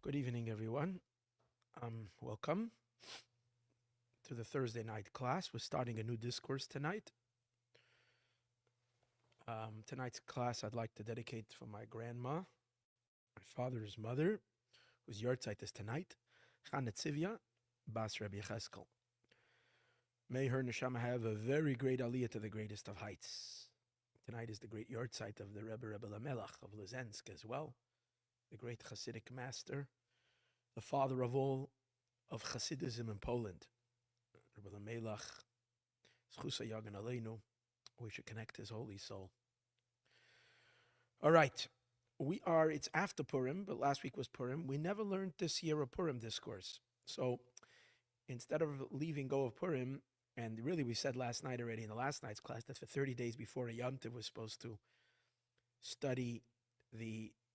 Good evening, everyone. Welcome to the Thursday night class. We're starting a new discourse tonight. Tonight's class I'd like to dedicate for my grandma, my father's mother, whose yahrzeit is tonight, Chanetzivya Bas Rabbi Cheskel. May her neshama have a very great aliyah to the greatest of heights. Tonight is the great yahrzeit of the Rebbe Lamelach of Luzensk as well, the great Hasidic master, the father of all of Hasidism in Poland. Rebbe Lamelach, Zchusa Yagan Aleinu, we should connect his holy soul. All right, it's after Purim, but last week was Purim. We never learned this year a Purim discourse. So instead of leaving go of Purim, and really we said last night already in the last night's class that for 30 days before a Yom Tov we're supposed to study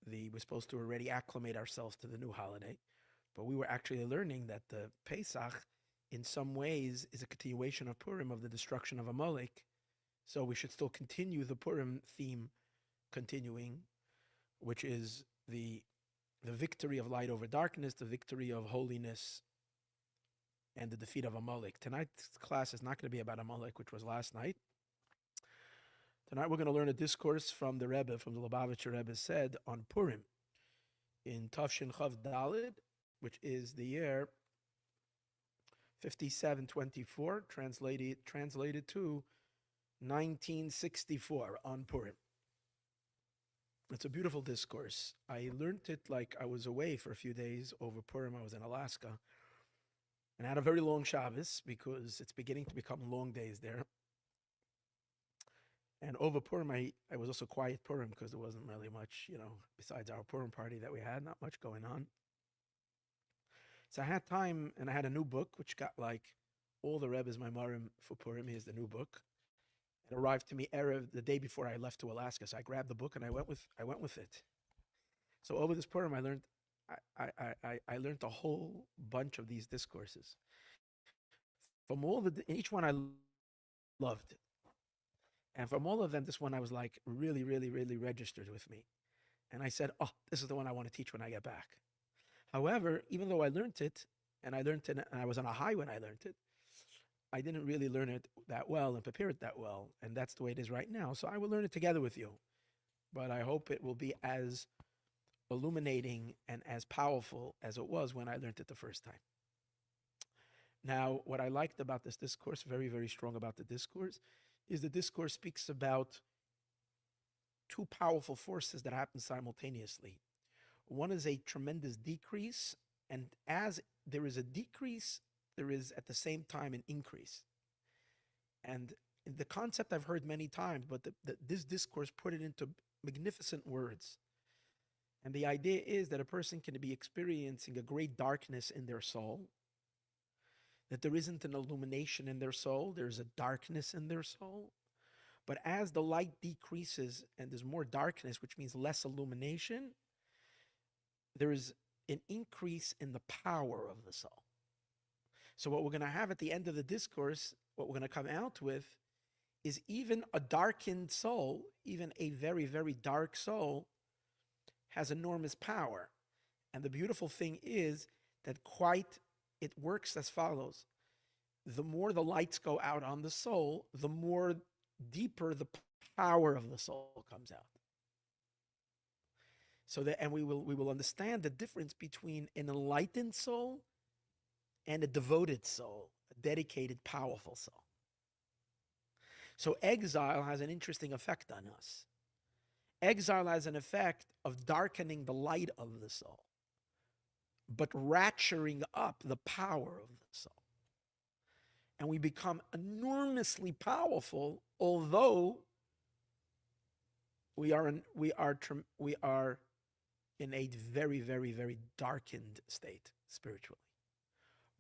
we're supposed to already acclimate ourselves to the new holiday. But we were actually learning that the Pesach, in some ways, is a continuation of Purim, of the destruction of Amalek. So we should still continue the Purim theme, continuing, which is the victory of light over darkness, the victory of holiness, and the defeat of Amalek. Tonight's class is not going to be about Amalek, which was last night. Tonight we're going to learn a discourse from the Rebbe, from the Lubavitcher Rebbe, said on Purim in Tafshin Chav Dalid, which is the year 5724, translated to 1964 on Purim. It's a beautiful discourse. I learned it like I was away for a few days over Purim. I was in Alaska and I had a very long Shabbos because it's beginning to become long days there. And over Purim, I was also quiet Purim because there wasn't really much, besides our Purim party that we had, not much going on. So I had time, and I had a new book, which got like all the Rebbe's Maimarim for Purim. Here's the new book. It arrived to me Erev the day before I left to Alaska. So I grabbed the book and I went with it. So over this Purim, I learned a whole bunch of these discourses. From each one I loved. And from all of them, this one I was like really, really, really registered with me. And I said, oh, this is the one I want to teach when I get back. However, even though I learned it, and I was on a high when I learned it, I didn't really learn it that well and prepare it that well. And that's the way it is right now. So I will learn it together with you. But I hope it will be as illuminating and as powerful as it was when I learned it the first time. Now, what I liked about this discourse, very, very strong about the discourse, is the discourse speaks about two powerful forces that happen simultaneously. One is a tremendous decrease, and as there is a decrease, there is at the same time an increase. And the concept I've heard many times, but this discourse put it into magnificent words. And the idea is that a person can be experiencing a great darkness in their soul, that there isn't an illumination in their soul, there's a darkness in their soul. But as the light decreases and there's more darkness, which means less illumination, there is an increase in the power of the soul. So what we're going to have at the end of the discourse, what we're going to come out with, is even a darkened soul, even a very, very dark soul, has enormous power. And the beautiful thing is that it works as follows. The more the lights go out on the soul, the more deeper the power of the soul comes out. So that, and we will understand the difference between an enlightened soul and a devoted soul, a dedicated, powerful soul. So exile has an interesting effect on us. Exile has an effect of darkening the light of the soul, but ratcheting up the power of the soul. And we become enormously powerful, although we are in a very, very, very darkened state spiritually,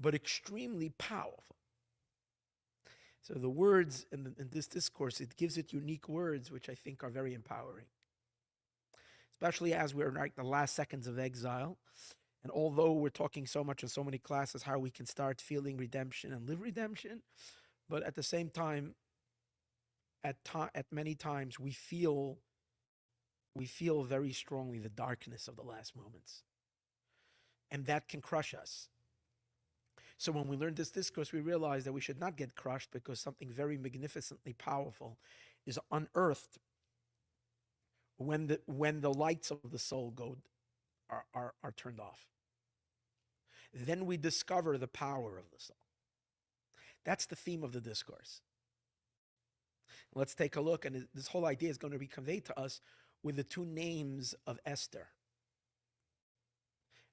but extremely powerful. So the words in this discourse, it gives it unique words, which I think are very empowering, especially as we're in like the last seconds of exile. And although we're talking so much in so many classes how we can start feeling redemption and live redemption, but at the same time, at many times we feel very strongly the darkness of the last moments. and that can crush us. So when we learn this discourse, we realize that we should not get crushed because something very magnificently powerful is unearthed when the lights of the soul are turned off. Then we discover the power of the soul. That's the theme of the discourse. Let's take a look, and this whole idea is going to be conveyed to us with the two names of Esther.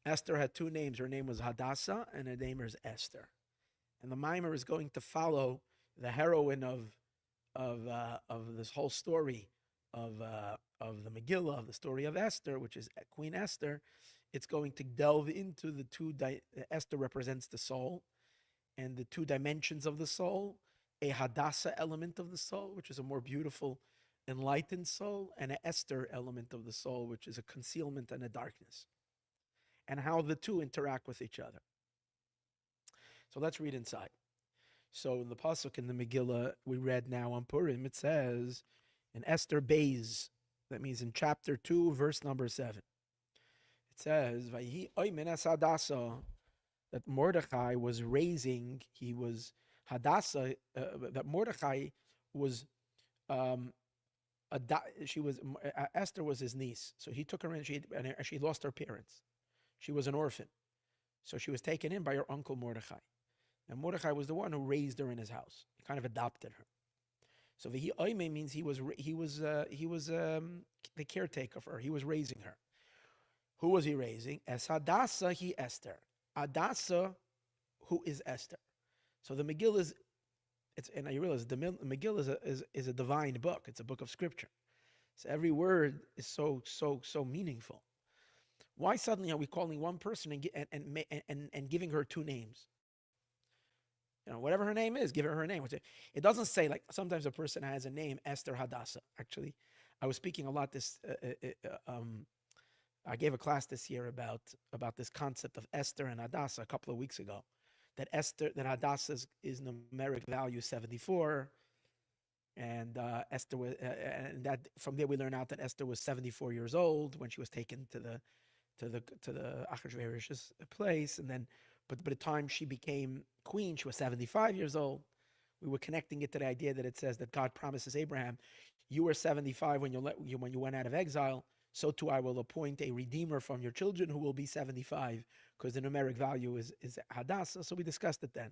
Esther had two names. Her name was Hadasah, and her name is Esther. And the mimer is going to follow the heroine of this whole story of the Megillah, of the story of Esther, which is Queen Esther. It's going to delve into the two. Esther represents the soul, and the two dimensions of the soul: a Hadasah element of the soul, which is a more beautiful, enlightened soul, and an Esther element of the soul, which is a concealment and a darkness, and how the two interact with each other. So let's read inside. So in the pasuk in the Megillah we read now on Purim, it says in Esther Beis, that means in chapter 2, verse number 7. It says, Vayhi Omen es Hadasah, that Mordechai was raising, he was Hadasah, that Mordechai was, Esther was his niece. So he took her in, and she lost her parents. She was an orphan. So she was taken in by her uncle Mordechai. And Mordechai was the one who raised her in his house. He kind of adopted her. So the Oime means he was the caretaker for her. He was raising her. Who was he raising? Es Hadasah he Esther. Hadasah, who is Esther. So the Megillah and I realize the Megillah is a divine book. It's a book of scripture. So every word is so meaningful. Why suddenly are we calling one person and giving her two names? Whatever her name is, give her name. It doesn't say, like sometimes a person has a name, Esther Hadasah. Actually, I was speaking a lot I gave a class this year about this concept of Esther and Hadasah a couple of weeks ago. That Hadasah is numeric value 74, and Esther was, and that from there we learn out that Esther was 74 years old when she was taken to the Achashverosh's place, and then. But by the time she became queen, she was 75 years old. We were connecting it to the idea that it says that God promises Abraham, you were 75 when you went out of exile, so too I will appoint a redeemer from your children who will be 75, because the numeric value is Hadasah. So we discussed it then.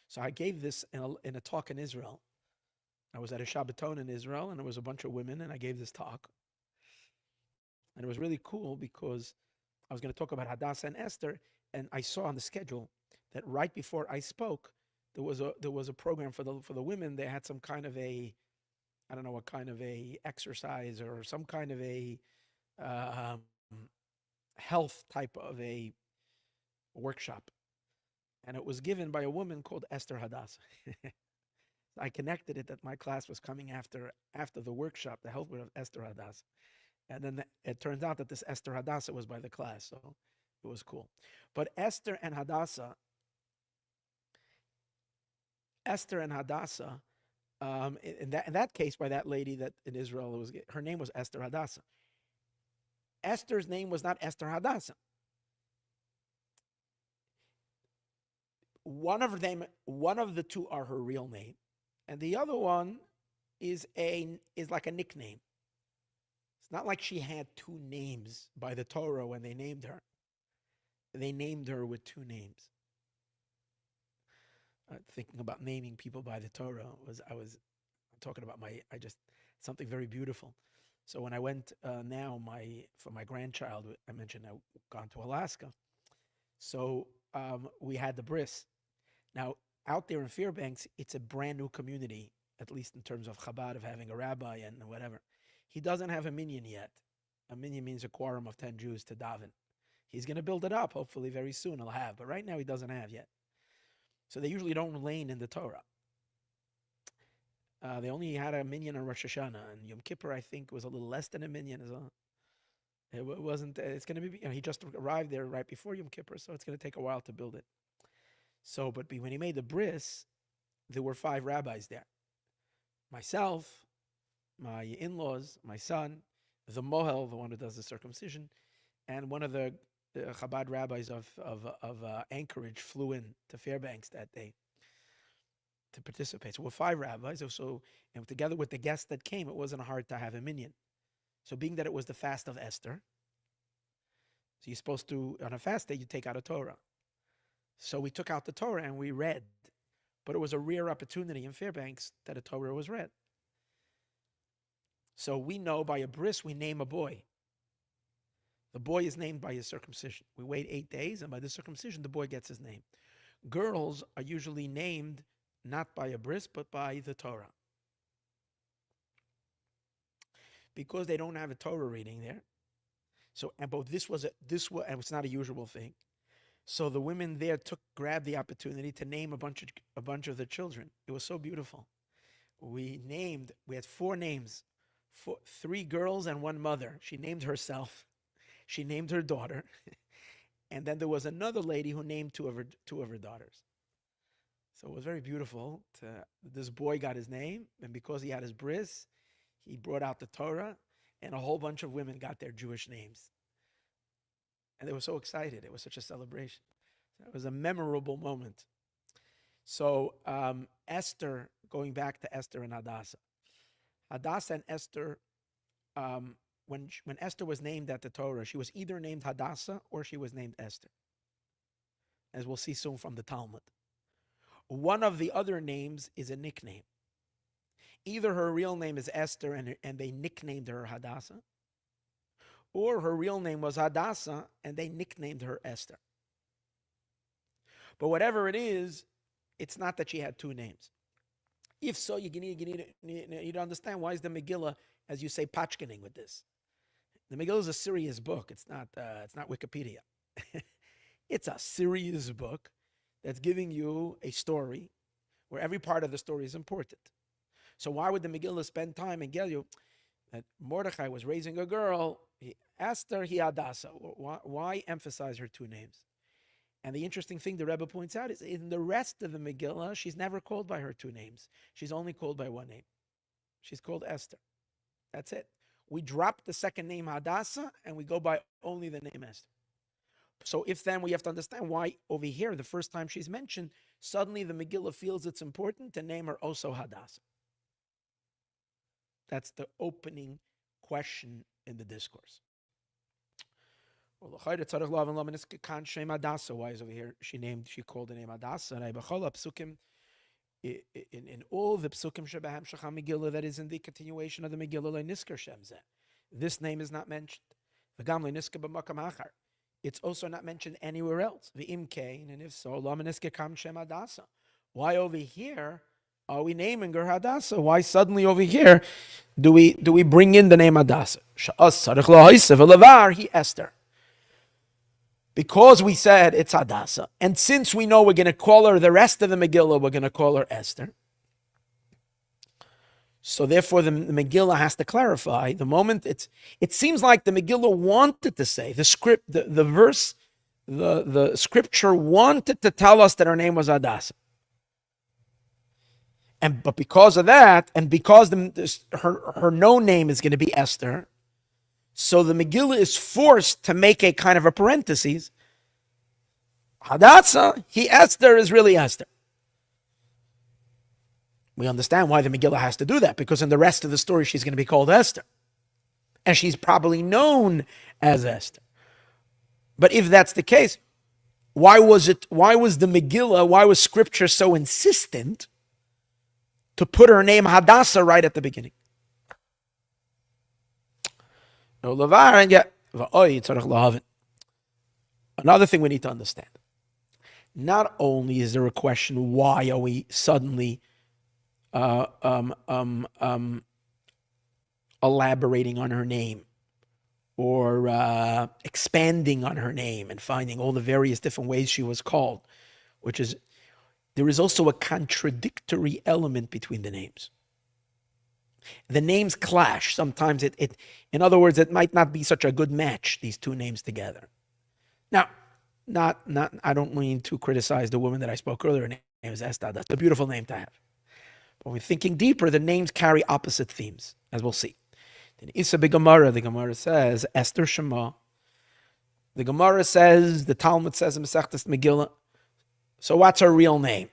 So I gave this in a talk in Israel. I was at a Shabbaton in Israel, and there was a bunch of women, and I gave this talk. And it was really cool because I was going to talk about Hadasah and Esther, and I saw on the schedule that right before I spoke, there was a program for the women. They had some kind of I don't know what kind of a exercise or some kind of a health type of a workshop, and it was given by a woman called Esther Hadasah. I connected it that my class was coming after the workshop, the health of Esther Hadasah, and then it turns out that this Esther Hadasah was by the class, so it was cool. But Esther and Hadasah, in that case, by that lady that in Israel, her name was Esther Hadasah. Esther's name was not Esther Hadasah. One of the two are her real name, and the other one is like a nickname. It's not like she had two names by the Torah when they named her. They named her with two names. Thinking about naming people by the Torah I'm talking about something very beautiful. So when I went for my grandchild, I mentioned I've gone to Alaska. So we had the bris. Now out there in Fairbanks, it's a brand new community, at least in terms of Chabad, of having a rabbi and whatever. He doesn't have a minyan yet. A minyan means a quorum of 10 Jews to daven. He's going to build it up. Hopefully very soon he'll have. But right now he doesn't have yet. So they usually don't lane in the Torah. They only had a minyan on Rosh Hashanah. And Yom Kippur, I think, was a little less than a minyan as well. It wasn't, it's going to be, he just arrived there right before Yom Kippur, so it's going to take a while to build it. So, but when he made the bris, there were 5 rabbis there. Myself, my in-laws, my son, the mohel, the one who does the circumcision, and one of the Chabad rabbis of Anchorage flew in to Fairbanks that day to participate. So we're 5 rabbis. So, and together with the guests that came, it wasn't hard to have a minyan. So being that it was the fast of Esther, so you're supposed to, on a fast day, you take out a Torah. So we took out the Torah and we read. But it was a rare opportunity in Fairbanks that a Torah was read. So we know by a bris, we name a boy. The boy is named by his circumcision. We wait 8 days, and by the circumcision, the boy gets his name. Girls are usually named not by a bris, but by the Torah. Because they don't have a Torah reading there. So, and both this was, and it's not a usual thing. So the women there grabbed the opportunity to name a bunch of the children. It was so beautiful. We had 4 names, 3 girls and 1 mother. She named herself. She named her daughter. And then there was another lady who named two of her daughters. So it was very beautiful. This boy got his name, and because he had his bris, he brought out the Torah, and a whole bunch of women got their Jewish names. And they were so excited. It was such a celebration. It was a memorable moment. So Esther, going back to Esther and Hadasah. Hadasah and Esther, when Esther was named at the Torah, she was either named Hadasah or she was named Esther, as we'll see soon from the Talmud. One of the other names is a nickname. Either her real name is Esther and they nicknamed her Hadasah, or her real name was Hadasah and they nicknamed her Esther. But whatever it is, it's not that she had 2 names. If so, you need to understand why is the Megillah, as you say, pachkening with this. The Megillah is a serious book. It's not Wikipedia. It's a serious book that's giving you a story where every part of the story is important. So why would the Megillah spend time and tell you that Mordechai was raising a girl, Esther, Hadasah? Why emphasize her 2 names? And the interesting thing the Rebbe points out is in the rest of the Megillah, she's never called by her 2 names. She's only called by 1 name. She's called Esther. That's it. We drop the second name Hadasah and we go by only the name Esther. So if then we have to understand why over here, the first time she's mentioned, suddenly the Megillah feels it's important to name her also Hadasah. That's the opening question in the discourse. Why is over here she called the name Hadasah? In all the psukim shebahem shacham Megillah that is in the continuation of the Megillah, this name is not mentioned. It's also not mentioned anywhere else. And if so, why over here are we naming her Hadasah? Why suddenly over here do we bring in the name Hadasah? He Esther. Because we said it's Hadasah, and since we know we're going to call her the rest of the Megillah, we're going to call her Esther. So therefore the Megillah has to clarify the moment it seems like the Megillah wanted to say, the scripture wanted to tell us that her name was Hadasah. But because of that, and because her known name is going to be Esther, so the Megillah is forced to make a kind of a parenthesis. Hadasah, Esther is really Esther. We understand why the Megillah has to do that, because in the rest of the story, she's going to be called Esther. And she's probably known as Esther. But if that's the case, why was the Megillah, why was scripture so insistent to put her name Hadasah right at the beginning? Another thing we need to understand. Not only is there a question, why are we suddenly elaborating on her name or expanding on her name and finding all the various different ways she was called, there is also a contradictory element between the names. The names clash. Sometimes in other words, it might not be such a good match, these 2 names together. Now, I don't mean to criticize the woman that I spoke earlier. Her name is Esther. That's a beautiful name to have. But when we're thinking deeper, the names carry opposite themes, as we'll see. In Isa the Gemara says, Esther Shema, The Gemara says, the Talmud says in Masechtas Megillah, so what's her real name?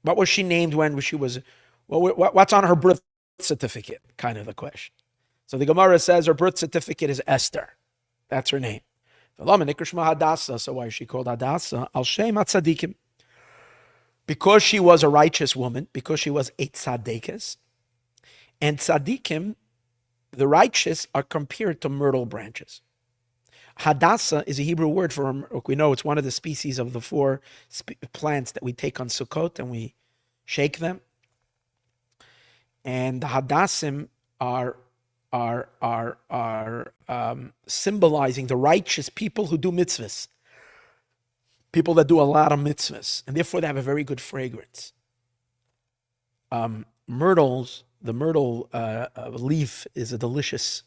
What was she named when she was, what's on her birth certificate? Kind of the question. So the Gemara says her birth certificate is Esther. That's her name. So why is she called Hadasah? Al Shem HaTzadikim. Because she was a righteous woman, because she was a tzaddikus. And tzaddikim, the righteous, are compared to myrtle branches. Hadasah is a Hebrew word for, we know it's one of the species of the four plants that we take on Sukkot and we shake them. And the Hadassim are symbolizing the righteous people who do mitzvahs. People that do a lot of mitzvahs. And therefore they have a very good fragrance. Myrtles, the myrtle leaf is a delicious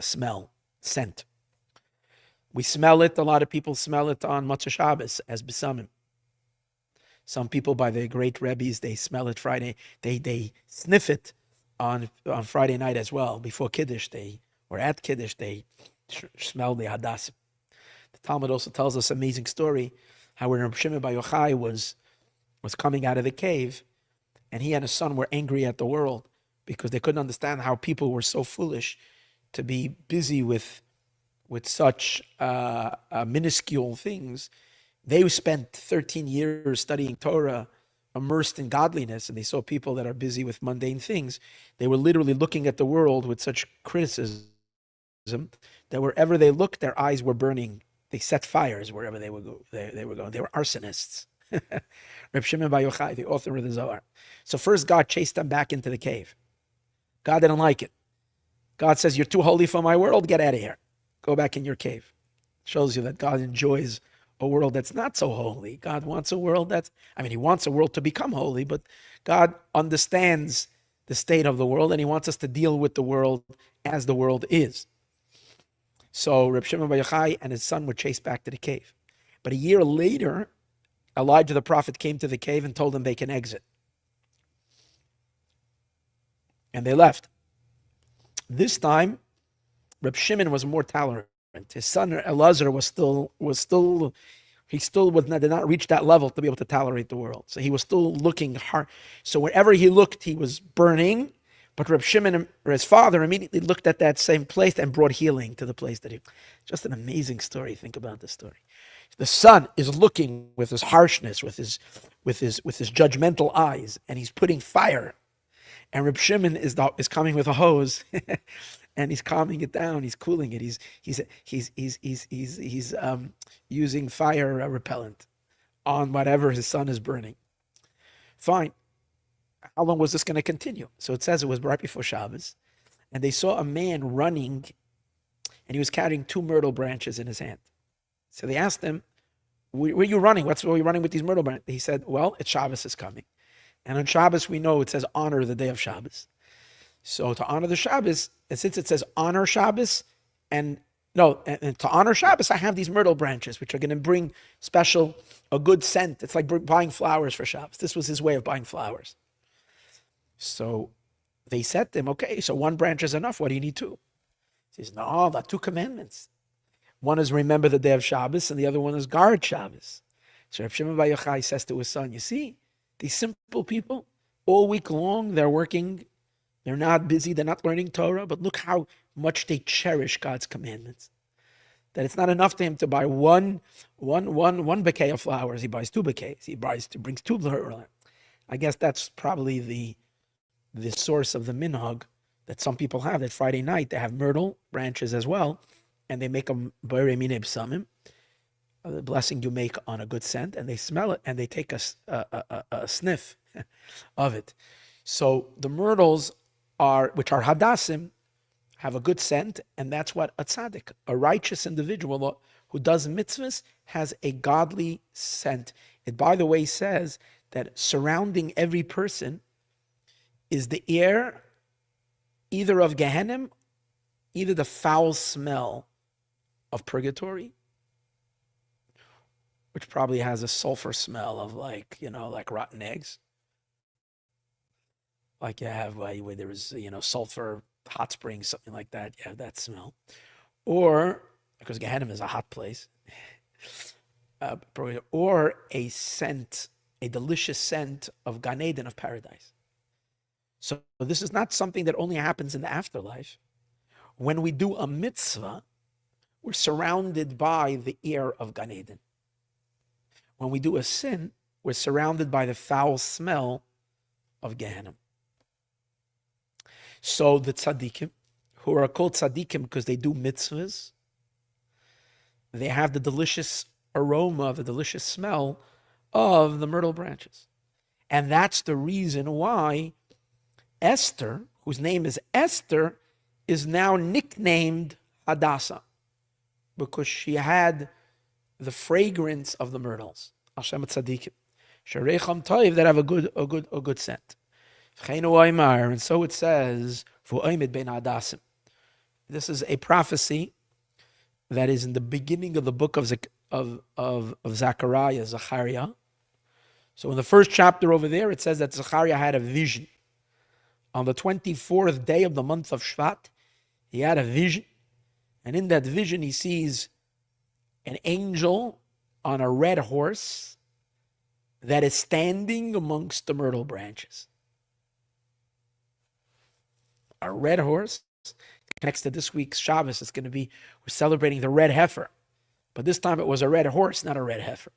smell. Scent. We smell it. A lot of people smell it on Motzei Shabbos as B'samim. Some people, by their great rebbes, they smell it Friday. They sniff it on Friday night as well. Before Kiddush, or at Kiddush, they smell the Hadassim. The Talmud also tells us an amazing story how when Reb Shimon Bar Yochai was coming out of the cave, and he and his son were angry at the world because they couldn't understand how people were so foolish to be busy with such minuscule things. They spent 13 years studying Torah, immersed in godliness, and they saw people that are busy with mundane things. They were literally looking at the world with such criticism that wherever they looked, their eyes were burning. They set fires wherever they would go. They were going. They were arsonists. Reb Shimon Bar Yochai, the author of the Zohar. So first God chased them back into the cave. God didn't like it. God says, you're too holy for my world, get out of here. Go back in your cave. Shows you that God enjoys a world that's not so holy. God wants a world he wants a world to become holy, but God understands the state of the world and he wants us to deal with the world as the world is. So Reb Shimon Bar Yochai and his son were chased back to the cave. But a year later, Elijah the prophet came to the cave and told them they can exit. And they left. This time, Reb Shimon was more tolerant. His son Elazar did not reach that level to be able to tolerate the world. So he was still looking hard. So wherever he looked, he was burning. But Reb Shimon, his father, immediately looked at that same place and brought healing to the place that he. Just an amazing story. Think about this story. The son is looking with his harshness, with his judgmental eyes, and he's putting fire. And Reb Shimon is coming with a hose, and he's calming it down. He's cooling it. He's using fire repellent on whatever his son is burning. Fine. How long was this going to continue? So it says it was right before Shabbos, and they saw a man running, and he was carrying 2 myrtle branches in his hand. So they asked him, "Where are you running? Why are you running with these myrtle branches?" He said, "Well, it's Shabbos is coming." And on Shabbos, we know it says honor the day of Shabbos. So to honor the Shabbos, and since it says honor Shabbos, and to honor Shabbos, I have these myrtle branches, which are going to bring a good scent. It's like buying flowers for Shabbos. This was his way of buying flowers. So they said to him, okay, so 1 branch is enough. What do you need 2? He says, no, there are 2 commandments. One is remember the day of Shabbos, and the other one is guard Shabbos. So Reb Shimon Bar Yochai says to his son, you see, these simple people, all week long, they're working. They're not busy. They're not learning Torah. But look how much they cherish God's commandments. That it's not enough to him to buy one bouquet of flowers. He buys 2 bouquets. He brings 2. I guess that's probably the source of the minhag that some people have. That Friday night they have myrtle branches as well, and they make them borei minei b'samim, the blessing you make on a good scent, and they smell it and they take a sniff of it. So the myrtles which are hadassim, have a good scent, and that's what a tzaddik, a righteous individual who does mitzvahs, has a godly scent. It, by the way, says that surrounding every person is the air, either of Gehenna, either the foul smell of purgatory, which probably has a sulfur smell of like rotten eggs. Like you have where there is, sulfur, hot springs, something like that. You have that smell. or because Gehenna is a hot place, or a scent, a delicious scent of Gan Eden, of paradise. So this is not something that only happens in the afterlife. When we do a mitzvah, we're surrounded by the air of Gan Eden. When we do a sin, we're surrounded by the foul smell of Gehenna. So the tzaddikim, who are called tzaddikim because they do mitzvahs, they have the delicious aroma, the delicious smell of the myrtle branches. And that's the reason why Esther, whose name is Esther, is now nicknamed Hadasah, because she had the fragrance of the myrtles. Hashem tzaddikim, sharecham toiv, that have a good scent. And so it says, this is a prophecy that is in the beginning of the book of Zechariah. So in the first chapter over there, it says that Zechariah had a vision. On the 24th day of the month of Shvat, he had a vision. And in that vision, he sees an angel on a red horse that is standing amongst the myrtle branches. A red horse connects to this week's Shabbos. It's going to be, we're celebrating the red heifer. But this time it was a red horse, not a red heifer.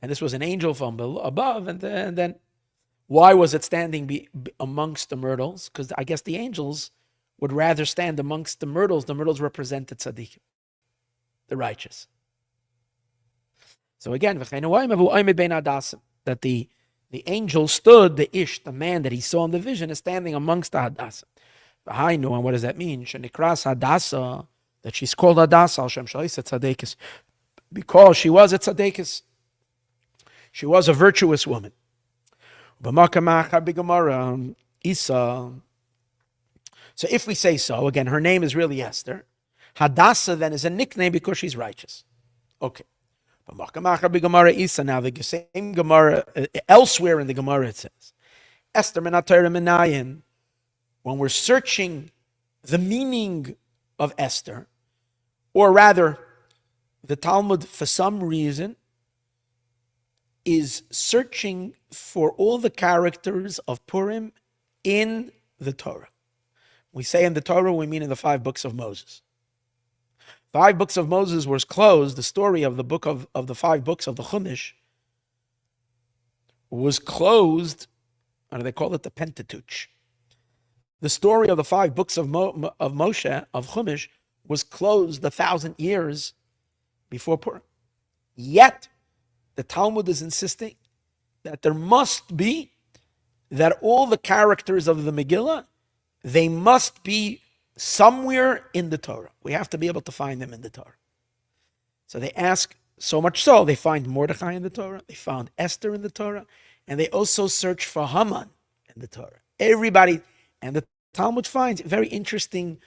And this was an angel from above. And then why was it standing amongst the myrtles? Because I guess the angels would rather stand amongst the myrtles. The myrtles represented tzaddikim, the righteous. So again, that the angel stood, the man that he saw in the vision is standing amongst the Hadasah. And what does that mean? Hadasah, that she's called Hadasah, because she was a tzaddikus. She was a virtuous woman. So if we say so, again, her name is really Esther. Hadasah then is a nickname because she's righteous. Okay. Now the same Gemara, elsewhere in the Gemara it says, Esther menatayra menayin. When we're searching the meaning of Esther, or rather, the Talmud, for some reason, is searching for all the characters of Purim in the Torah. We say in the Torah, we mean in the 5 books of Moses. 5 books of Moses was closed. The story of the book of the 5 books of the Chumash was closed, and they call it the Pentateuch. The story of the 5 books of Moshe, of Chumash, was closed 1,000 years before Purim. Yet, the Talmud is insisting that there must be, that all the characters of the Megillah, they must be somewhere in the Torah. We have to be able to find them in the Torah. So they ask, so much so, they find Mordechai in the Torah, they found Esther in the Torah, and they also search for Haman in the Torah. Everybody, and the Talmud finds very interesting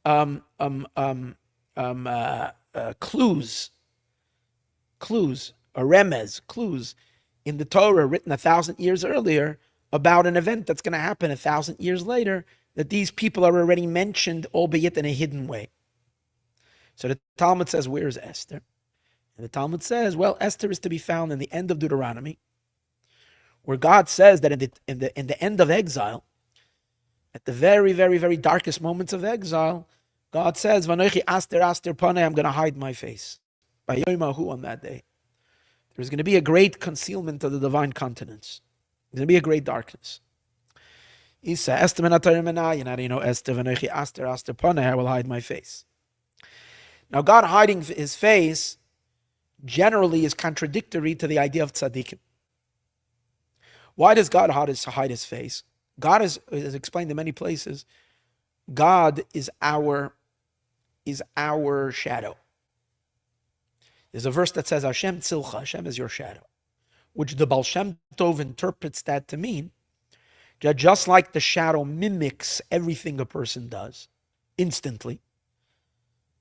clues, or remez, clues in the Torah written 1,000 years earlier about an event that's going to happen 1,000 years later, that these people are already mentioned, albeit in a hidden way. So the Talmud says, where is Esther? And the Talmud says, well, Esther is to be found in the end of Deuteronomy, where God says that in the end of exile, at the very, very, very darkest moments of exile, God says, Vanoichi aster aster panei, I'm going to hide my face. By Yomahu, on that day, there's going to be a great concealment of the divine countenance. There's going to be a great darkness. Isa Esther menatayra menayin, Esther v'noichi aster aster panei, I will hide my face. Now, God hiding his face generally is contradictory to the idea of tzaddikim. Why does God hide his face? God is explained in many places. God is our shadow. There's a verse that says, Hashem tzilcha, Hashem is your shadow, which the Baal Shem Tov interprets that to mean that just like the shadow mimics everything a person does instantly.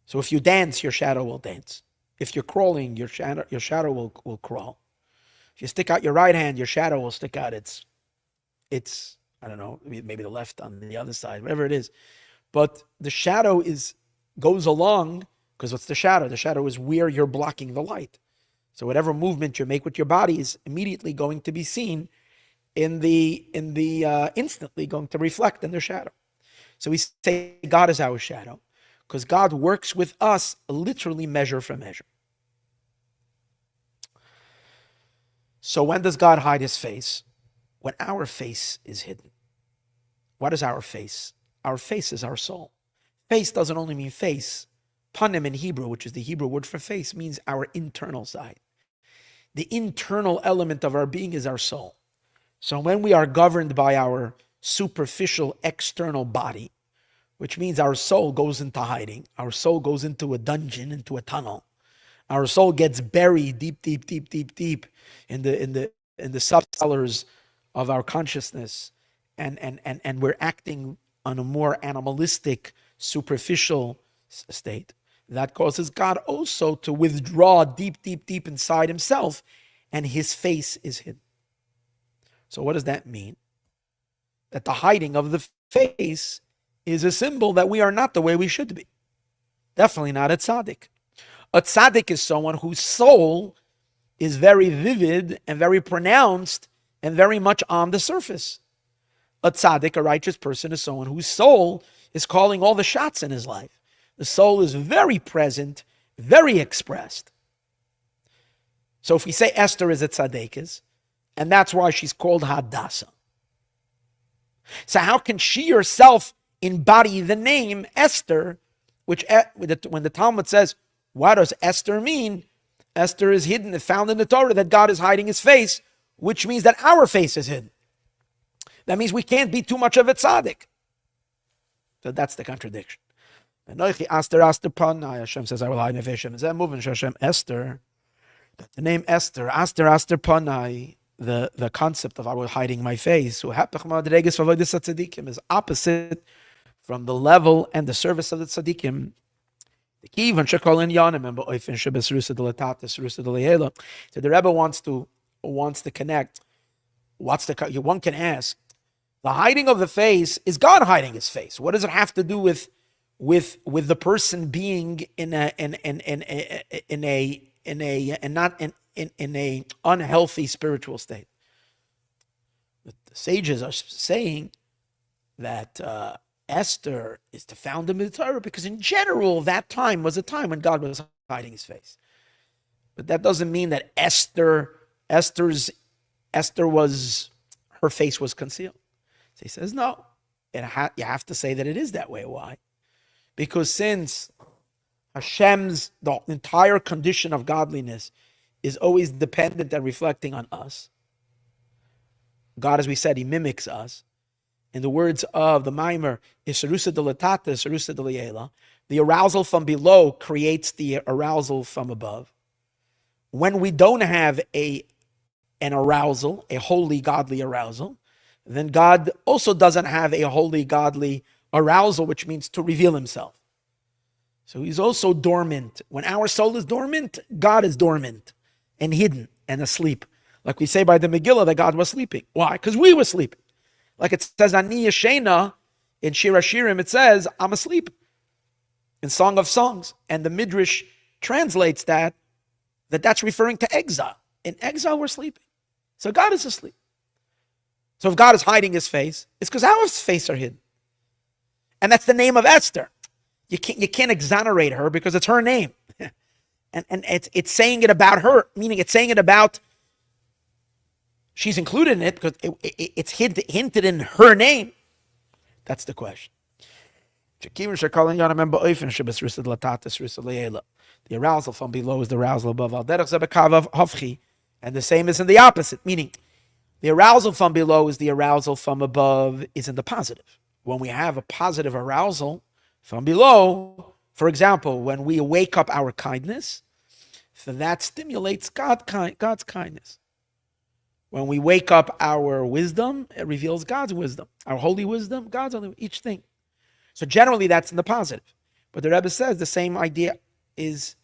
So if you dance, your shadow will dance. If you're crawling, your shadow will crawl. If you stick out your right hand, your shadow will stick out its I don't know, maybe the left on the other side, whatever it is. But the shadow is goes along, because what's the shadow? The shadow is where you're blocking the light. So whatever movement you make with your body is immediately going to be seen instantly going to reflect in the shadow. So we say God is our shadow because God works with us literally measure for measure. So when does God hide his face? When our face is hidden. What is our face? Our face is our soul. Face doesn't only mean face. Panim in Hebrew, which is the Hebrew word for face, means our internal side. The internal element of our being is our soul. So when we are governed by our superficial external body, which means our soul goes into hiding, our soul goes into a dungeon, into a tunnel, our soul gets buried deep in the subcellars of our consciousness, and we're acting on a more animalistic, superficial state. That causes God also to withdraw deep inside himself, and his face is hidden. So what does that mean? That the hiding of the face is a symbol that we are not the way we should be. Definitely not a tzaddik. A tzaddik is someone whose soul is very vivid and very pronounced and very much on the surface. A tzaddik, a righteous person, is someone whose soul is calling all the shots in his life. The soul is very present, very expressed. So if we say Esther is a tzaddikis, and that's why she's called Hadasah. So how can she herself embody the name Esther, which when the Talmud says, what does Esther mean? Esther is hidden and found in the Torah that God is hiding his face, which means that our face is hidden. That means we can't be too much of a tzaddik. So that's the contradiction. Hashem says, I will hide my face. Esther, the name Esther, Aster Panai, the concept of I was hiding my face, is opposite from the level and the service of the tzaddikim. So the Rebbe wants to connect. One can ask, the hiding of the face is God hiding his face. What does it have to do with the person being in a unhealthy spiritual state? The sages are saying that Esther is to found in the Torah because in general that time was a time when God was hiding his face. But that doesn't mean that Esther was, her face was concealed. So he says, no, you have to say that it is that way. Why? Because since the entire condition of godliness is always dependent and reflecting on us, God, as we said, he mimics us. In the words of the Maimer, the arousal from below creates the arousal from above. When we don't have an arousal, a holy, godly arousal, then God also doesn't have a holy, godly arousal, which means to reveal himself. So he's also dormant. When our soul is dormant, God is dormant and hidden and asleep. Like we say by the Megillah that God was sleeping. Why? Because we were sleeping. Like it says, Ani Yeshena, in Shir HaShirim, it says, I'm asleep. In Song of Songs. And the Midrash translates that's referring to exile. In exile, we're sleeping. So God is asleep. So if God is hiding his face, it's because our face are hidden. And that's the name of Esther. You can't exonerate her because it's her name. and it's saying it about her, meaning it's saying it about, she's included in it because it's hinted in her name. That's the question. The arousal from below is the arousal above. And the same is in the opposite, meaning the arousal from below is the arousal from above is in the positive. When we have a positive arousal from below, for example, when we wake up our kindness, so that stimulates God's kindness. When we wake up our wisdom, it reveals God's wisdom. Our holy wisdom, God's holy, each thing. So generally that's in the positive. But the Rebbe says the same idea is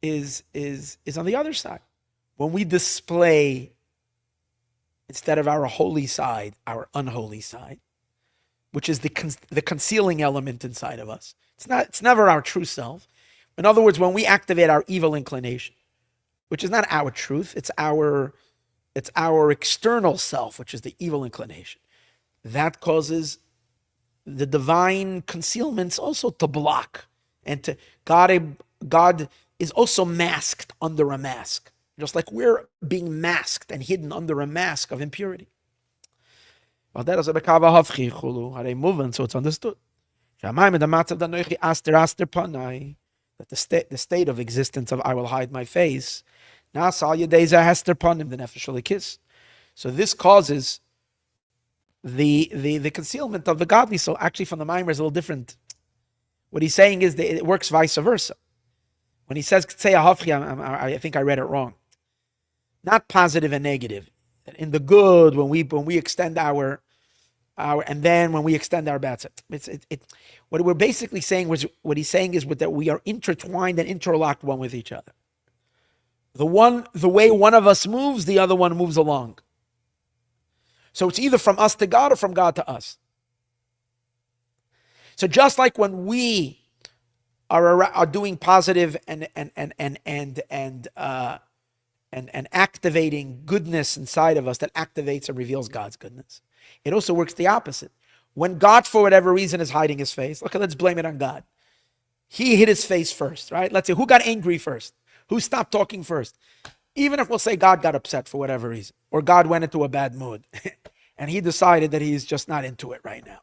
on the other side. When we display, instead of our holy side, our unholy side, which is the concealing element inside of us. It's never our true self. In other words, when we activate our evil inclination, which is not our truth, it's our external self, which is the evil inclination. That causes the divine concealments also to block, and to God is also masked under a mask, just like we're being masked and hidden under a mask of impurity. So it's understood that the state of existence of I will hide my face. So this causes the concealment of the godly. So actually from the Maimer is a little different. What he's saying is that it works vice versa. When he says I think I read it wrong. Not positive and negative. In the good, when we extend our and then when we extend our bad side. What we're basically saying what he's saying is that we are intertwined and interlocked one with each other. The way one of us moves, the other one moves along. So it's either from us to God or from God to us. So just like when we are doing positive and activating goodness inside of us that activates and reveals God's goodness, it also works the opposite. When God, for whatever reason, is hiding his face, okay, let's blame it on God. He hid his face first, right? Let's say, who got angry first? Who stopped talking first? Even if we'll say God got upset for whatever reason, or God went into a bad mood, and he decided that he's just not into it right now.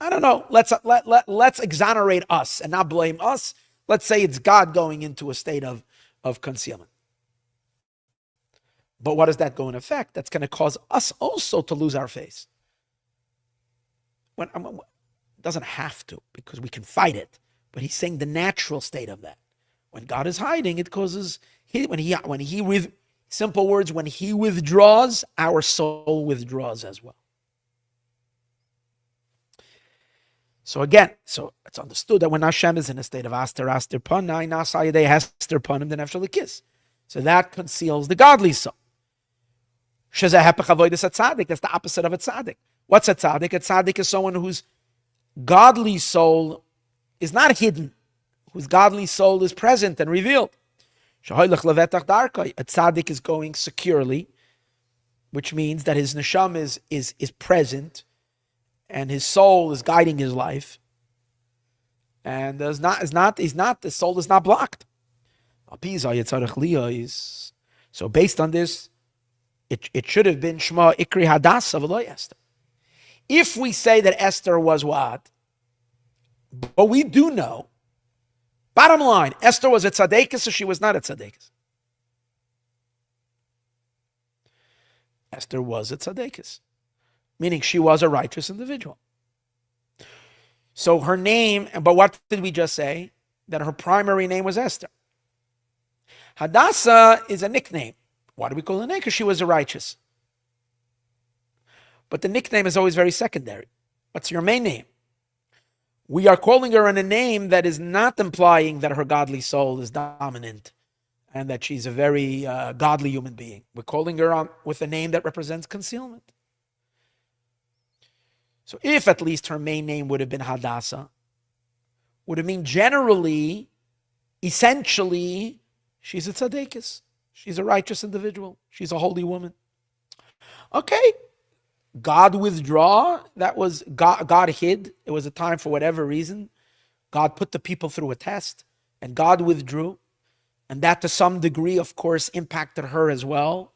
I don't know. Let's exonerate us and not blame us. Let's say it's God going into a state of concealment. But what does that go in effect? That's going to cause us also to lose our face. It doesn't have to, because we can fight it. But he's saying the natural state of that. When God is hiding, it causes when he with simple words, when he withdraws, our soul withdraws as well. So again, it's understood that when Hashem is in a state of aster panai, nasayadei hester panim denefshel kiss. So that conceals the godly soul. That's the opposite of a tzaddik. What's a tzaddik? A tzaddik is someone whose godly soul is not hidden, whose godly soul is present and revealed. A tzaddik is going securely, which means that his neshama is present, and his soul is guiding his life, and the soul is not blocked. So based on this, it should have been Shema Ikri Hadasah v'lo Esther. If we say that Esther was what, but we do know, bottom line, Esther was a tzaddikus or she was not a tzaddikus? Esther was a tzaddikus, meaning she was a righteous individual. So her name, but what did we just say? That her primary name was Esther. Hadasah is a nickname. Why do we call her name? Because she was a righteous. But the nickname is always very secondary. What's your main name? We are calling her in a name that is not implying that her godly soul is dominant and that she's a very godly human being. We're calling her with a name that represents concealment. So if at least her main name would have been Hadasah, would have mean generally, essentially, she's a tzaddikus. She's a righteous individual. She's a holy woman. Okay. God withdraw. That was God hid. It was a time for whatever reason. God put the people through a test, and God withdrew. And that to some degree, of course, impacted her as well.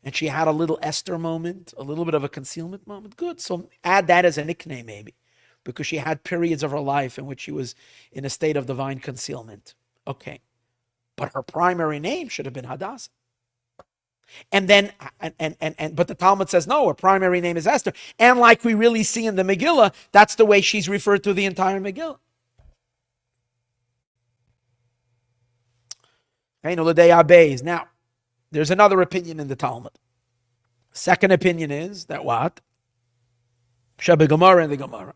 And she had a little Esther moment, a little bit of a concealment moment. Good. So add that as a nickname maybe, because she had periods of her life in which she was in a state of divine concealment. Okay. But her primary name should have been Hadasah. And then, but the Talmud says, no, her primary name is Esther. And like we really see in the Megillah, that's the way she's referred to the entire Megillah. Now, there's another opinion in the Talmud. Second opinion is that what? Sheba Gemara in the Gemara.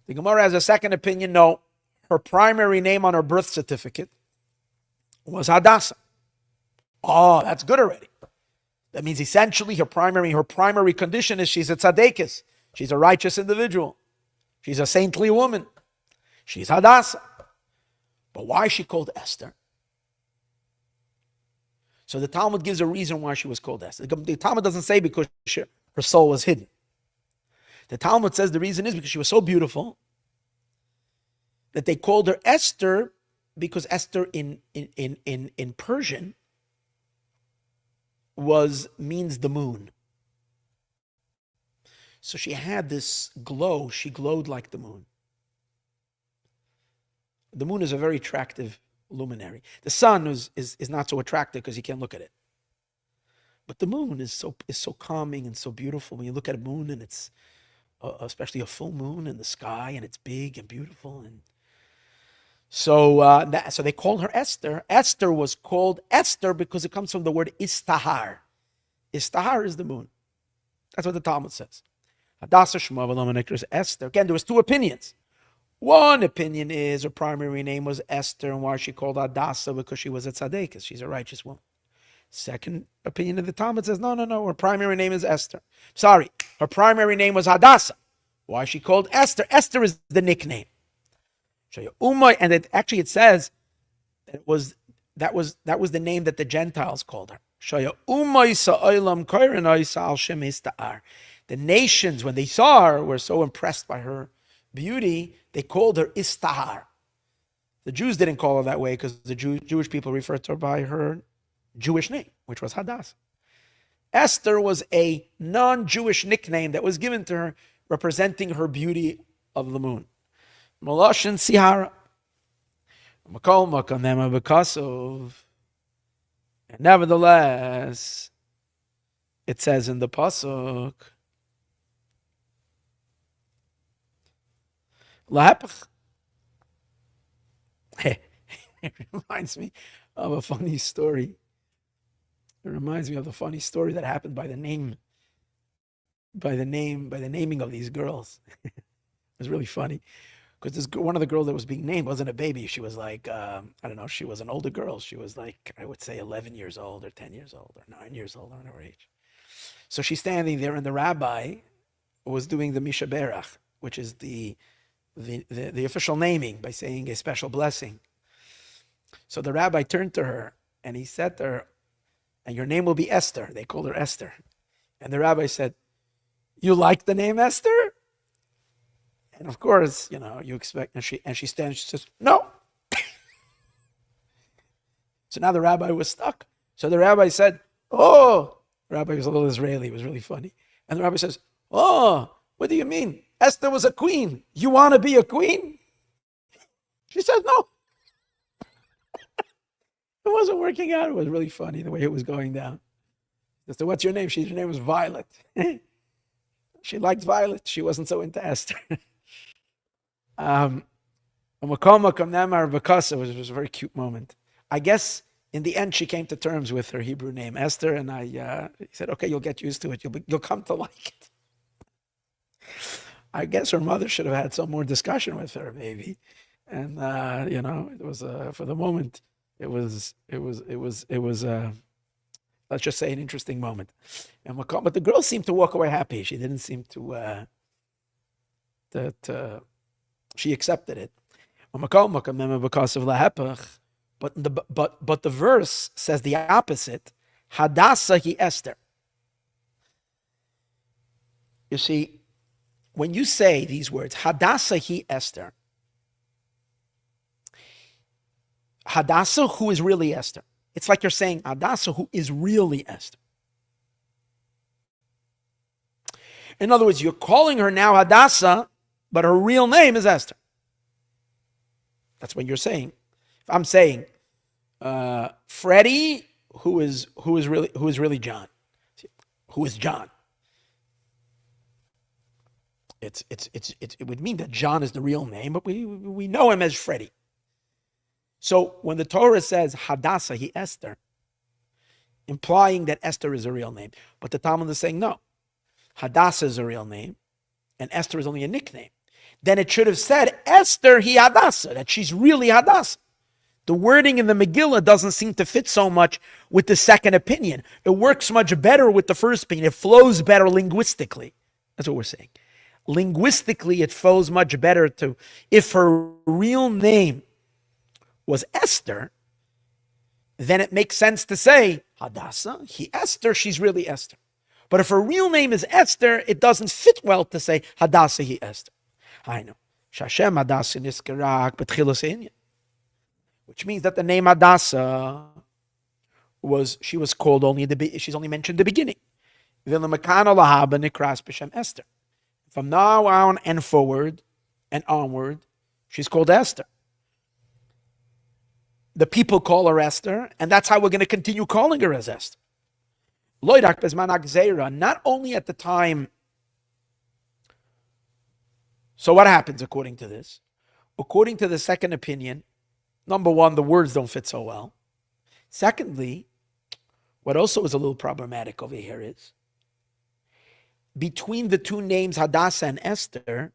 The Gemara has a second opinion. No, her primary name on her birth certificate was Hadasah. Oh, that's good already. That means essentially her primary condition is she's a tzaddikus. She's a righteous individual. She's a saintly woman. She's Hadasah. But why is she called Esther? So the Talmud gives a reason why she was called Esther. The Talmud doesn't say because her soul was hidden. The Talmud says the reason is because she was so beautiful that they called her Esther, because Esther in Persian means the moon. So she had this glow. She glowed like the moon. The moon is a very attractive luminary. The sun is not so attractive because you can't look at it. But the moon is so calming and so beautiful. When you look at a moon, and it's especially a full moon in the sky, and it's big and beautiful, and so they called her Esther. Esther was called Esther because it comes from the word istahar. Istahar is the moon. That's what the Talmud says. Hadasah Shema v'lo Esther. Again, there was two opinions. One opinion is her primary name was Esther, and why she called Hadasah, because she was a tzaddikus. She's a righteous woman. Second opinion of the Talmud says, no, her primary name is Esther. Sorry, her primary name was Hadasah. Why she called Esther? Esther is the nickname. And it says that that was the name that the Gentiles called her. The nations, when they saw her, were so impressed by her beauty, they called her Istahar. The Jews didn't call her that way because the Jewish people referred to her by her Jewish name, which was Hadasah. Esther was a non-Jewish nickname that was given to her, representing her beauty of the moon. Maloshin Sihara. And nevertheless, it says in the pasuk, Lahapach. It reminds me of a funny story. It reminds me of the funny story that happened by the naming of these girls. It was really funny. Because one of the girls that was being named wasn't a baby. She was like, I don't know, she was an older girl. She was like, I would say 11 years old or 10 years old or 9 years old, I don't know her age. So she's standing there, and the rabbi was doing the Mishaberach, which is the official naming, by saying a special blessing. So the rabbi turned to her, and he said to her, and your name will be Esther. They called her Esther. And the rabbi said, you like the name Esther? And of course, you expect, and she stands, she says, no. So now the rabbi was stuck. So the rabbi said, the rabbi was a little Israeli, it was really funny. And the rabbi says, what do you mean? Esther was a queen. You want to be a queen? She said, no. It wasn't working out. It was really funny the way it was going down. So what's your name? Her name was Violet. She liked Violet. She wasn't so into Esther. It was a very cute moment. I guess in the end she came to terms with her Hebrew name, Esther, and he said, okay, you'll get used to it. You'll come to like it. I guess her mother should have had some more discussion with her, maybe. And it was for the moment, it was let's just say an interesting moment. But the girl seemed to walk away happy. She didn't seem to she accepted it. Because of lahepach, but the verse says the opposite. Hadasah hi Esther. You see, when you say these words, Hadasah hi Esther, Hadasah, who is really Esther. It's like you're saying Hadasah, who is really Esther. In other words, you're calling her now Hadasah, but her real name is Esther. That's what you're saying. If I'm saying Freddie, who is really John, who is John? It would mean that John is the real name, but we know him as Freddie. So when the Torah says Hadasah hi Esther, implying that Esther is a real name, but the Talmud is saying no, Hadasah is a real name, and Esther is only a nickname. Then it should have said Esther hi Hadasah, that she's really Hadasah. The wording in the Megillah doesn't seem to fit so much with the second opinion. It works much better with the first opinion. It flows better linguistically. That's what we're saying. linguistically, it flows much better to, if her real name was Esther, then it makes sense to say, Hadasah, Esther, she's really Esther. But if her real name is Esther, it doesn't fit well to say, Hadasah, Esther. I know. Shashem Hadasah Niskarak B'tchilas Inyan. Which means that the name Hadasah she was called only she's only mentioned the beginning. Esther. From now on and forward and onward, she's called Esther. The people call her Esther, and that's how we're going to continue calling her as Esther. Not only at the time. So what happens according to this? According to the second opinion, number one, the words don't fit so well. Secondly, what also is a little problematic over here is, between the two names Hadasah and Esther,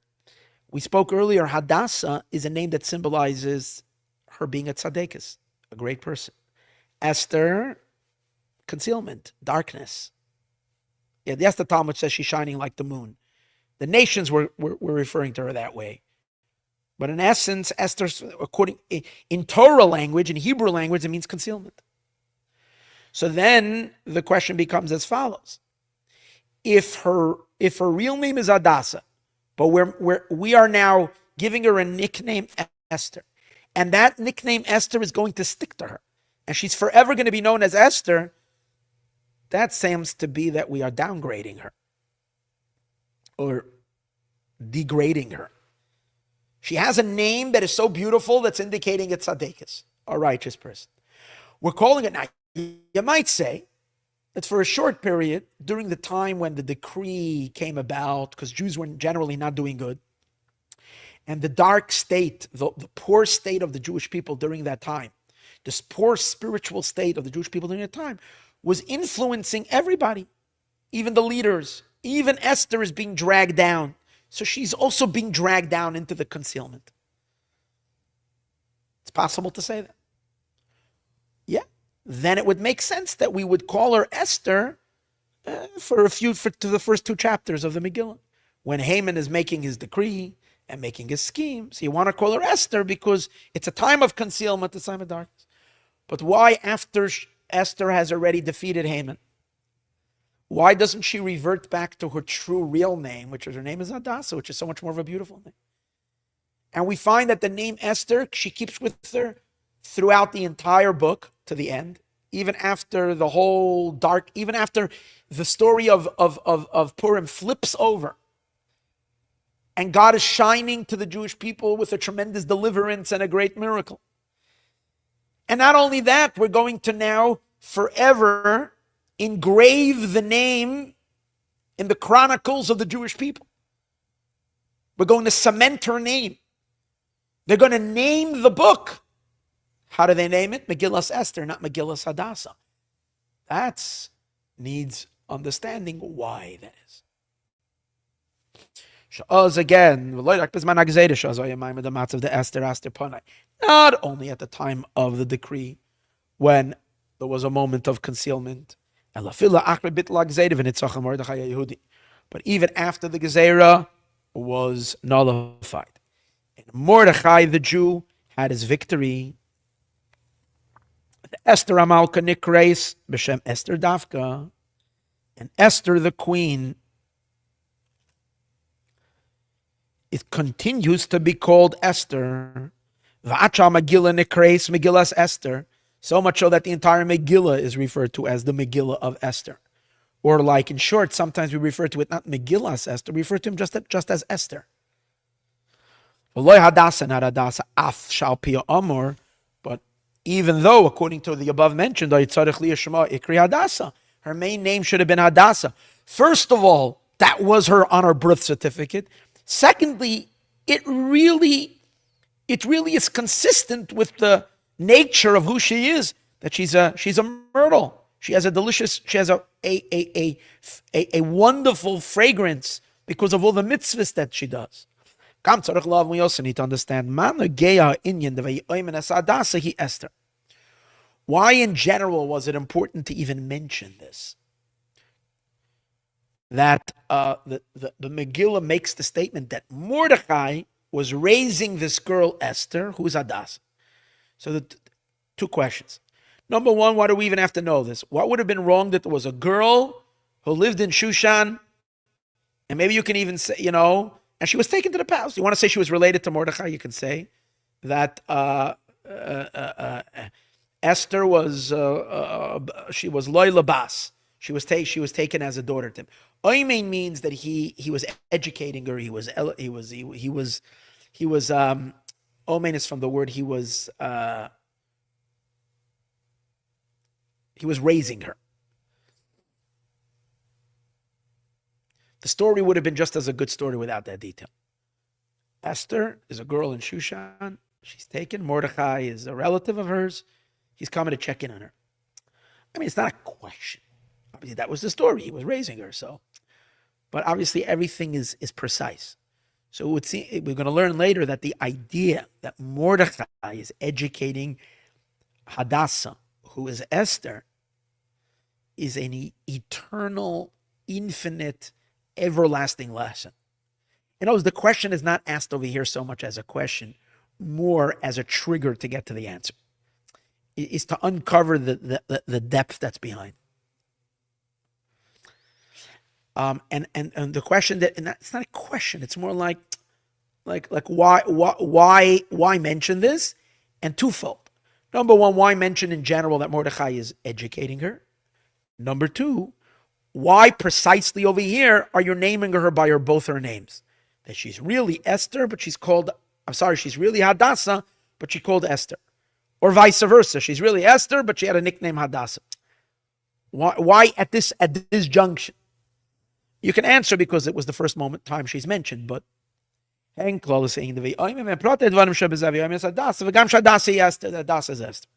we spoke earlier, Hadasah is a name that symbolizes her being a tzaddikus, a great person. Esther, concealment, darkness. Yeah, that's the Talmud says she's shining like the moon. The nations were referring to her that way. But in essence, Esther, in Torah language, in Hebrew language, it means concealment. So then the question becomes as follows. If her real name is Hadasah, but we are now giving her a nickname Esther, and that nickname Esther is going to stick to her, and she's forever going to be known as Esther, that seems to be that we are downgrading her or degrading her. She has a name that is so beautiful that's indicating it's tzaddikus, a righteous person. We're calling it now. You might say that for a short period, during the time when the decree came about, because Jews were generally not doing good, and the dark state, the poor state of the Jewish people during that time, this poor spiritual state of the Jewish people during that time, was influencing everybody, even the leaders. Even Esther is being dragged down. So she's also being dragged down into the concealment. It's possible to say that. Yeah. Then it would make sense that we would call her Esther to the first two chapters of the Megillah. When Haman is making his decree and making his scheme. So you want to call her Esther because it's a time of concealment, a time of darkness. But why after Esther has already defeated Haman? Why doesn't she revert back to her true real name, which is her name is Hadasah, which is so much more of a beautiful name? And we find that the name Esther, she keeps with her throughout the entire book to the end, even after the whole even after the story of Purim flips over. And God is shining to the Jewish people with a tremendous deliverance and a great miracle. And not only that, we're going to now forever engrave the name in the chronicles of the Jewish people. We're going to cement her name. They're going to name the book. How do they name it? Megillas Esther, not Megillas Hadasah. That needs understanding why that is. Again, not only at the time of the decree, when there was a moment of concealment, but even after the Gezerah was nullified. And Mordechai, the Jew, had his victory. The Esther Amalka Nikreis, B'Shem Esther Davka, and Esther the queen, it continues to be called Esther. V'acha Megillah Nikreis, Megillas Esther. So much so that the entire Megillah is referred to as the Megillah of Esther. Or like in short, sometimes we refer to it not Megillas Esther, we refer to him just as Esther. But even though, according to the above mentioned, her main name should have been Hadasah. First of all, that was her on her birth certificate. Secondly, it really is consistent with the nature of who she is, that she's a myrtle. She has a wonderful fragrance because of all the mitzvahs that she does. We also need to understand why in general was it important to even mention this? that the Megillah makes the statement that Mordechai was raising this girl Esther, who's Hadasah. So two questions. Number one, why do we even have to know this? What would have been wrong that there was a girl who lived in Shushan, and maybe you can even say, and she was taken to the palace. You want to say she was related to Mordechai? You can say that Esther was she was Loy Bas. She was taken as a daughter to him. Omen means that he was educating her. He was Omen is from the word he was raising her. The story would have been just as a good story without that detail. Esther is a girl in Shushan. She's taken. Mordechai is a relative of hers. He's coming to check in on her. I mean, it's not a question. Obviously, that was the story. He was raising her. But obviously, everything is precise. So we're going to learn later that the idea that Mordechai is educating Hadasah, who is Esther, is an eternal, infinite, everlasting lesson. In other words, the question is not asked over here so much as a question, more as a trigger to get to the answer. It is to uncover the depth that's behind. And the question and it's not a question. It's more like why mention this? And twofold. Number one, why mention in general that Mordechai is educating her? Number two, why precisely over here are you naming her by both her names? That she's really Esther, but she's really Hadasah, but she's called Esther. Or vice versa. She's really Esther, but she had a nickname Hadasah. Why at this junction? You can answer because it was the first time she's mentioned, but Henkel is saying the Hadasah is Esther.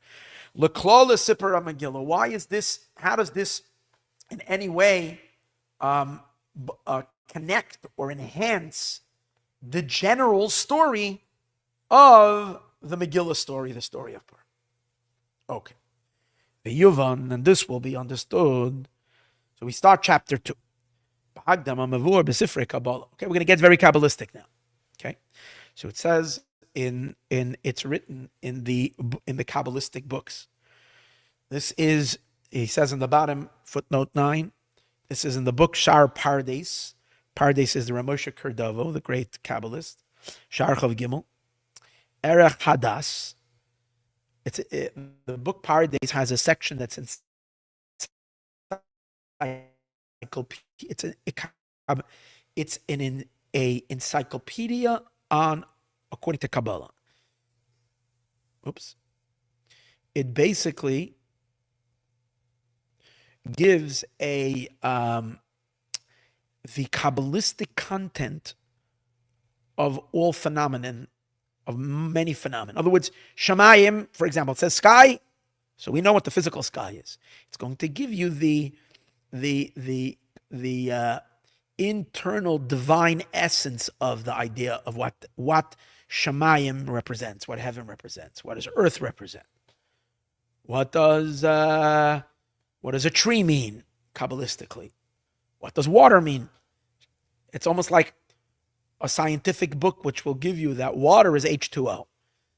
L'klal Sipur Megillah. Why is this? How does this in any way connect or enhance the general story of the Megillah story, the story of Purim? Okay. The Yuvan, and this will be understood. So we start chapter 2. Okay, we're going to get very Kabbalistic now. Okay, so it says it's written in the Kabbalistic books. This is, he says in the bottom, footnote 9. This is in the book Shar Pardes. Pardes is the Ramosha Kurdovo, the great Kabbalist. Shar Chav Gimel. Erech Hadas. The book Pardes has a section that's in it's an encyclopedia on according to Kabbalah. Oops. It basically gives the Kabbalistic content of all phenomenon, of many phenomena. In other words, Shamayim, for example, it says sky, so we know what the physical sky is. It's going to give you the internal divine essence of the idea of what Shamayim represents, what heaven represents, what does earth represent, what does a tree mean Kabbalistically, what does water mean. It's almost like a scientific book which will give you that water is H2O.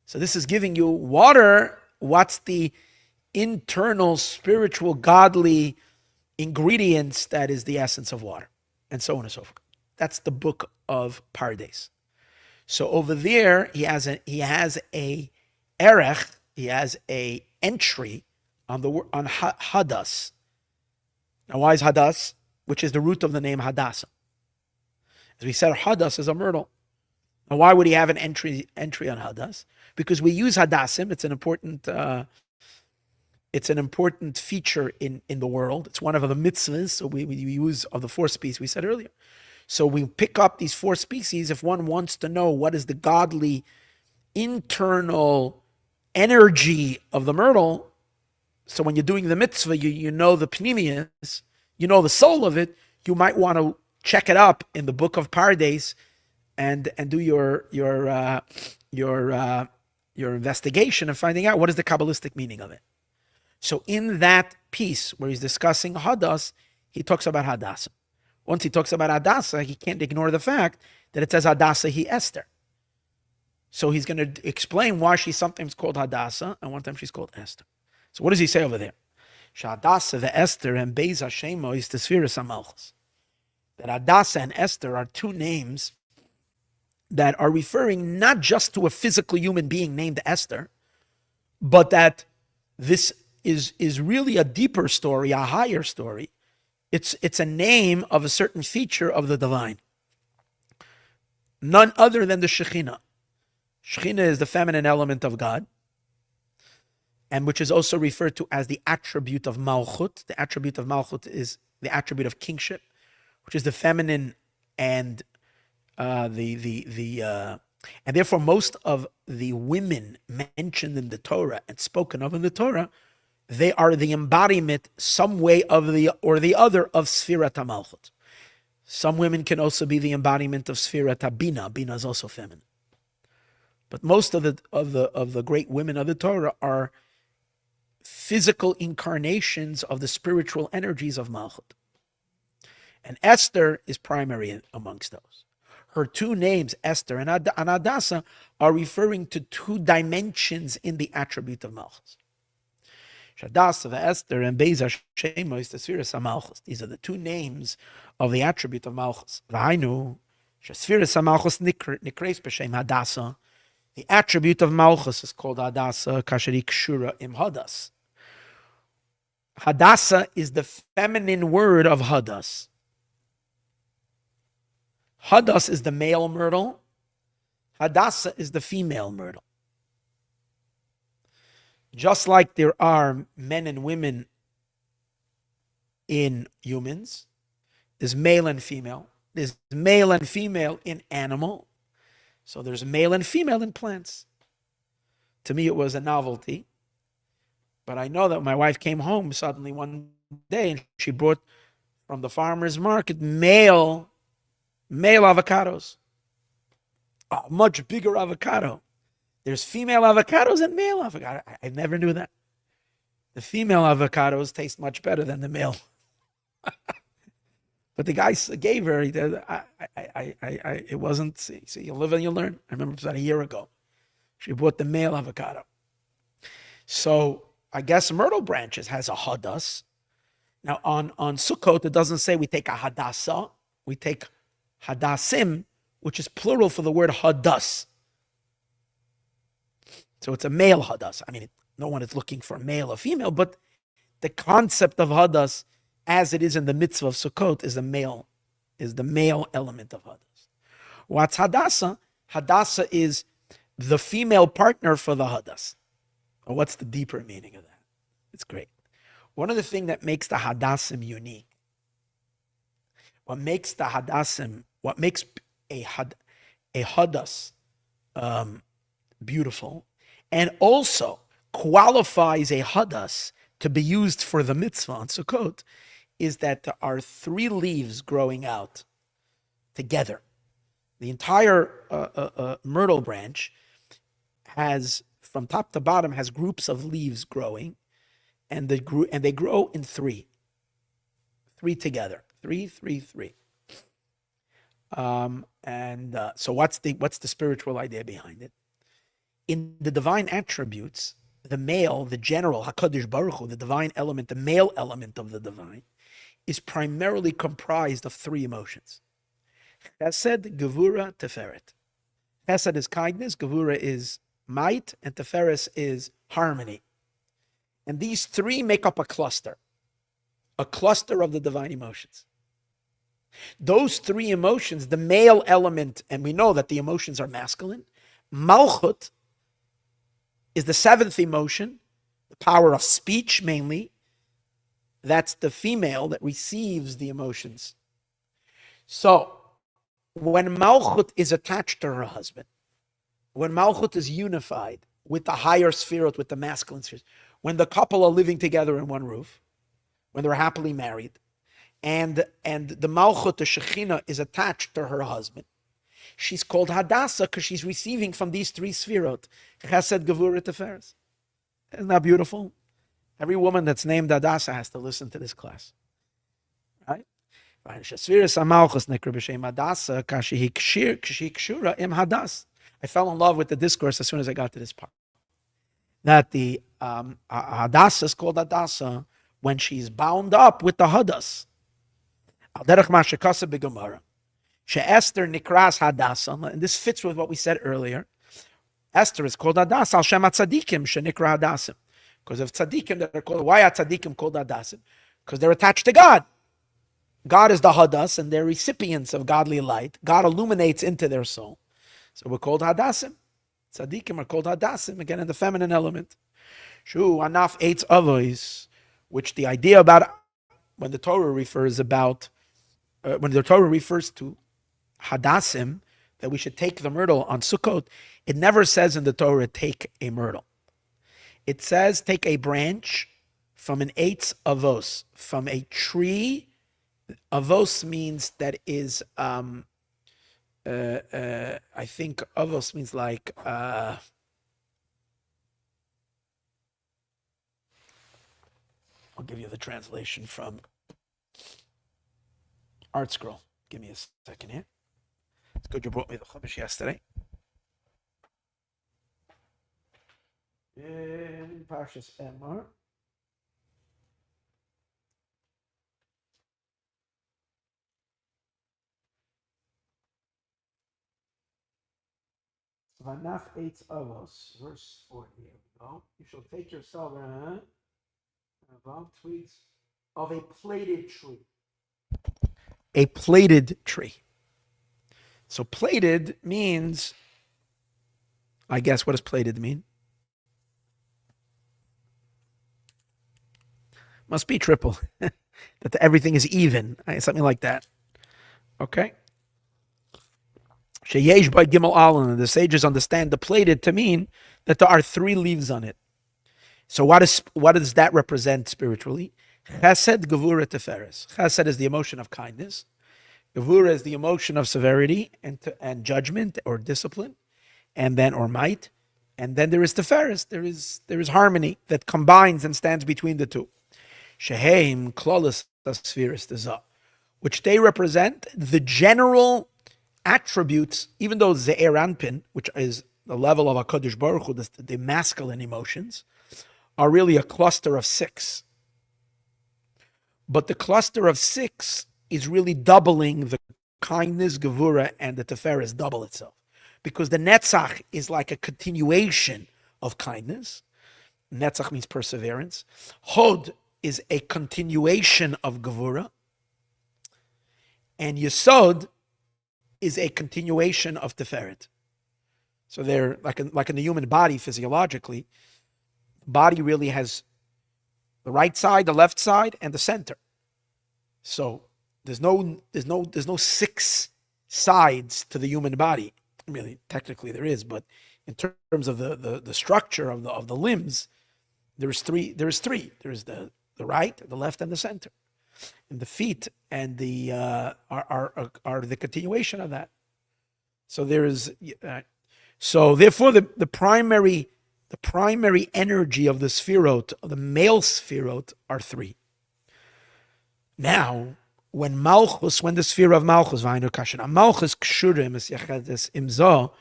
So this is giving you water, what's the internal, spiritual, godly ingredients that is the essence of water, and so on and so forth. That's the book of Pardes. So over there, he has a erech, he has a entry on Hadas. Now, why is Hadas? Which is the root of the name Hadasah. As we said, Hadas is a myrtle. Now, why would he have an entry on Hadas? Because we use Hadassim. It's an important feature in the world. It's one of the mitzvahs. So we use of the 4 species we said earlier. So we pick up these 4 species if one wants to know what is the godly internal energy of the myrtle. So when you're doing the mitzvah, you know the pnimius, you know the soul of it. You might want to check it up in the book of Pardes and do your investigation and finding out what is the Kabbalistic meaning of it. So in that piece where he's discussing Hadas, he talks about Hadasah. Once he talks about Hadasah, he can't ignore the fact that it says Hadasah he Esther. So he's going to explain why she's sometimes called Hadasah and one time she's called Esther. So what does he say over there? Hadasah the Esther and Beis Hashemo is the Sfiras HaMalchus. That Hadasah and Esther are two names that are referring not just to a physical human being named Esther, but that this is really a deeper story, a higher story. It's a name of a certain feature of the divine. None other than the Shekhinah. Shekhinah is the feminine element of God, and which is also referred to as the attribute of Malchut. The attribute of Malchut is the attribute of kingship, which is the feminine and and therefore most of the women mentioned in the Torah and spoken of in the Torah, they are the embodiment, some way of the or the other, of Sfirat HaMalchut. Some women can also be the embodiment of Sfirat HaBina. Bina is also feminine. But most of the great women of the Torah are physical incarnations of the spiritual energies of Malchut. And Esther is primary amongst those. Her two names, Esther and Hadasah, are referring to two dimensions in the attribute of Malchus. Hadasah, Esther, and Beis Hashemo is the Sfiras HaMalchus. These are the two names of the attribute of Malchus. V'hainu, Sfiras HaMalchus nikreis b'shem Hadasah. The attribute of Malchus is called Hadasah, kasher kshura im Hadas. Hadasah is the feminine word of Hadas. Hadas is the male myrtle. Hadasah is the female myrtle. Just like there are men and women in humans, there's male and female. There's male and female in animal. So there's male and female in plants. To me, it was a novelty. But I know that my wife came home suddenly one day and she brought from the farmer's market male avocados. A much bigger avocado. There's female avocados and male avocados. I never knew that. The female avocados taste much better than the male. But the guy gave her, it wasn't, see, you live and you learn. I remember it was about a year ago. She bought the male avocado. So I guess myrtle branches has a hadas. Now on Sukkot, it doesn't say we take a hadasah. We take hadasim, which is plural for the word hadas. So it's a male hadas. I mean, no one is looking for male or female, but the concept of hadas, as it is in the mitzvah of Sukkot, is the male element of hadas. What's hadasah? Hadasah is the female partner for the hadas. Or what's the deeper meaning of that? It's great. One of the things that makes the hadasim unique, what makes a hadas beautiful, and also qualifies a hadas to be used for the mitzvah on Sukkot, is that there are three leaves growing out together. The entire myrtle branch has, from top to bottom, has groups of leaves growing, and they grow in three together, three. So what's the spiritual idea behind it? In the divine attributes, the male, the general, HaKadosh Baruch Hu, the divine element, the male element of the divine, is primarily comprised of three emotions. Chesed, Gevura, Teferet. Chesed is kindness, Gevura is might, and Teferet is harmony. And these three make up a cluster of the divine emotions. Those three emotions, the male element, and we know that the emotions are masculine, Malchut is the seventh emotion, the power of speech mainly. That's the female that receives the emotions. So, when Malchut is attached to her husband, when Malchut is unified with the higher spherot, with the masculine spheres, when the couple are living together in one roof, when they're happily married, and the Malchut, the Shekhinah, is attached to her husband, she's called Hadasah because she's receiving from these three spherot, Chesed, Gevurah, Teferet. Isn't that beautiful? Every woman that's named Hadasah has to listen to this class, right? Shesviras Amalchus Nikra B'Shem Hadasah Kashi Kshura Im Hadas. I fell in love with the discourse as soon as I got to this part. That the Hadasah is called Hadasah when she's bound up with the Hadas. Al derech ma shekasa b'Gemara. She'Esther nikras Hadasah, and this fits with what we said earlier. Esther is called Hadasah al shem tzadikim shenikra Hadasah, because of tzadikim that are called. Why are tzadikim called Hadasah? Because they're attached to God. God is the Hadas, and they're recipients of godly light. God illuminates into their soul. So we're called Hadasim. Tzadikim are called Hadasim, again in the feminine element. Shu anaf eitz avois, which the idea about when the Torah refers to Hadasim, that we should take the myrtle on Sukkot, it never says in the Torah, take a myrtle. It says, take a branch from an eitz avos, from a tree. Avos means that is, I think avos means like, I'll give you the translation from Art Scroll. Give me a second here. It's good you brought me the Chumash yesterday. In Parshas Emor. Vanaf eitz avos, verse 4. Here we go. You shall take yourself about twigs of a plaited tree. A plaited tree. So plaited means, I guess, what does plaited mean? Must be triple. That everything is even, something like that. Okay. Sheyesh by Gimel Alan, the sages understand the plaited to mean that there are 3 leaves on it. So what does that represent spiritually? Chesed, Gevura, Teferes. Chesed is the emotion of kindness. Gevura is the emotion of severity and judgment or discipline, and then or might. And then there is Teferes. There is harmony that combines and stands between the two. Sheheim klolis tasfiris tezah, which they represent the general attributes, even though Ze'er Anpin, which is the level of HaKadosh Baruch Hu, the masculine emotions, are really a cluster of 6. But the cluster of 6 is really doubling the kindness, Gevura, and the Teferes double itself. Because the Netzach is like a continuation of kindness. Netzach means perseverance. Hod is a continuation of Gevura. And Yesod is a continuation of Teferet. So they're like in the human body physiologically, the body really has the right side, the left side, and the center. So there's no 6 sides to the human body. Really, technically there is, but in terms of the structure of the limbs, there's 3. There's the right, the left, and the center. And the feet and the are the continuation of that. So there is so therefore the primary energy of the sphirot, of the male sphirot, are 3. Now, when the sphere of Malchus, Malchus kshurim is yechedes imzo,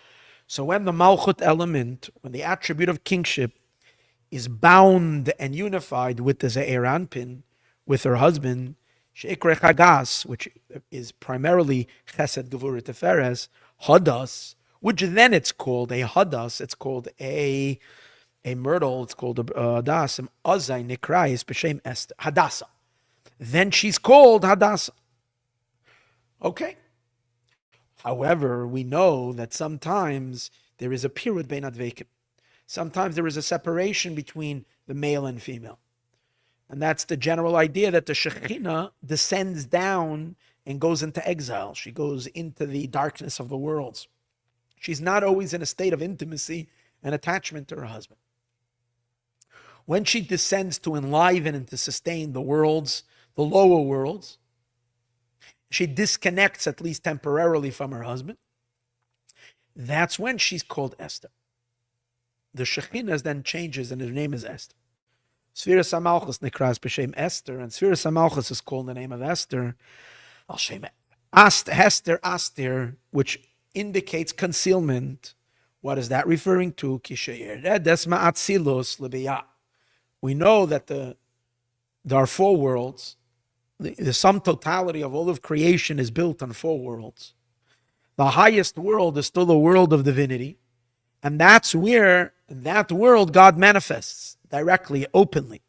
so when the Malchut element, when the attribute of kingship is bound and unified with the Ze'er Anpin, with her husband, Sheikre Chagas, which is primarily Chesed, Gevura, Teferes, Hadas, which then it's called a Hadas, it's called a myrtle, it's called a Hadas, Azai Nikrais B'Shem Esther, Hadasah. Then she's called Hadasah. Okay. However, we know that sometimes there is a period bein adveikim. Sometimes there is a separation between the male and female. And that's the general idea that the Shekhinah descends down and goes into exile. She goes into the darkness of the worlds. She's not always in a state of intimacy and attachment to her husband. When she descends to enliven and to sustain the worlds, the lower worlds, she disconnects at least temporarily from her husband. That's when she's called Esther. The Shekhinah then changes and her name is Esther. Sfiras HaMalchus Nikras B'Shem Esther, and Sfiras HaMalchus is called the name of Esther. Hester, Aster, which indicates concealment. What is that referring to? We know that there are four worlds. The sum totality of all of creation is built on four worlds. The highest world is still the world of divinity. And that's where, in that world, God manifests directly, openly.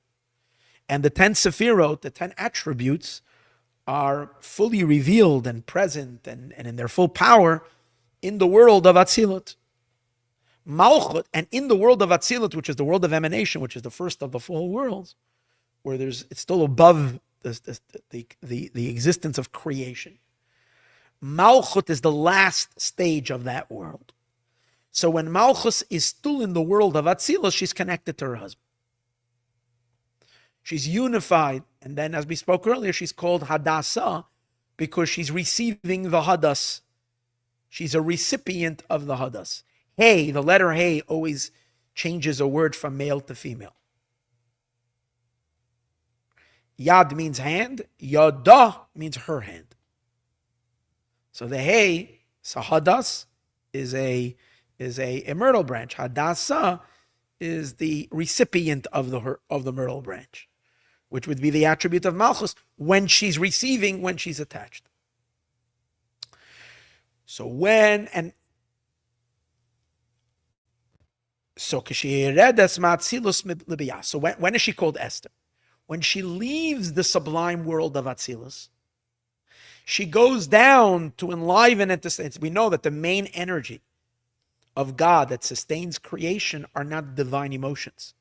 And the 10 Sephirot, the 10 attributes, are fully revealed and present and in their full power in the world of Atzilut. Malchut, and in the world of Atzilut, which is the world of emanation, which is the first of the four worlds, where it's still above the existence of creation. Malchut is the last stage of that world. So when Malchus is still in the world of Atzilus, she's connected to her husband. She's unified, and then as we spoke earlier, she's called Hadasah because she's receiving the Hadas. She's a recipient of the Hadas. Hey, the letter Hey always changes a word from male to female. Yad means hand, Yada means her hand. So the Hey, Sahadas, is a myrtle branch. Hadasah is the recipient of the myrtle branch, which would be the attribute of Malchus when she's receiving, when she's attached. So when is she called Esther? When she leaves the sublime world of Atzilus, she goes down to enliven and to say, we know that the main energy of God that sustains creation are not divine emotions.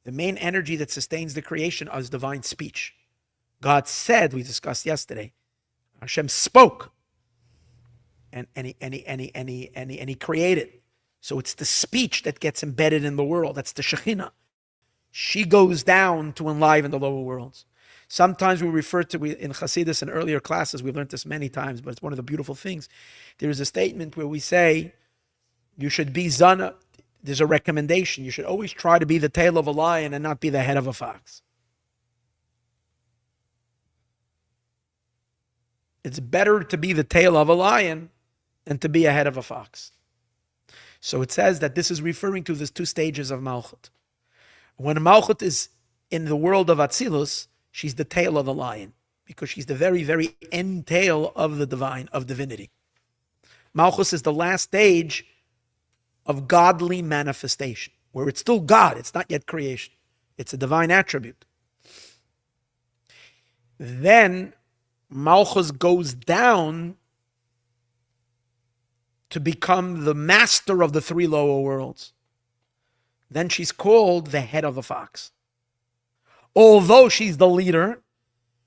The main energy that sustains the creation is divine speech. God said, we discussed yesterday, Hashem spoke, and he created. So it's the speech that gets embedded in the world. That's the Shekhinah. She goes down to enliven the lower worlds. Sometimes we refer to, in Hasidus and earlier classes, we've learned this many times, but it's one of the beautiful things. There is a statement where we say, you should be Zana. There's a recommendation. You should always try to be the tail of a lion and not be the head of a fox. It's better to be the tail of a lion than to be a head of a fox. So it says that this is referring to these two stages of Malchut. When Malchut is in the world of Atzilus, she's the tail of the lion because she's the very, very end tail of the divine, of divinity. Malchus is the last stage of godly manifestation, where it's still God, it's not yet creation. It's a divine attribute. Then Malchus goes down to become the master of the three lower worlds. Then she's called the head of the fox. Although she's the leader,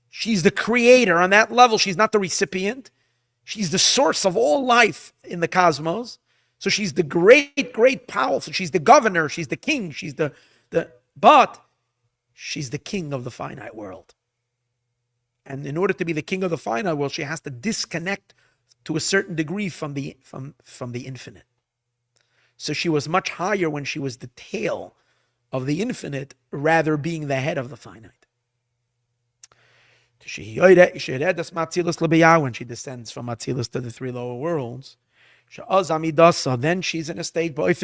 she's the creator on that level. She's not the recipient. She's the source of all life in the cosmos. So she's the great, great powerful. She's the governor. She's the king. She's but she's the king of the finite world. And in order to be the king of the finite world, she has to disconnect to a certain degree from the infinite. So she was much higher when she was the tail of the infinite, rather being the head of the finite. When she descends from Atzilus to the three lower worlds, then she's in a state, then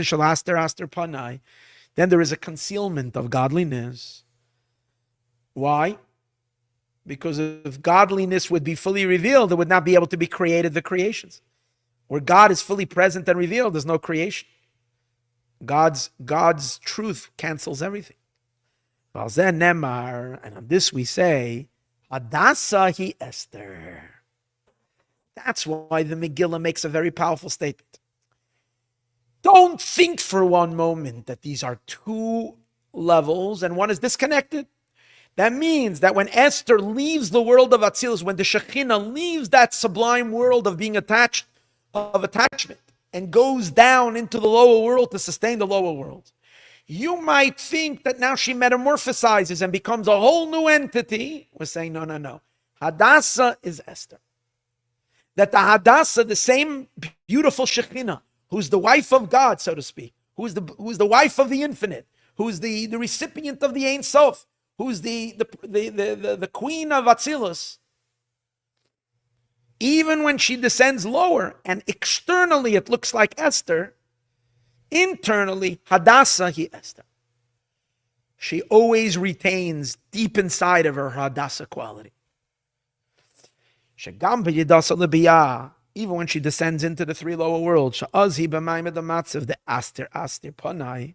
there is a concealment of godliness. Why? Because if godliness would be fully revealed, it would not be able to be created, the creations. Where God is fully present and revealed, there's no creation. God's truth cancels everything. And on this we say, Hadasah hi Esther. That's why the Megillah makes a very powerful statement. Don't think for one moment that these are two levels and one is disconnected. That means that when Esther leaves the world of Atzilus, when the Shekhinah leaves that sublime world of being attached, of attachment, and goes down into the lower world to sustain the lower world, you might think that now she metamorphosizes and becomes a whole new entity. We're saying, no. Hadasah is Esther. That the Hadasah, the same beautiful Shekhinah, who's the wife of God, so to speak, who's the wife of the infinite, who's the recipient of the Ein Sof, who's the queen of Atzilus, even when she descends lower, and externally it looks like Esther, internally, Hadasah hi Esther. She always retains deep inside of her Hadasah quality. Even when she descends into the three lower worlds, the Aster Panai,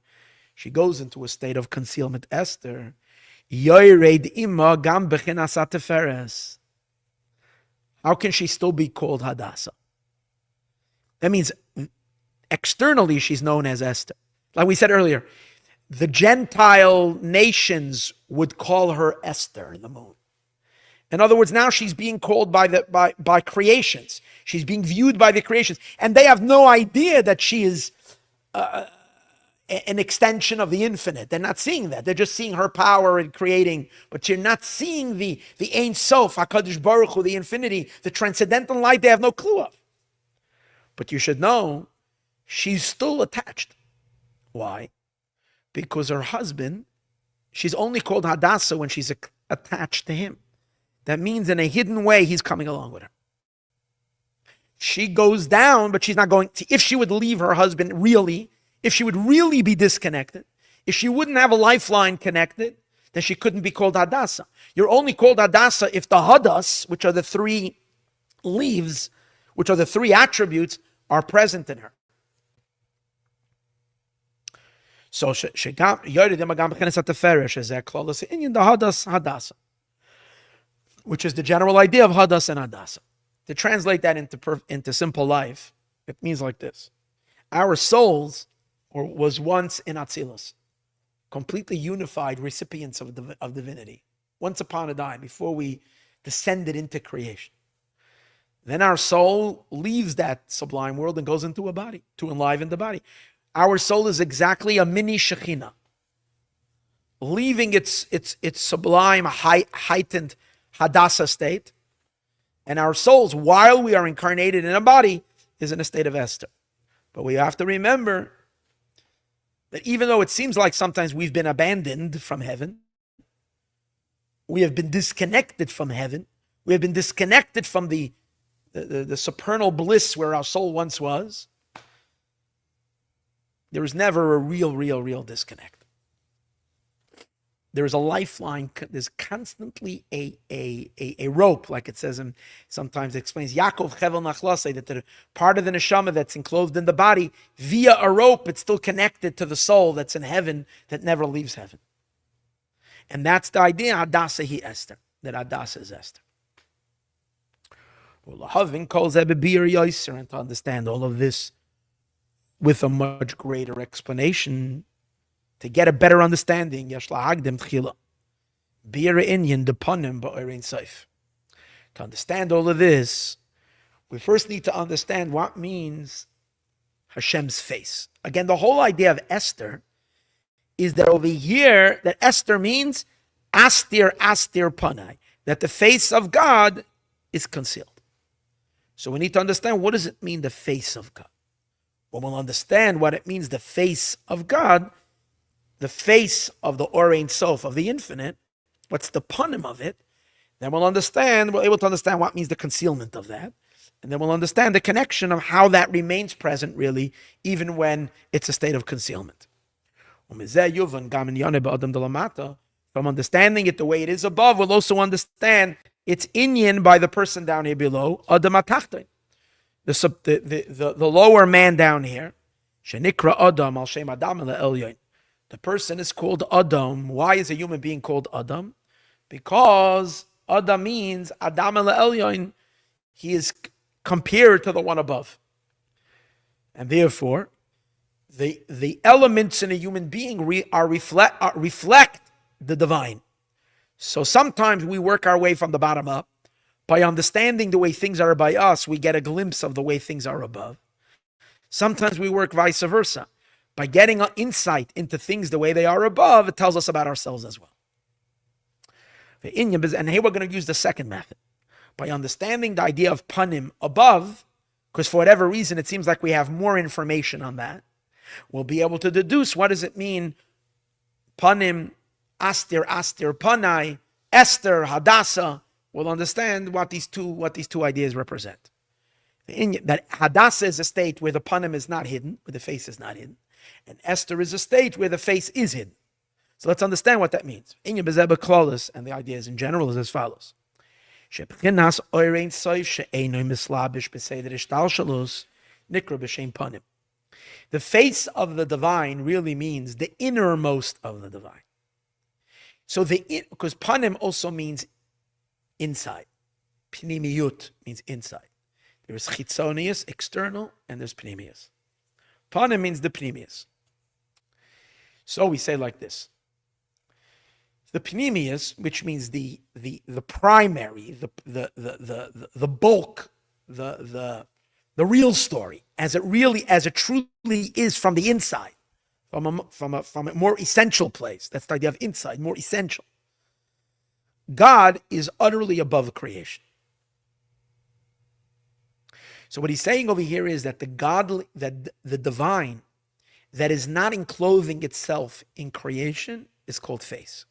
she goes into a state of concealment, Esther. How can she still be called Hadasah? That means externally she's known as Esther. Like we said earlier, the Gentile nations would call her Esther, the moon. In other words, now she's being called by creations. She's being viewed by the creations. And they have no idea that she is an extension of the infinite. They're not seeing that. They're just seeing her power in creating. But you're not seeing the Ein Sof, HaKadosh Baruch Hu, the infinity, the transcendental light they have no clue of. But you should know, she's still attached. Why? Because her husband, she's only called Hadasah when she's attached to him. That means in a hidden way, he's coming along with her. She goes down, but she's not going to. If she would leave her husband really, if she would really be disconnected, if she wouldn't have a lifeline connected, then she couldn't be called Hadasah. You're only called Hadasah if the Hadas, which are the three leaves, which are the three attributes, are present in her. So, which is the general idea of Hadas and Hadasah. To translate that into simple life, it means like this. Our souls was once in Atzilus, completely unified recipients of divinity, once upon a time, before we descended into creation. Then our soul leaves that sublime world and goes into a body, to enliven the body. Our soul is exactly a mini Shekhinah, leaving its sublime, heightened Hadasah state, and our souls, while we are incarnated in a body, is in a state of Esther. But we have to remember that even though it seems like sometimes we've been abandoned from heaven, we have been disconnected from heaven, we have been disconnected from the supernal bliss where our soul once was, there is never a real disconnect. There is a lifeline. There's constantly a rope, like it says, and sometimes it explains Yaakov Chevel Nachlasei, that the part of the neshama that's enclosed in the body, via a rope, it's still connected to the soul that's in heaven that never leaves heaven. And that's the idea, Hadasah hi Esther, that Hadasah is Esther. And to understand all of this with a much greater explanation, to get a better understanding, to understand all of this, we first need to understand what means Hashem's face. Again, the whole idea of Esther is that over here, that Esther means astir panai, that the face of God is concealed. So we need to understand, what does it mean, the face of God? When we'll understand what it means, the face of God, the face of the Orein Sof, of the infinite, what's the panim of it, then we're able to understand what means the concealment of that. And then we'll understand the connection of how that remains present, really, even when it's a state of concealment. From understanding it the way it is above, we'll also understand its inyan by the person down here below, Adam Atachton, the lower man down here, Shenikra Adam al Shem Adam Elyon. The person is called Adam. Why is a human being called Adam? Because Adam means Adam Elyon. He is compared to the one above. And therefore, the elements in a human being reflect the divine. So sometimes we work our way from the bottom up. By understanding the way things are by us, we get a glimpse of the way things are above. Sometimes we work vice versa. By getting an insight into things the way they are above, it tells us about ourselves as well. And here we're going to use the second method. By understanding the idea of panim above, because for whatever reason it seems like we have more information on that, we'll be able to deduce, what does it mean, panim, astir panai, Esther, Hadasah, we'll understand what these two ideas represent. That Hadasah is a state where the panim is not hidden, where the face is not hidden, and Esther is a state where the face is hidden. So let's understand what that means. And the idea is in general is as follows. The face of the divine really means the innermost of the divine. So because panim also means inside. Pnimiyut means inside. There is chitzonius, external, and there's pnimius. Panim means the pnimius. So we say like this. The pnimius, which means the primary, the bulk, the real story, as it truly is from the inside, from a more essential place. That's the idea of inside, more essential. God is utterly above creation. So what he's saying over here is that the divine that is not enclothing itself in creation is called face.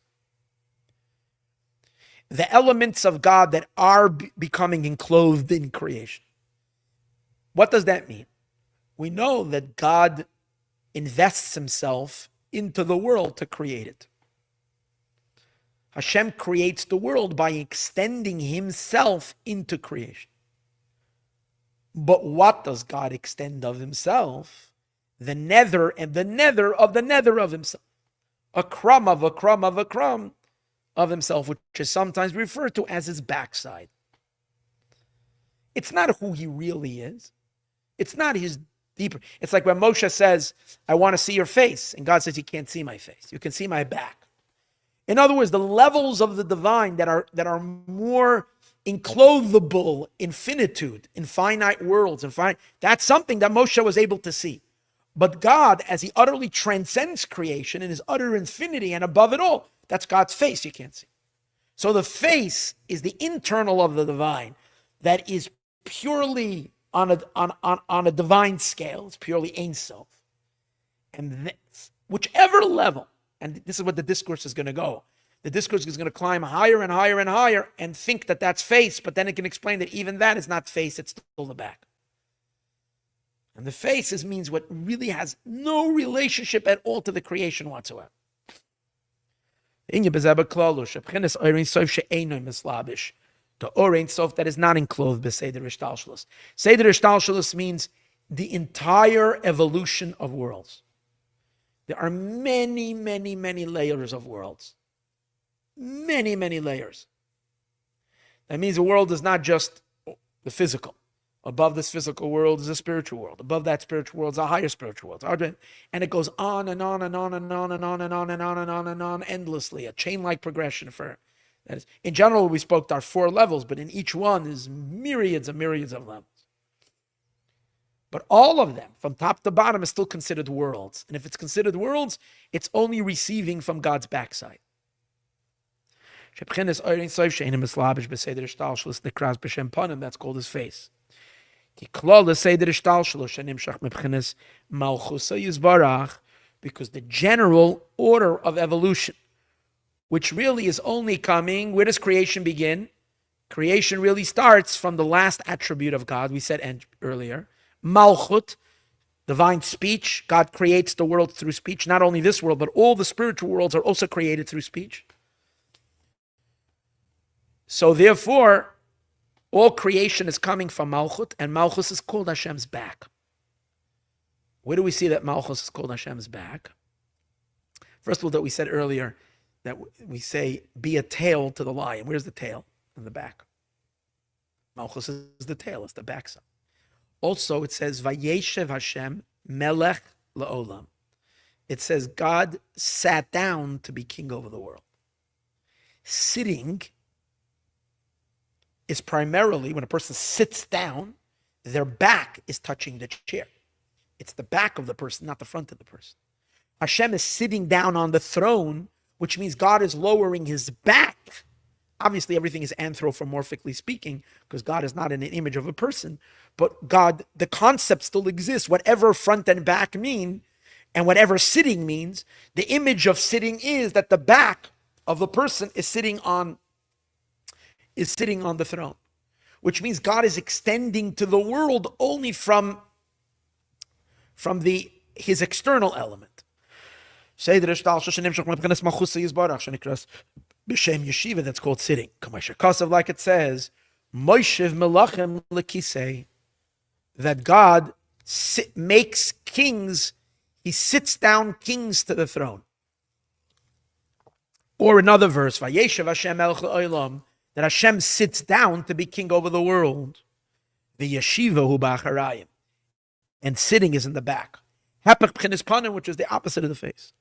The elements of God that are becoming enclosed in creation. What does that mean? We know that God invests himself into the world to create it. Hashem creates the world by extending himself into creation. But what does God extend of himself? The nether and the nether of the nether of himself. A crumb of a crumb of a crumb of himself, which is sometimes referred to as his backside. It's not who he really is. It's not his deeper. It's like when Moshe says, I want to see your face. And God says, you can't see my face. You can see my back. In other words, the levels of the divine that are more enclothable in finitude, in finite worlds, that's something that Moshe was able to see. But God, as he utterly transcends creation in his utter infinity and above it all, that's God's face you can't see. So the face is the internal of the divine that is purely on a divine scale. It's purely Ein Sof. And whichever level, and this is what the discourse is going to go. The discourse is going to climb higher and higher and higher and think that that's face, but then it can explain that even that is not face, it's still the back. And the face means what really has no relationship at all to the creation whatsoever. The Orein Sof that is not enclosed b'Seder Ishtalshalos. Seder Ishtalshalos means the entire evolution of worlds. There are many, many, many layers of worlds. Many, many layers. That means the world is not just the physical. Above this physical world is a spiritual world. Above that spiritual world is a higher spiritual world. And it goes on and on and on and on and on and on and on and on and on endlessly, a chain-like progression for that is. In general, we spoke there are 4 levels, but in each one is myriads and myriads of levels. But all of them, from top to bottom, is still considered worlds. And if it's considered worlds, it's only receiving from God's backside. That's called his face. Because the general order of evolution, which really is only coming, where does creation begin? Creation really starts from the last attribute of God, we said earlier, Malchut, divine speech. God creates the world through speech. Not only this world, but all the spiritual worlds are also created through speech. So therefore, all creation is coming from Malchut, and Malchus is called Hashem's back. Where do we see that Malchus is called Hashem's back? First of all, that we said earlier, that we say, be a tail to the lion. Where's the tail? In the back. Malchus is the tail, it's the backside. Also, it says, Vayeshev Hashem melech la'olam. It says, God sat down to be king over the world. Sitting is primarily, when a person sits down, their back is touching the chair. It's the back of the person, not the front of the person. Hashem is sitting down on the throne, which means God is lowering his back. Obviously, everything is anthropomorphically speaking, because God is not in an image of a person. But God, the concept still exists. Whatever front and back mean, and whatever sitting means, the image of sitting is that the back of the person is sitting on is sitting on the throne, which means God is extending to the world only from his external element. That's called sitting. Like it says, that God makes kings, he sits down kings to the throne. Or another verse, Vayeshev Hashem Melech Ha'olam, that Hashem sits down to be king over the world. The yeshiva hu b'acharayim, and sitting is in the back. Hapech b'chinas panim, which is the opposite of the face.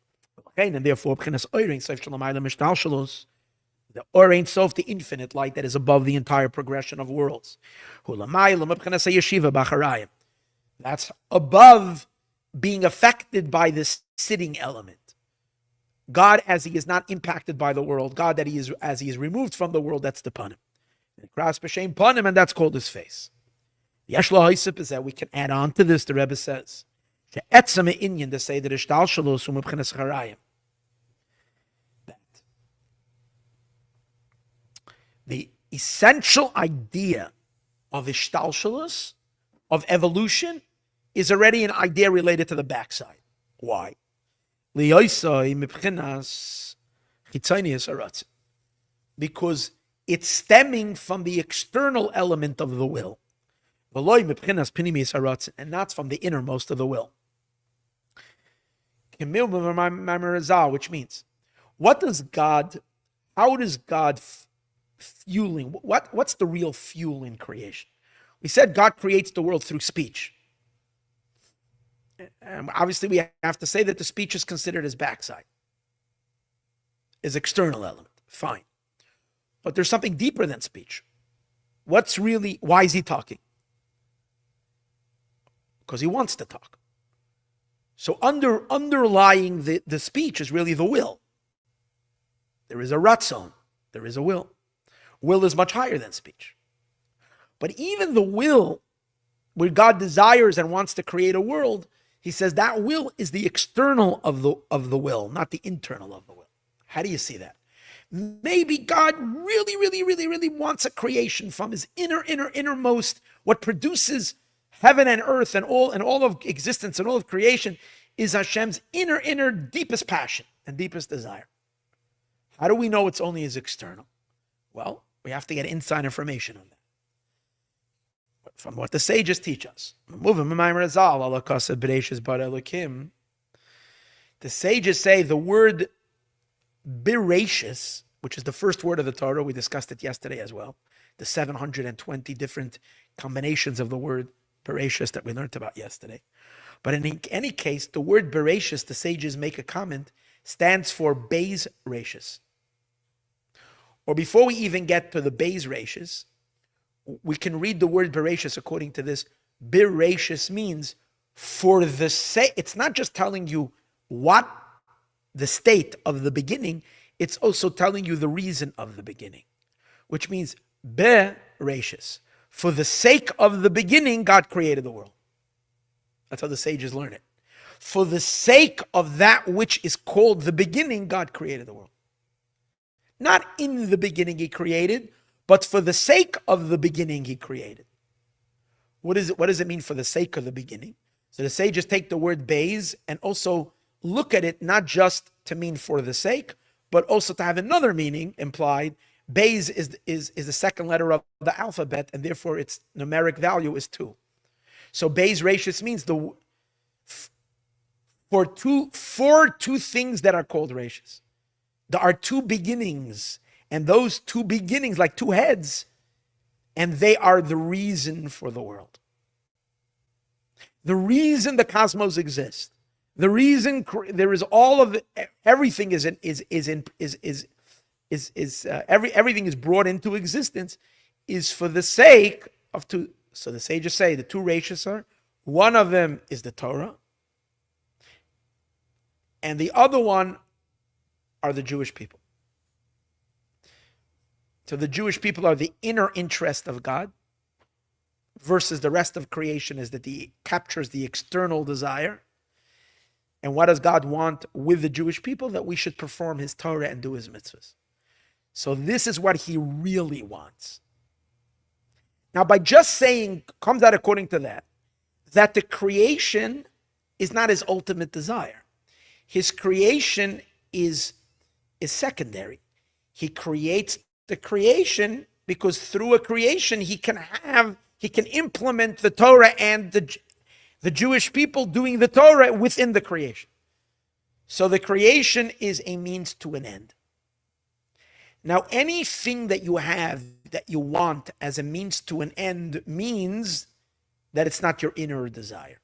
And therefore, b'chinas oirein sof shalamayla mishtal shalos, the oirein sof, the infinite light that is above the entire progression of worlds. Hu lamayla b'chinas yeshiva b'acharayim. That's above being affected by this sitting element. God as he is not impacted by the world, God that he is as he is removed from the world, that's the panim. Kras b'shem panim, and that's called his face. Yesh lahaisip is that we can add on to this. The Rebbe says, "She'etzem inyan to say that ishtal shalos umebchinas charayim." That the essential idea of ishtal shalos, of evolution, is already an idea related to the backside. Why? Because it's stemming from the external element of the will, and not from the innermost of the will. Which means, how does God fueling, what's the real fuel in creation? We said God creates the world through speech. And obviously, we have to say that the speech is considered as backside, as external element. Fine. But there's something deeper than speech. Why is he talking? Because he wants to talk. So underlying the speech is really the will. There is a ratzon. There is a will. Will is much higher than speech. But even the will, where God desires and wants to create a world, he says that will is the external of the will, not the internal of the will. How do you see that? Maybe God really, really, really, really wants a creation from his innermost. What produces heaven and earth and all of existence and all of creation is Hashem's inner, deepest passion and deepest desire. How do we know it's only his external? Well, we have to get inside information on that. From what the sages teach us. The sages say the word bereshis, which is the first word of the Torah, we discussed it yesterday as well, the 720 different combinations of the word bereshis that we learned about yesterday. But in any case, the word bereshis, the sages make a comment, stands for beis reshis. Or before we even get to the beis reshis, we can read the word bereshis according to this. Bereshis means for the sake. It's not just telling you what the state of the beginning, it's also telling you the reason of the beginning, which means bereshis. For the sake of the beginning, God created the world. That's how the sages learn it. For the sake of that which is called the beginning, God created the world. Not in the beginning he created, but for the sake of the beginning he created. What does it mean for the sake of the beginning? So the sages take the word beis and also look at it not just to mean for the sake, but also to have another meaning implied. Beis is the second letter of the alphabet, and therefore its numeric value is 2. So beis reshis means for two things that are called reshis. There are 2 beginnings, and those 2 beginnings, like 2 heads, and they are the reason for the world. The reason the cosmos exists. The reason there is all of everything everything is brought into existence is for the sake of 2. So the sages say the 2 reshis are, one of them is the Torah, and the other one are the Jewish people. So the Jewish people are the inner interest of God, versus the rest of creation is that he captures the external desire. And what does God want with the Jewish people? That we should perform his Torah and do his mitzvahs. So this is what he really wants. Now, by just saying, comes out according to that the creation is not his ultimate desire. His creation is secondary. He creates the creation because through a creation he can implement the Torah and the Jewish people doing the Torah within the creation. So the creation is a means to an end. Now, anything that you have that you want as a means to an end means that it's not your inner desire.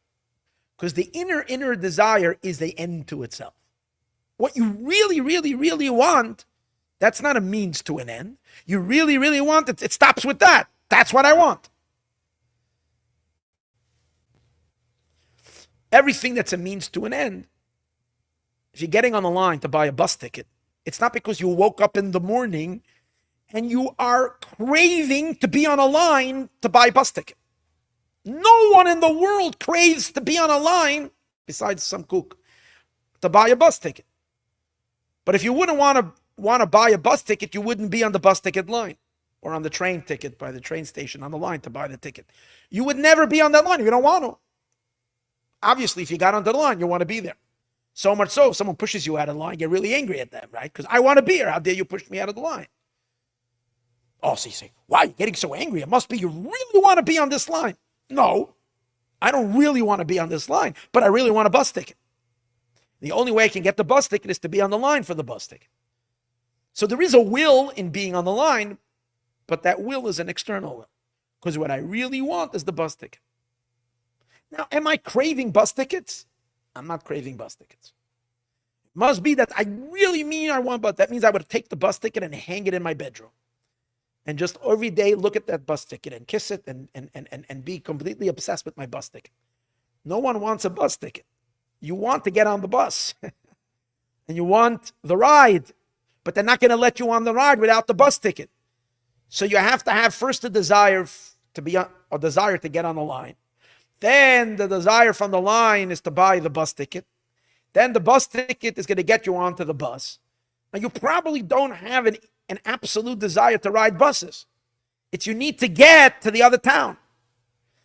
Because the inner desire is the end to itself. What you really, really, really want, that's not a means to an end. You really, really want it. It stops with that. That's what I want. Everything that's a means to an end, if you're getting on the line to buy a bus ticket, it's not because you woke up in the morning and you are craving to be on a line to buy a bus ticket. No one in the world craves to be on a line, besides some kook, to buy a bus ticket. But if you wouldn't want to buy a bus ticket, you wouldn't be on the bus ticket line or on the train ticket by the train station on the line to buy the ticket. You would never be on that line if you don't want to. Obviously, if you got on the line, you want to be there. So much so, if someone pushes you out of the line, you get really angry at them, right? Because I want to be here. How dare you push me out of the line? Oh, so you say, why are you getting so angry? It must be you really want to be on this line. No, I don't really want to be on this line, but I really want a bus ticket. The only way I can get the bus ticket is to be on the line for the bus ticket. So there is a will in being on the line, but that will is an external will. Because what I really want is the bus ticket. Now, am I craving bus tickets? I'm not craving bus tickets. It must be that I really mean I want, but that means I would take the bus ticket and hang it in my bedroom. And just every day look at that bus ticket and kiss it and be completely obsessed with my bus ticket. No one wants a bus ticket. You want to get on the bus. And you want the ride. But they're not going to let you on the ride without the bus ticket. So you have to have first a desire to get on the line. Then the desire from the line is to buy the bus ticket. Then the bus ticket is going to get you onto the bus. Now you probably don't have an absolute desire to ride buses. It's you need to get to the other town.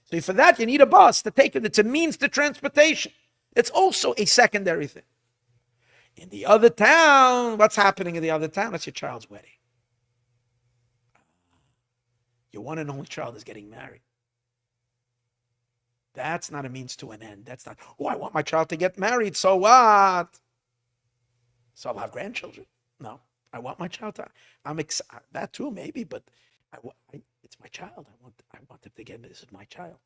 So for that you need a bus to take it. It's a means to transportation. It's also a secondary thing. In the other town, what's happening in the other town? That's your child's wedding. Your one and only child is getting married. That's not a means to an end. That's not, I want my child to get married. So what? So I'll have grandchildren. No, I want my child to, I'm excited. That too, maybe, but it's my child. I want them to get, this is my child.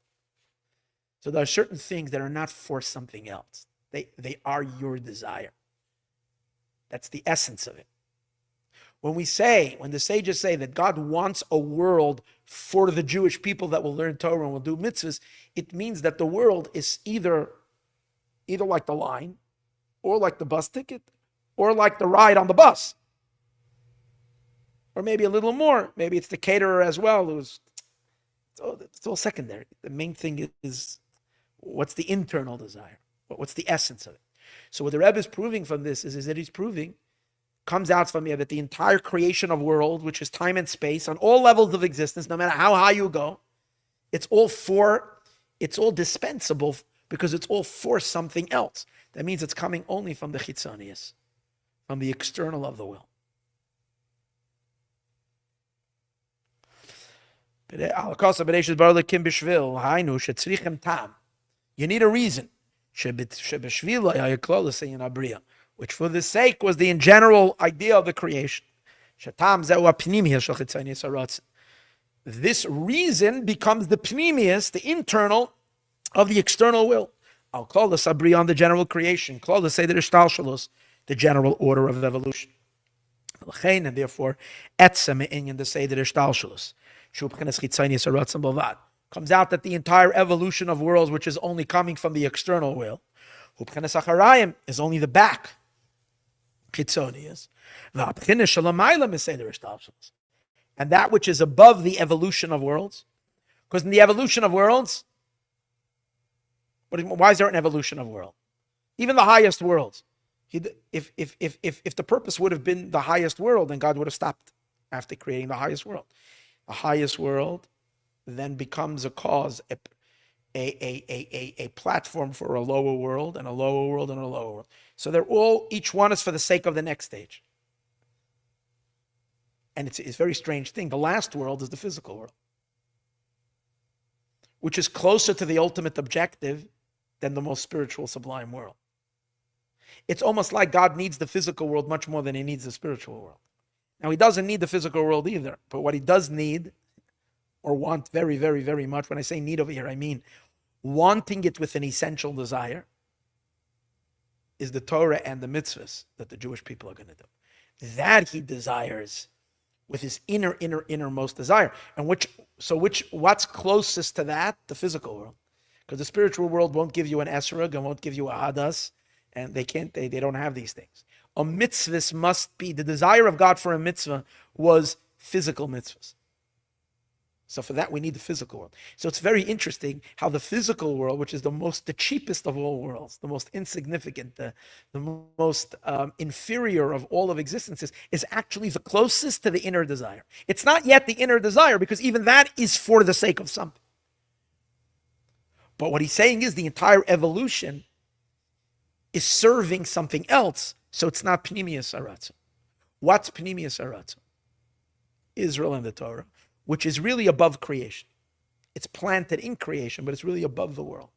So there are certain things that are not for something else. They are your desire. That's the essence of it. When the sages say that God wants a world for the Jewish people that will learn Torah and will do mitzvahs, it means that the world is either like the line, or like the bus ticket, or like the ride on the bus. Or maybe a little more. Maybe it's the caterer as well. It's all secondary. The main thing is, what's the internal desire? What's the essence of it? So what the Rebbe is proving from this is that he's proving, comes out from here, that the entire creation of world, which is time and space, on all levels of existence, no matter how high you go, it's all dispensable because it's all for something else. That means it's coming only from the chitzonius, from the external of the will. You need a reason. Which for the sake was the in general idea of the creation. This reason becomes the pnimius, the internal of the external will. I'll call the sabri on the general creation, call the seder ishtalshalos, the general order of evolution. And therefore, etzem in the seder ishtalshalos, comes out that the entire evolution of worlds, which is only coming from the external will, is only the back. And that which is above the evolution of worlds. Because in the evolution of worlds, why is there an evolution of world? Even the highest worlds. If the purpose would have been the highest world, then God would have stopped after creating the highest world. The highest world then becomes a cause, a platform for a lower world and a lower world and a lower world. So they're all, each one is for the sake of the next stage. And it's a very strange thing. The last world is the physical world, which is closer to the ultimate objective than the most spiritual, sublime world. It's almost like God needs the physical world much more than he needs the spiritual world. Now, he doesn't need the physical world either, but what he does need or want very, very, very much, when I say need over here, I mean wanting it with an essential desire, is the Torah and the mitzvahs that the Jewish people are going to do. That he desires with his innermost desire. And what's closest to that? The physical world. Because the spiritual world won't give you an esrog and won't give you a hadasah, and they don't have these things. A mitzvah must be, the desire of God for a mitzvah was physical mitzvahs. So for that, we need the physical world. So it's very interesting how the physical world, which is the cheapest of all worlds, the most insignificant, the most inferior of all of existences, is actually the closest to the inner desire. It's not yet the inner desire, because even that is for the sake of something. But what he's saying is the entire evolution is serving something else. So it's not Pnimius Aratzon. What's Pnimius Aratzon? Israel and the Torah, which is really above creation. It's planted in creation, but it's really above the world.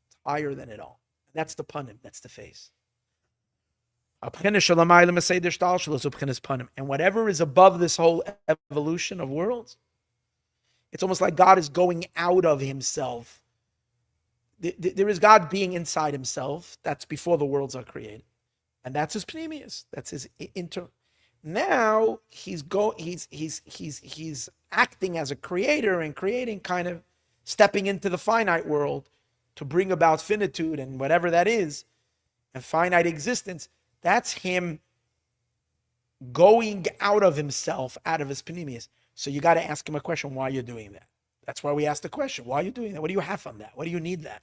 It's higher than it all. That's the panim, that's the face. And whatever is above this whole evolution of worlds, it's almost like God is going out of himself. There is God being inside himself. That's before the worlds are created. And that's his pneumius. That's his inter. Now he's acting as a creator and creating, kind of stepping into the finite world to bring about finitude and whatever that is, and finite existence. That's him going out of himself, out of his pneumius. So you got to ask him a question: why are you doing that? That's why we ask the question: why are you doing that? What do you have from that? What do you need that?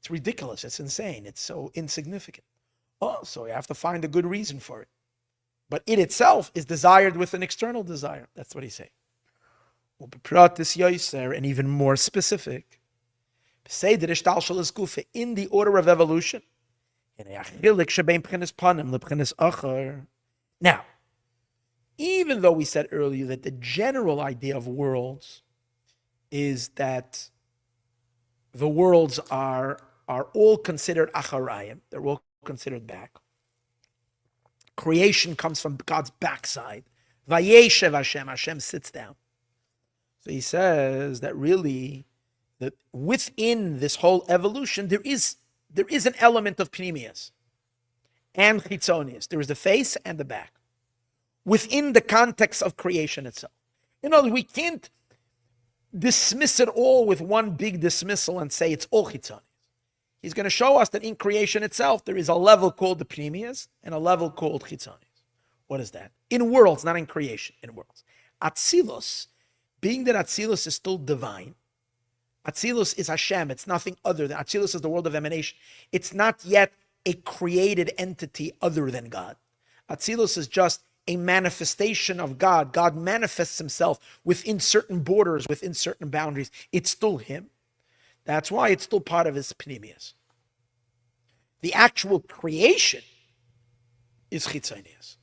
It's ridiculous. It's insane. It's so insignificant. Oh, so you have to find a good reason for it. But it itself is desired with an external desire. That's what he's saying. And even more specific, in the order of evolution. Now, even though we said earlier that the general idea of worlds is that the worlds are all considered acharayim, they're all considered back. Creation comes from God's backside. Vayeshev Hashem, Hashem sits down. So he says that really, that within this whole evolution, there is an element of pnimius and chitzonius. There is the face and the back within the context of creation itself. In other words, we can't dismiss it all with one big dismissal and say it's all chitzonius. He's going to show us that in creation itself, there is a level called the pnimius and a level called chitzonius. What is that? In worlds, not in creation, in worlds. Atzilus, being that Atzilus is still divine, Atzilus is Hashem, it's nothing other than, Atzilus is the world of emanation. It's not yet a created entity other than God. Atzilus is just a manifestation of God. God manifests himself within certain borders, within certain boundaries. It's still him. That's why it's still part of his pnimius. The actual creation is chitzonius,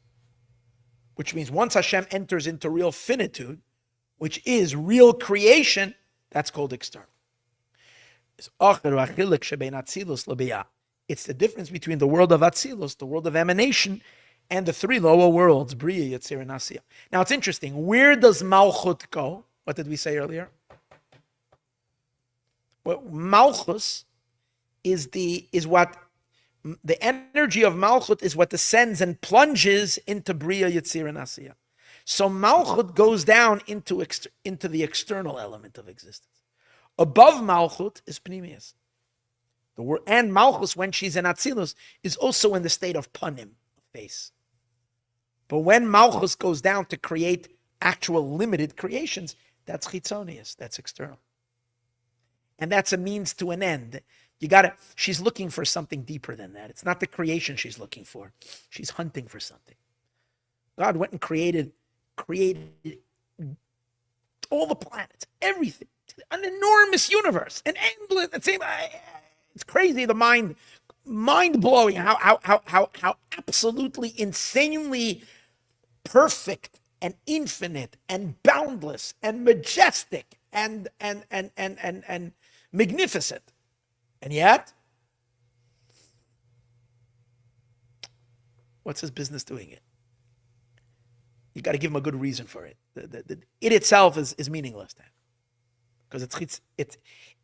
which means once Hashem enters into real finitude, which is real creation, that's called external. It's the difference between the world of Atzilus, the world of emanation, and the three lower worlds, Bria, Yetzir, and Asiya. Now it's interesting. Where does Malchut go? What did we say earlier? Well, Malchus is what the energy of Malchut is what descends and plunges into Bria, Yetzir, and Asiya. So Malchut goes down into the external element of existence. Above Malchut is Pnimius. And Malchus, when she's in Atzilus, is also in the state of Panim, face. But when Malchus goes down to create actual limited creations, that's Chitzonius, that's external. And that's a means to an end. She's looking for something deeper than that. It's not the creation she's looking for. She's hunting for something. God went and created created all the planets, everything, an enormous universe, an endless. It's crazy. The mind blowing. How absolutely insanely perfect and infinite and boundless and majestic and magnificent, and yet, what's his business doing it? You got to give him a good reason for it. It itself is meaningless then, because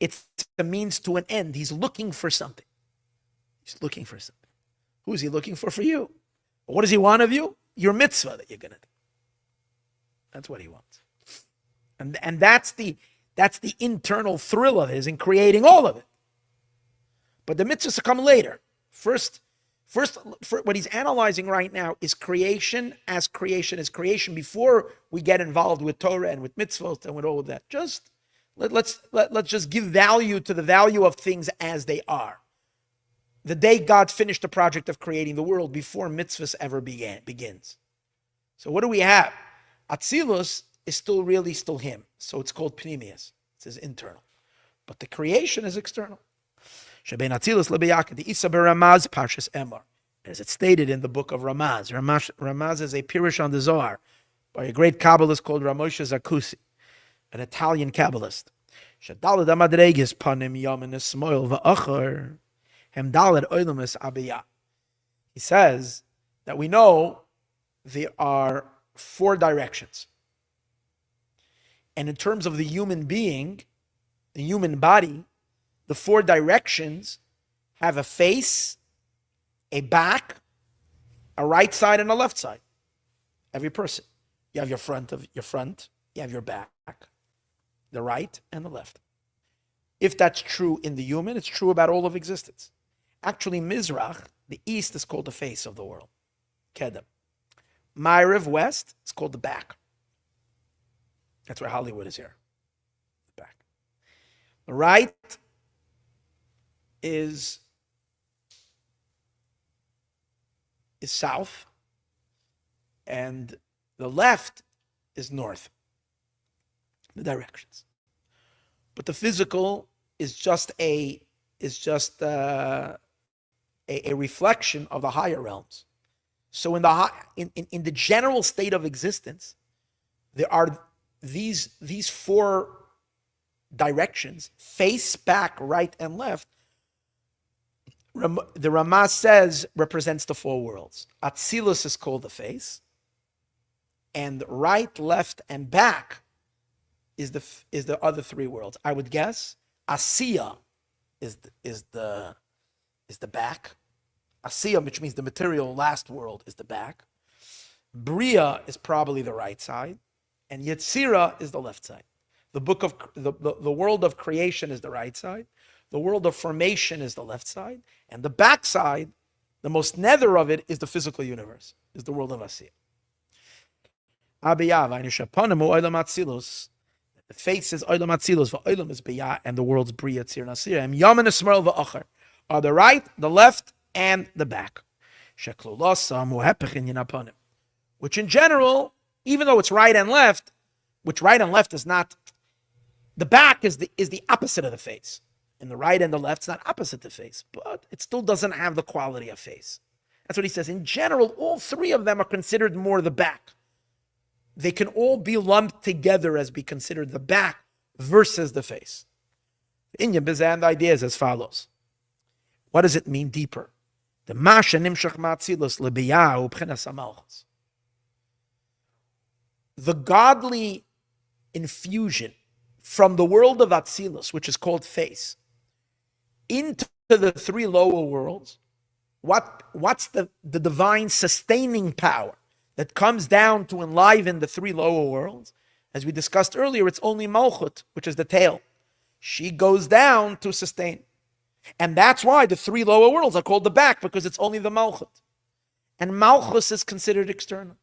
it's a means to an end. He's looking for something. He's looking for something. Who is he looking for you? What does he want of you? Your mitzvah that you're gonna do. That's what he wants, and that's the internal thrill of his in creating all of it. But the mitzvahs come later. First, what he's analyzing right now is creation as creation is creation. Before we get involved with Torah and with mitzvot and with all of that, just let's just give value to the value of things as they are. The day God finished the project of creating the world, before mitzvahs ever begins. So what do we have? Atzilus is still him. So it's called Pnimius. It says internal. But the creation is external. Shebein Atzilus lebeyak the Isa beRamaz Parshas Emor, as it's stated in the book of Ramaz. Ramaz is a pirush on the Zohar by a great Kabbalist called Ramosha Zakusi, an Italian Kabbalist. Shadalad amadregis panim yamin esmoil va'achar hemdalad oilamis abiyah. He says that we know there are 4 directions, and in terms of the human being, the human body, the 4 directions have a face, a back, a right side, and a left side. Every person. You have your front, you have your back, the right and the left. If that's true in the human, it's true about all of existence. Actually, Mizrach, the east, is called the face of the world. Kedem. Ma'ariv, west, is called the back. That's where Hollywood is here. The back. The right is south, and the left is north. The directions. But the physical is just a reflection of the higher realms. So in the general state of existence, there are these 4 directions: face, back, right, and left. The Ramah says represents the 4 worlds. Atzilus is called the face, and right, left, and back is the other 3 worlds. I would guess Asiya is the back. Asiya, which means the material last world, is the back. Bria is probably the right side, and Yetzira is the left side. The world of creation is the right side. The world of formation is the left side, and the back side, the most nether of it, is the physical universe, is the world of Asiya. The face is Olam Atzilus, Olam is Biyah, and the world's Bria, Tzir, Nasir. And Yamin Esmerel v'Acher are the right, the left, and the back. Which in general, even though it's right and left, which right and left is not, the back is the opposite of the face. And the right and the left is not opposite the face, but it still doesn't have the quality of face. That's what he says. In general, all 3 of them are considered more the back. They can all be lumped together as be considered the back versus the face. The idea is as follows. What does it mean deeper? The godly infusion from the world of Atzilus, which is called face, into the 3 lower worlds. What's the divine sustaining power that comes down to enliven the 3 lower worlds? As we discussed earlier, it's only Malchut, which is the tail. She goes down to sustain. And that's why the 3 lower worlds are called the back, because it's only the Malchut. And Malchus is considered external.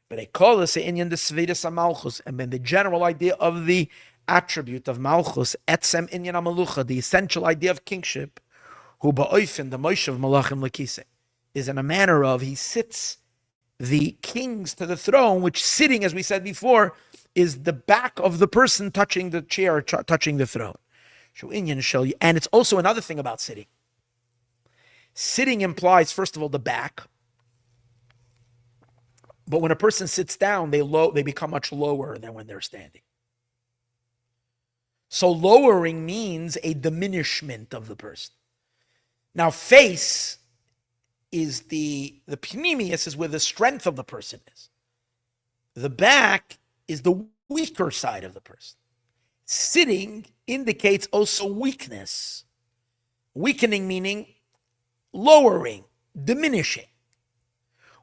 But they call this in the Svedis Malchus, and then the general idea of the attribute of Malchus, Etzem Inyan HaMalucha, the essential idea of kingship, who ba'oifen the Moshe of Malachim Lakise, is in a manner of he sits the kings to the throne, which sitting, as we said before, is the back of the person touching the chair, touching the throne. And it's also another thing about sitting. Sitting implies, first of all, the back. But when a person sits down, they become much lower than when they're standing. So lowering means a diminishment of the person. Now, face is the pneumius is where the strength of the person is. The back is the weaker side of the person. Sitting indicates also weakness. Weakening meaning lowering, diminishing.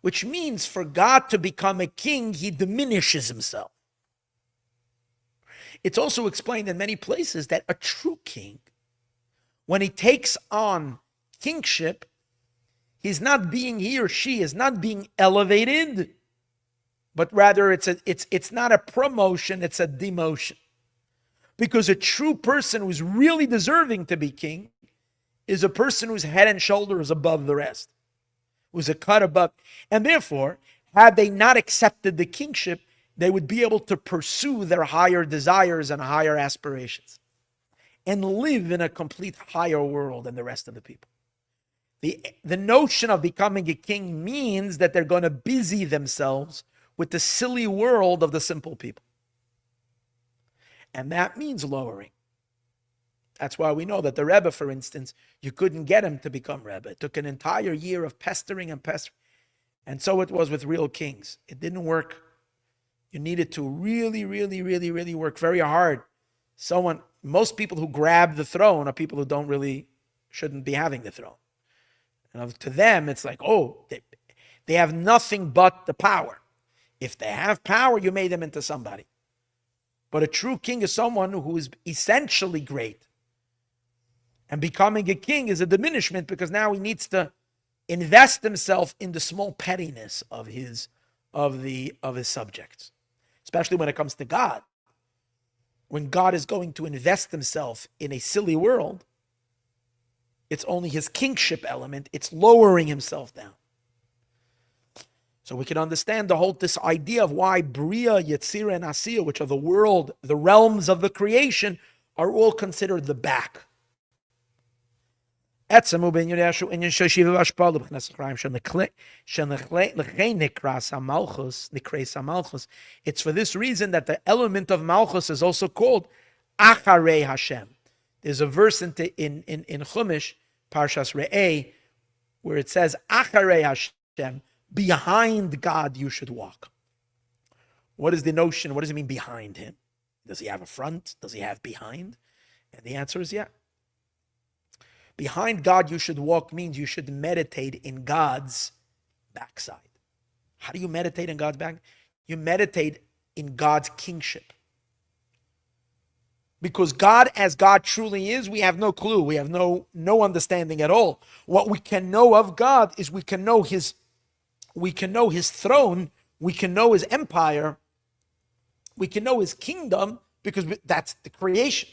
Which means for God to become a king, he diminishes himself. It's also explained in many places that a true king, when he takes on kingship, he or she is not being elevated, but rather it's not a promotion, it's a demotion. Because a true person who's really deserving to be king is a person whose head and shoulders above the rest, who's a cut above. And therefore, had they not accepted the kingship, they would be able to pursue their higher desires and higher aspirations and live in a complete higher world than the rest of the people. The notion of becoming a king means that they're going to busy themselves with the silly world of the simple people. And that means lowering. That's why we know that the Rebbe, for instance, you couldn't get him to become Rebbe. It took an entire year of pestering and pestering. And so it was with real kings. It didn't work. You needed to really, really, really, really work very hard. Most people who grab the throne are people who shouldn't be having the throne. And to them, it's like, they have nothing but the power. If they have power, you made them into somebody. But a true king is someone who is essentially great. And becoming a king is a diminishment because now he needs to invest himself in the small pettiness of his subjects. Especially when it comes to God. When God is going to invest himself in a silly world, it's only his kingship element. It's lowering himself down. So we can understand this idea of why Bria, Yetzirah, and Asiya, which are the realms of the creation, are all considered the back. It's for this reason that the element of Malchus is also called Acharei Hashem. There's a verse in Chumash, Parshas Re'eh, where it says, Acharei Hashem, behind God you should walk. What is the notion? What does it mean behind him? Does he have a front? Does he have behind? And the answer is yeah. Behind God you should walk means you should meditate in God's backside. How do you meditate in God's back? You meditate in God's kingship. Because God, as God truly is, we have no clue. We have no understanding at all. What we can know of God is we can know his throne, we can know his empire, we can know his kingdom, because that's the creation.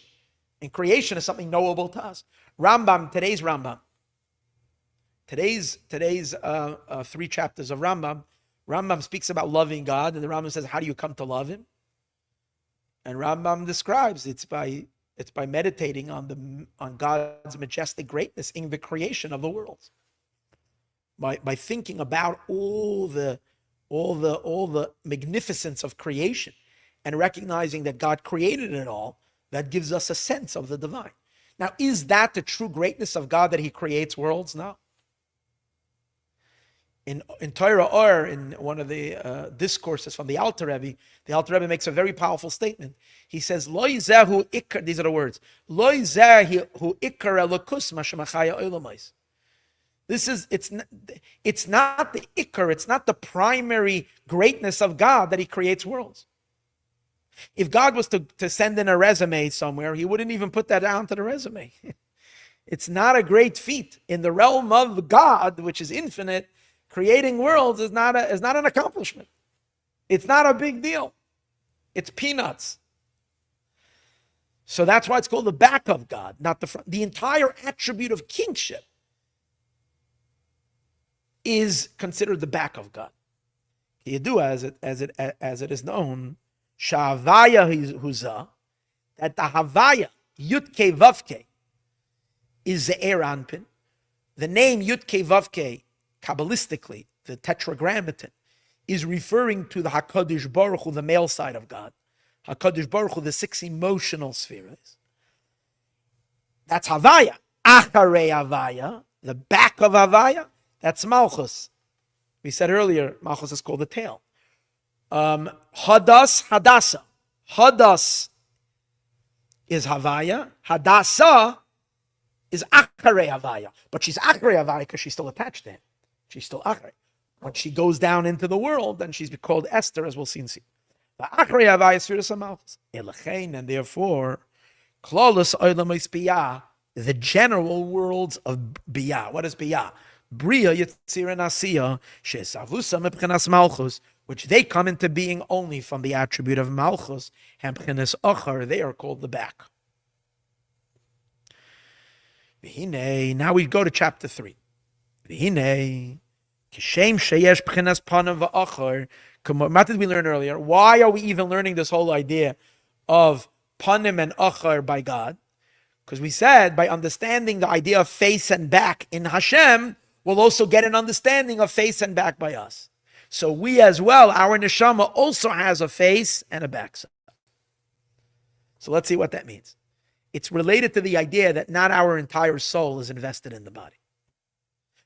And creation is something knowable to us. Today's 3 chapters of Rambam speaks about loving God, and the Rambam says, how do you come to love him? And Rambam describes it's by meditating on God's majestic greatness in the creation of the world. By thinking about all the magnificence of creation and recognizing that God created it all, that gives us a sense of the divine. Now, is that the true greatness of God, that he creates worlds? No. In Torah Or, in one of the discourses from the Alter Rebbe makes a very powerful statement. He says, Lo yizehu ikar, these are the words, Lo yizehu ikar elokus ma shemachaya olamais. It's not the ikar, it's not the primary greatness of God that he creates worlds. If God was to send in a resume somewhere, he wouldn't even put that down to the resume. It's not a great feat. In the realm of God, which is infinite, creating worlds is not an accomplishment. It's not a big deal. It's peanuts. So that's why it's called the back of God, not the front. The entire attribute of kingship is considered the back of God. as it is known, Shavaya Huza, that the Havaya, Yutke Vavke, is the Anpin. The name Yutke Vavke, Kabbalistically, the Tetragrammaton, is referring to the HaKadosh Baruch Hu, the male side of God. HaKadosh Baruch Hu, the 6 emotional spheres. That's Havaya. Acharei Havaya, the back of Havaya, that's Malchus. We said earlier, Malchus is called the tail. Hadasah. Hadas is Havaya. Hadasah is Acharei Havaya. But she's Acharei Havaya because she's still attached to him. She's still Acharei. When she goes down into the world, then she's called Esther, as we'll see. The Acharei Havaya is Sfiras HaMalchus. And therefore, Klolus Olam is Biyah, the general worlds of Biyah. What is Biyah? Bria Yitzir and Asiya, Shesavusa Mepchenas Malchus, which they come into being only from the attribute of Malchus, Hempchenes Achar, they are called the back. Now we go to chapter 3. What did we learn earlier? Why are we even learning this whole idea of Panim and Achar by God? Because we said by understanding the idea of face and back in Hashem, we'll also get an understanding of face and back by us. So we as well, our neshama also has a face and a backside. So let's see what that means. It's related to the idea that not our entire soul is invested in the body.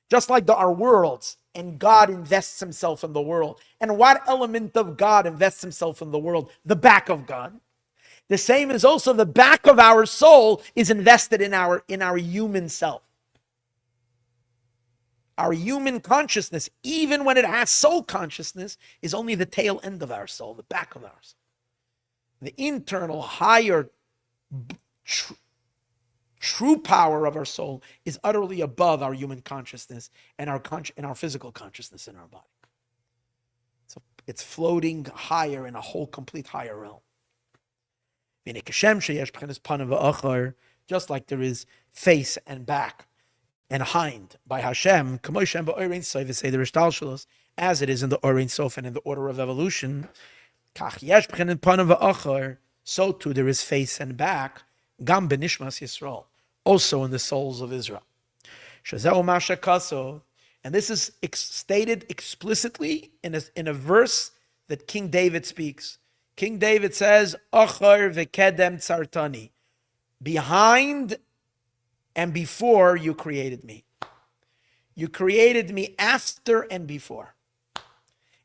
Just like there are worlds, and God invests himself in the world. And what element of God invests himself in the world? The back of God. The same is also the back of our soul is invested in our human self. Our human consciousness, even when it has soul consciousness, is only the tail end of our soul, the back of our soul. The internal, higher, true power of our soul is utterly above our human consciousness and our physical consciousness in our body. So it's floating higher in a whole complete higher realm. Just like there is face and back and hind by Hashem, as it is in the Orein Sof and in the order of evolution, so too there is face and back, gam benishmas Yisrael, also in the souls of Israel. And this is stated explicitly in a verse that King David speaks. King David says, Achar v'kedem tzartani, behind and before you created me. You created me after and before.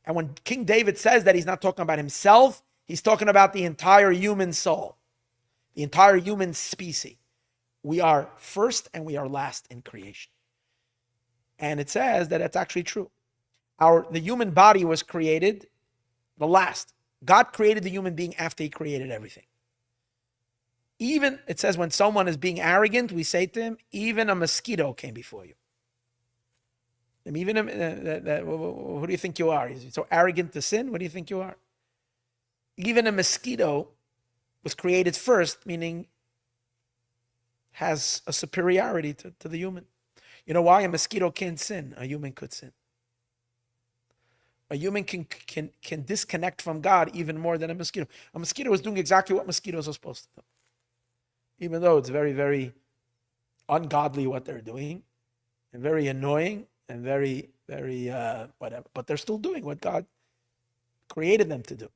And when King David says that, he's not talking about himself, he's talking about the entire human soul, the entire human species. We are first and we are last in creation. And it says that it's actually true. The human body was created the last. God created the human being after he created everything. Even, it says, when someone is being arrogant, we say to him, even a mosquito came before you. And even who do you think you are? Is so arrogant to sin? What do you think you are? Even a mosquito was created first, meaning has a superiority to the human. You know why? A mosquito can't sin. A human could sin. A human can disconnect from God even more than a mosquito. A mosquito is doing exactly what mosquitoes are supposed to do. Even though it's very, very ungodly what they're doing, and very annoying, and very, very whatever. But they're still doing what God created them to do.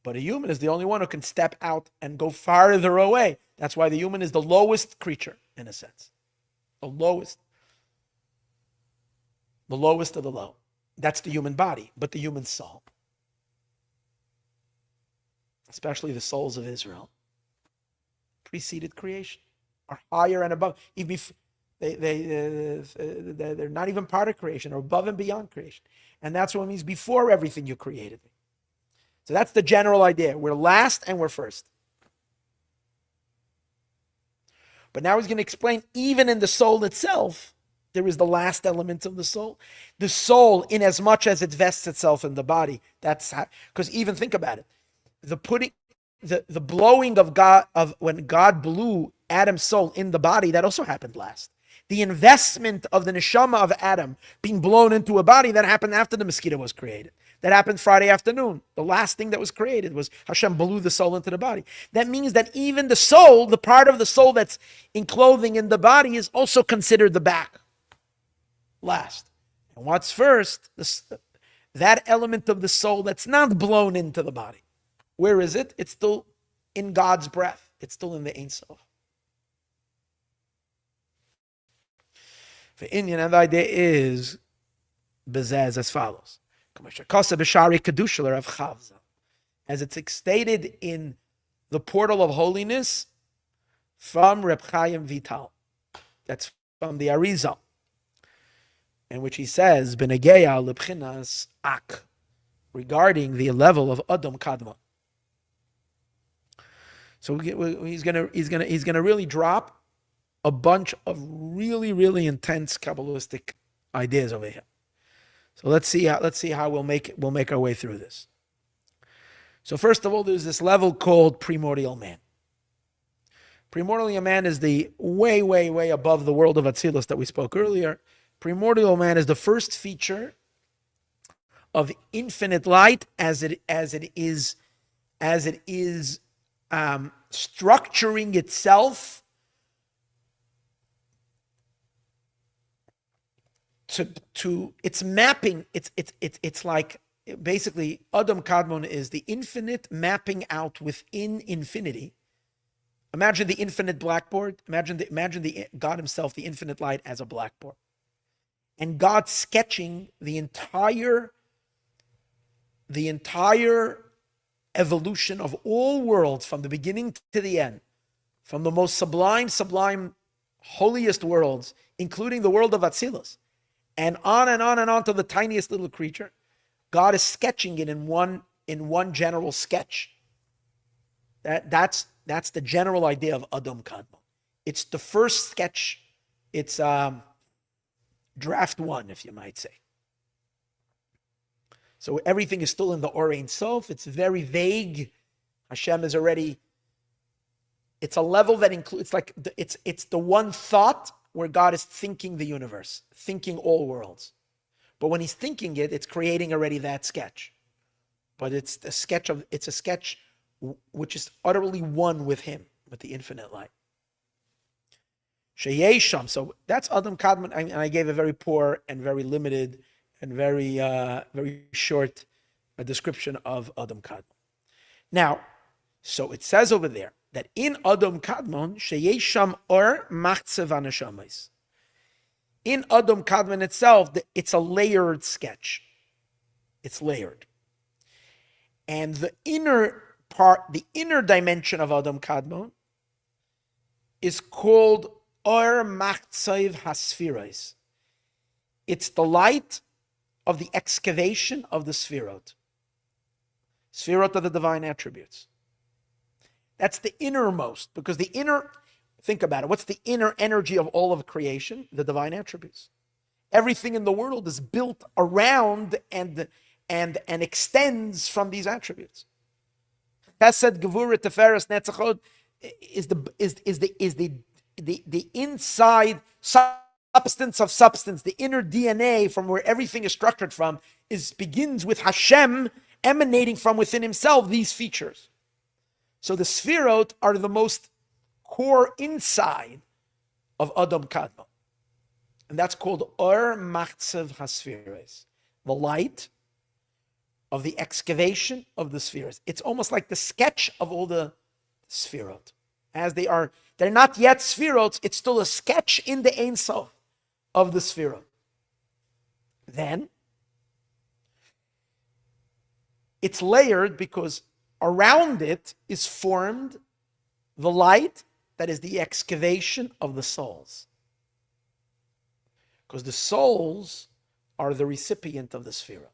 But a human is the only one who can step out and go farther away. That's why the human is the lowest creature, in a sense. The lowest. The lowest of the low. That's the human body, but the human soul, especially the souls of Israel, preceded creation, are higher and above. Even they're not even part of creation, or above and beyond creation. And that's what it means before everything you created. So that's the general idea. We're last and we're first. But now he's going to explain, even in the soul itself, there is the last element of the soul. The soul, in as much as it vests itself in the body, that's because even think about it. The blowing of God, of when God blew Adam's soul in the body, that also happened last. The investment of the neshama of Adam being blown into a body, that happened after the mosquito was created. That happened Friday afternoon. The last thing that was created was Hashem blew the soul into the body. That means that even the soul, the part of the soul that's in clothing in the body, is also considered the back. Last. And what's first? That element of the soul that's not blown into the body. Where is it? It's still in God's breath. It's still in the Ein Sof. For Inyan, and the idea is bezaz as follows. As it's stated in the portal of holiness from Reb Chaim Vital. That's from the Arizal, in which he says, Benegeya lebchinas ak, regarding the level of Adam Kadma. So he's gonna really drop a bunch of really, really intense Kabbalistic ideas over here. So let's see how we'll make our way through this. So first of all, there's this level called primordial man. Primordial man is the way, way, way above the world of Atzilus that we spoke earlier. Primordial man is the first feature of infinite light as it is structuring itself to its mapping. It's like basically Adam Kadmon is the infinite mapping out within infinity. Imagine the infinite blackboard. Imagine the God himself, the infinite light, as a blackboard, and God sketching the entire evolution of all worlds from the beginning to the end, from the most sublime, holiest worlds, including the world of Atzilus, and on and on and on to the tiniest little creature. God is sketching it in one general sketch. That's the general idea of Adam Kadmon. It's the first sketch. It's draft one, if you might say. So everything is still in the Or Ein Sof. It's very vague. Hashem is already. It's a level that includes, it's the one thought where God is thinking the universe, thinking all worlds. But when he's thinking it, it's creating already that sketch. But it's a sketch which is utterly one with him, with the infinite light. Sheyesham. So that's Adam Kadmon, and I gave a very poor and very limited and very short description of Adam Kadmon. Now, so it says over there that in Adam Kadmon, Sheyesham or Machzev Hanashamas. In Adam Kadmon itself, it's a layered sketch. It's layered. And the inner dimension of Adam Kadmon is called Or Machzev Hasfiros. It's the light of the excavation of the Sfirot. Sfirot are the divine attributes. That's the innermost, because think about it, what's the inner energy of all of creation? The divine attributes. Everything in the world is built around and extends from these attributes. Chesed, Gevurah, Teferes, Netzachot is the inside substance of substance, the inner DNA from where everything is structured from, begins with Hashem emanating from within himself these features. So the Sfirot are the most core inside of Adam Kadmon. And that's called Or Machzev HaSfiros, the light of the excavation of the spheres. It's almost like the sketch of all the Sfirot. As they're not yet Sfirot, it's still a sketch in the Ein Sof of the Sfirot. Then, it's layered because around it is formed the light that is the excavation of the souls. Because the souls are the recipient of the Sfirot.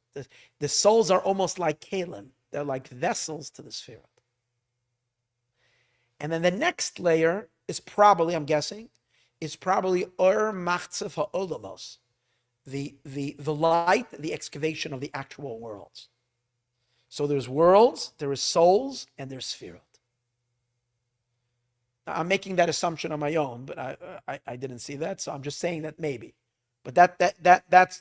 The souls are almost like Kalim. They're like vessels to the Sfirot. And then the next layer is probably, I'm guessing, Or Machzev HaOlamos, the light, the excavation of the actual worlds. So there's worlds, there is souls, and there's Sfirot. I'm making that assumption on my own, but I didn't see that, so I'm just saying that maybe. But that's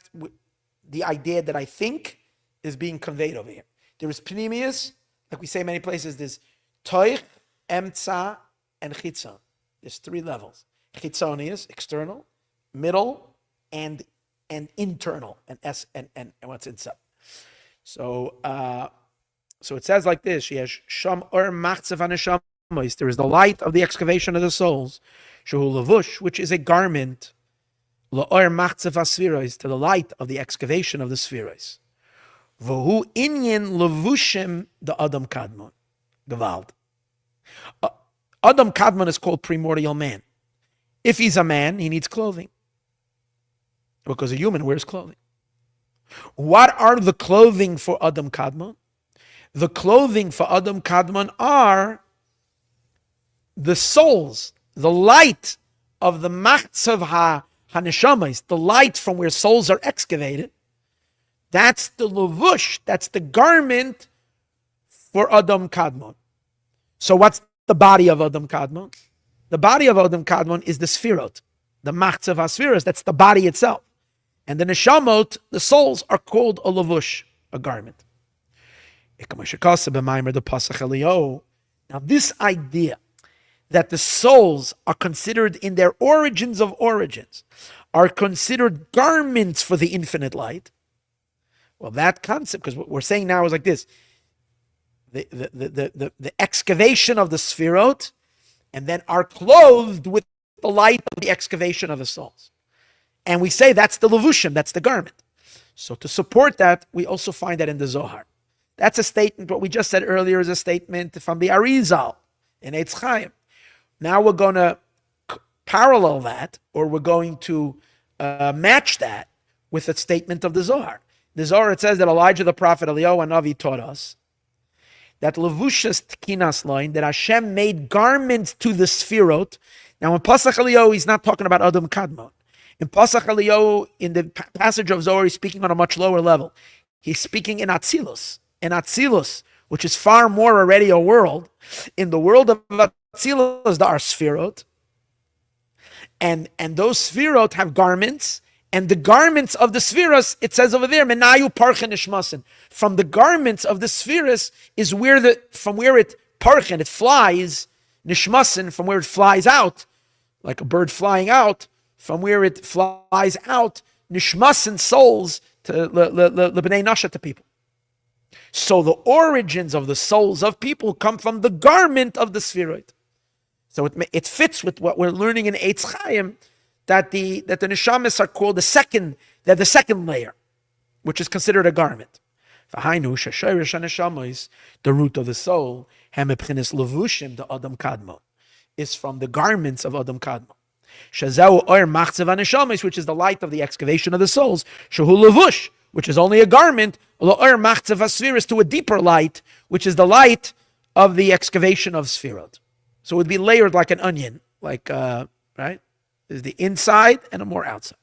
the idea that I think is being conveyed over here. There is pnimius, like we say in many places, there's toich, emtza, and chitzon. There's 3 levels. Chitzonius, external, middle, and internal, and what's inside. So it says like this: sham or machzav haneshamos. There is the light of the excavation of the souls, shehu levush, which is a garment, la'or machzav hasfiros, to the light of the excavation of the spheros. V'hu inyan levushim the Adam Kadmon, Gewalt. Adam Kadmon is called primordial man. If he's a man, he needs clothing, because a human wears clothing. What are the clothing for Adam Kadmon? The clothing for Adam Kadmon are the souls, the light of the Machzav HaNeshamas, the light from where souls are excavated. That's the levush, that's the garment for Adam Kadmon. So what's the body of Adam Kadmon? The body of Adam Kadmon is the Sfirot, the Machzav HaSfiros, that's the body itself. And the Neshamot, the souls, are called a levush, a garment. Now this idea that the souls are considered in their origins of origins, are considered garments for the infinite light, well, that concept, because what we're saying now is like this: the excavation of the Sfirot, and then are clothed with the light of the excavation of the souls. And we say that's the levushim, that's the garment. So to support that, we also find that in the Zohar. That's a statement, what we just said earlier is a statement from the Arizal in Eitz Chaim. Now we're going to parallel that, or we're going to match that with a statement of the Zohar. The Zohar, it says that Elijah the prophet, Eliyahu Hanavi, taught us that levushas tkinas loin, that Hashem made garments to the Sfirot. Now in Pasach Eliyahu, he's not talking about Adam Kadmon. In Pasach Eliyahu, in the passage of Zohar, he's speaking on a much lower level. He's speaking in Atzilus. In Atzilus, which is far more already a world. In the world of Atzilus, there are Sfirot. And those Sfirot have garments. And the garments of the Sfiras, it says over there, Menayu Parchen Ishmasin. From the garments of the Sfiras is from where it parchen, it flies, Nishmasin, from where it flies out, like a bird flying out, from where it flies out, Nishmasin, souls, to B'nai Nasha, to people. So the origins of the souls of people come from the garment of the Sfirot. So it fits with what we're learning in Eitz Chaim, that the neshamas are called the second layer, which is considered a garment. The root of the soul, the Adam Kadmon, is from the garments of Adam Kadmon. Which is the light of the excavation of the souls. Which is only a garment, to a deeper light, which is the light of the excavation of Sfirot. So it would be layered like an onion, like right? There's the inside and a more outside.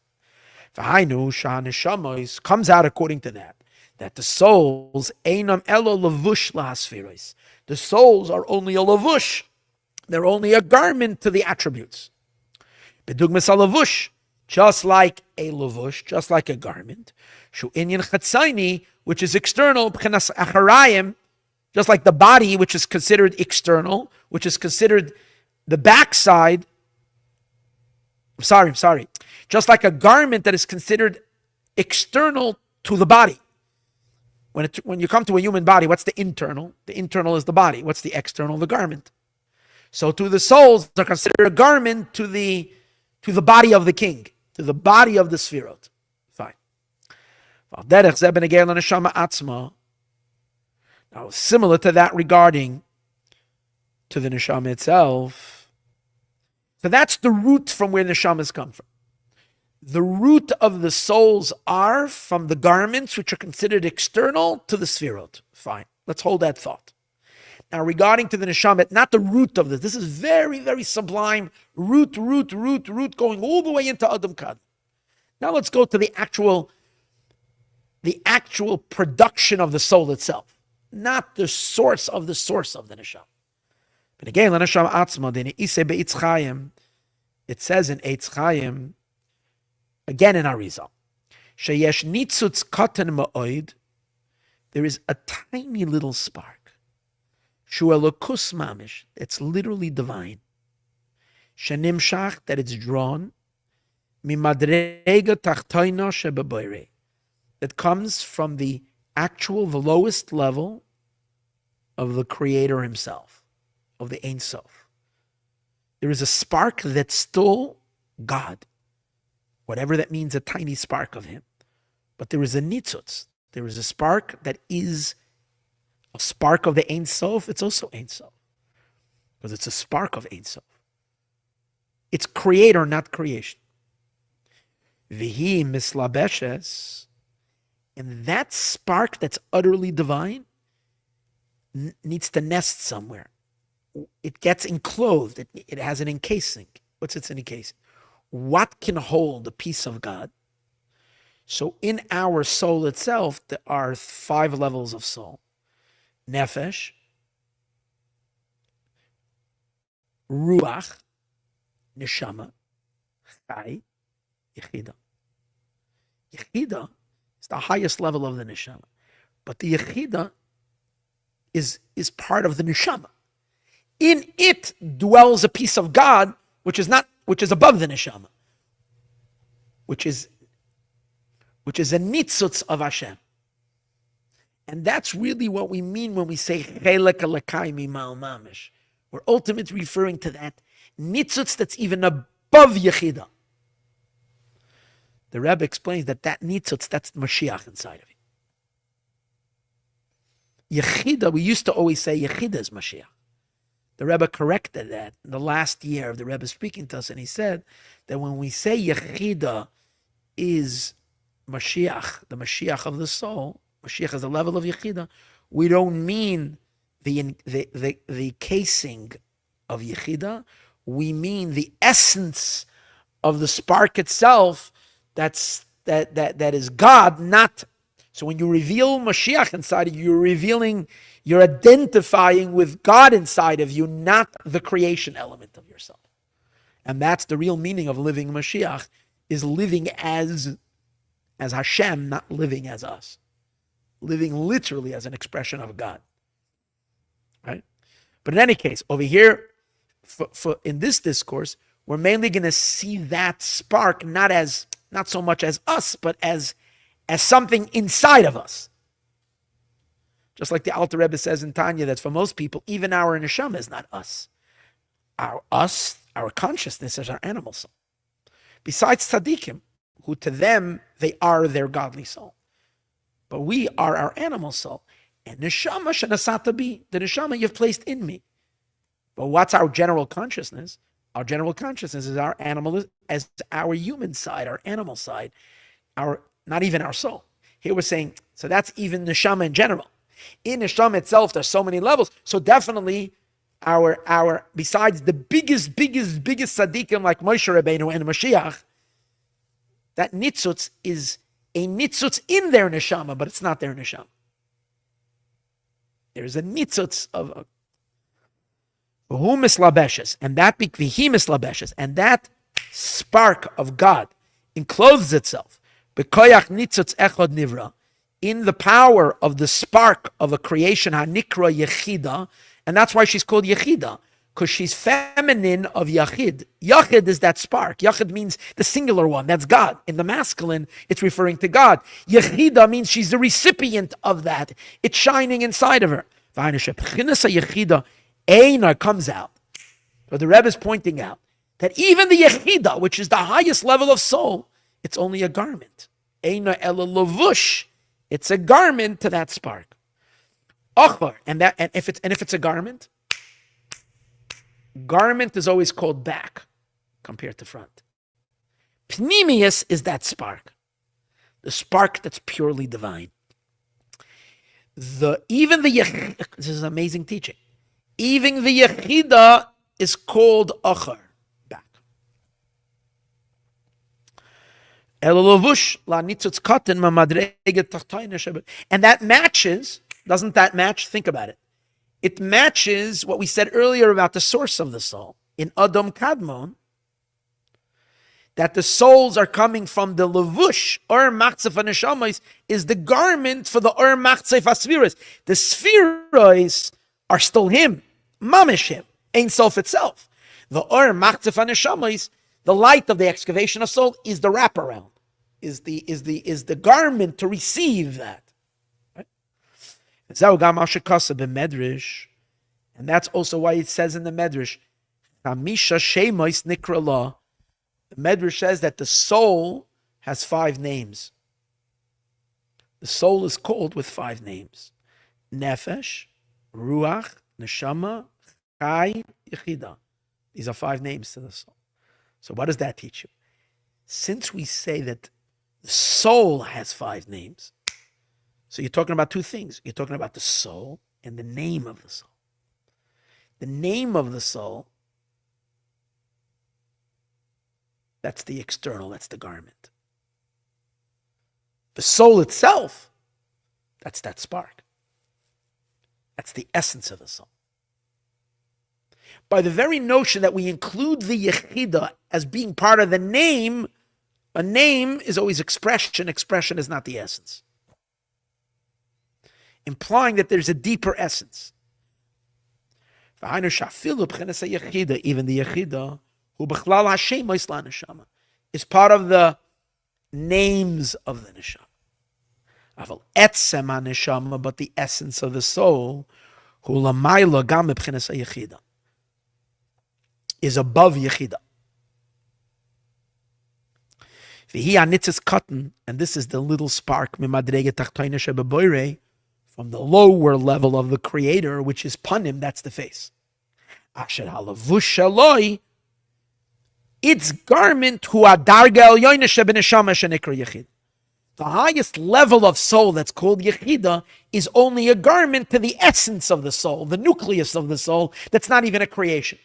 Comes out according to that the souls einam elo levush lahasfiros. The souls are only a levush. They're only a garment to the attributes. Bedugmas levush, just like a levush, just like a garment. Shu inyan chatzayni, which is external, b'chenas acharayim, just like the body, which is considered external, which is considered the backside. Sorry. Just like a garment that is considered external to the body. When you come to a human body, what's the internal? The internal is the body. What's the external? The garment. So to the souls, they're considered a garment to the body of the king, to the body of the Sfirot. Fine. Now, similar to that regarding to the neshama itself. So that's the root from where neshamas come from. The root of the souls are from the garments which are considered external to the Sfirot. Fine. Let's hold that thought. Now, regarding to the neshama, not the root of this. This is very, very sublime. Root, going all the way into Adam Kad. Now let's go to the actual production of the soul itself. Not the source of the neshama. But again, it says in Eitz Chaim, again in Arizal, sheyesh nitzutz katan ma'oid, there is a tiny little spark. Shu elokus mamish, it's literally divine. Shenimshach, that it's drawn. Mimadrega tachtoino shebeboire, that comes from the lowest level of the Creator Himself, of the Ein Sof. There is a spark that's still God, whatever that means, a tiny spark of Him. But there is a nitzutz. There is a spark that is a spark of the Ein Sof. It's also Ein Sof, because it's a spark of Ein Sof. It's Creator, not creation. Vihi mislabeshes, and that spark that's utterly divine needs to nest somewhere. It gets enclosed. It has an encasing. What's its encasing? What can hold a piece of God? So in our soul itself, there are 5 levels of soul. Nefesh, Ruach, Neshama, Chai, Yechida. Yechida is the highest level of the Neshama. But the Yechida is part of the Neshama. In it dwells a piece of God which is above the Neshama, which is a nitzutz of Hashem. And that's really what we mean when we say chelek alakai mimal mamish. We're ultimately referring to that nitzutz that's even above Yechida. The Rebbe explains that nitzutz, that's Mashiach inside of it. Yechida, we used to always say Yechida is Mashiach. The Rebbe corrected that in the last year of the Rebbe speaking to us, and he said that when we say Yechida is Mashiach, the Mashiach of the soul, Mashiach is the level of Yechida, we don't mean the casing of Yechida, we mean the essence of the spark itself that is God, not. So when you reveal Mashiach inside of you, you're identifying with God inside of you, not the creation element of yourself. And that's the real meaning of living Mashiach, is living as Hashem, not living as us. Living literally as an expression of God. Right? But in any case, over here, for in this discourse, we're mainly going to see that spark not so much as us, but as something inside of us. Just like the Alter Rebbe says in Tanya, that for most people, even our neshama is not us. Our consciousness is our animal soul. Besides tzaddikim, who to them, they are their godly soul. But we are our animal soul. And neshama shenasata bi, the neshama you've placed in me. But what's our general consciousness? Our general consciousness is our animal, as our human side, our animal side, not even our soul. Here we're saying, so that's even neshama in general. In neshama itself, there's so many levels. So definitely, our besides the biggest tzaddikim like Moshe Rabbeinu and Mashiach, that nitzutz is a nitzutz in their neshama, but it's not their neshama. There's a nitzutz of who mislabeshes, and that vihi mislabeshes, and that spark of God encloses itself b'koyach nitzutz echad nivra, in the power of the spark of a creation hanikra yechida, and that's why she's called yechida, because she's feminine of yachid. Yachid is that spark. Yachid means the singular one, that's God. In the masculine, it's referring to God. Yechida means she's the recipient of that. It's shining inside of her. Yechida Einar comes out. But the Rebbe is pointing out that even the Yechida, which is the highest level of soul, it's only a garment. Einar ela lavush. It's a garment to that spark. Achar, and if it's a garment is always called back compared to front. Pnimius is that spark, the spark that's purely divine. This is amazing teaching. Even the Yechida is called Achar, back. And that matches, doesn't that match? Think about it. it matches what we said earlier about the source of the soul. In Adam Kadmon, that the souls are coming from the levush, or machzef haneshamas, is the garment for the or machzef haSfiros. The Sfiros are still him, mamish him, Ein Sof itself. The or machzef haneshamas, the light of the excavation of soul, is the wraparound, is the garment to receive that. Right? And that's also why it says in the Medrash, Chamisha Shemois Nikra La. The Medrash says that the soul has 5 names. The soul is called with 5 names: Nefesh, Ruach, Neshama, Chai, Yechida. These are 5 names to the soul. So what does that teach you? Since we say that the soul has 5 names, so you're talking about 2 things. You're talking about the soul and the name of the soul. The name of the soul, that's the external, that's the garment. The soul itself, that's that spark. That's the essence of the soul. By the very notion that we include the Yechida as being part of the name, a name is always expression. Expression is not the essence. Implying that there's a deeper essence. Even the Yechida, is part of the names of the neshama. But the essence of the soul, is above Yechida. And this is the little spark from the lower level of the Creator, which is Panim, that's the face. Its garment, the highest level of soul that's called Yechida, is only a garment to the essence of the soul, the nucleus of the soul, that's not even a creation.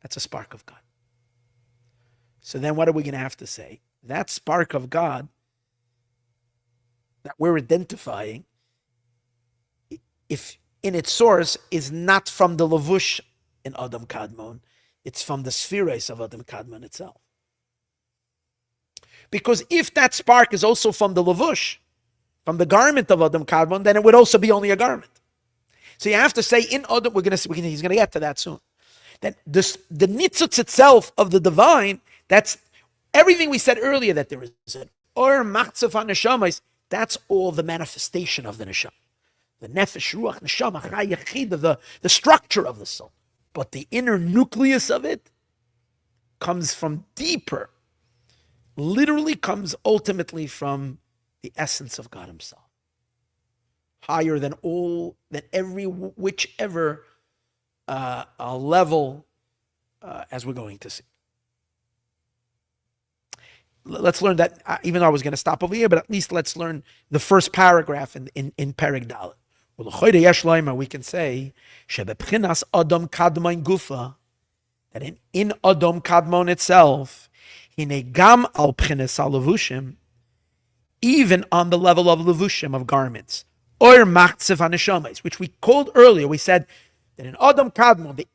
That's a spark of God. So then what are we going to have to say? That spark of God that we're identifying, if in its source, is not from the levush in Adam Kadmon, it's from the Sfiros of Adam Kadmon itself. Because if that spark is also from the levush, from the garment of Adam Kadmon, then it would also be only a garment. So you have to say in Adam, he's going to get to that soon. That the nitzutz itself of the divine, that's everything we said earlier, that there is an or machzef haneshamas, that's all the manifestation of the neshama. The nefesh, ruach, neshama, chai, yechida, the structure of the soul. But the inner nucleus of it comes from deeper, literally comes ultimately from the essence of God himself. Higher than whichever level, as we're going to see. Let's learn that, even though I was going to stop over here, but at least let's learn the first paragraph in Perek Dalet. We can say, Adam Kadmon Gufa, that in Adam Kadmon itself, Gam al Pchinas Levushim, even on the level of levushim, of garments, or machzef haneshamas, which we called earlier, we said that in Adam Kadmon, the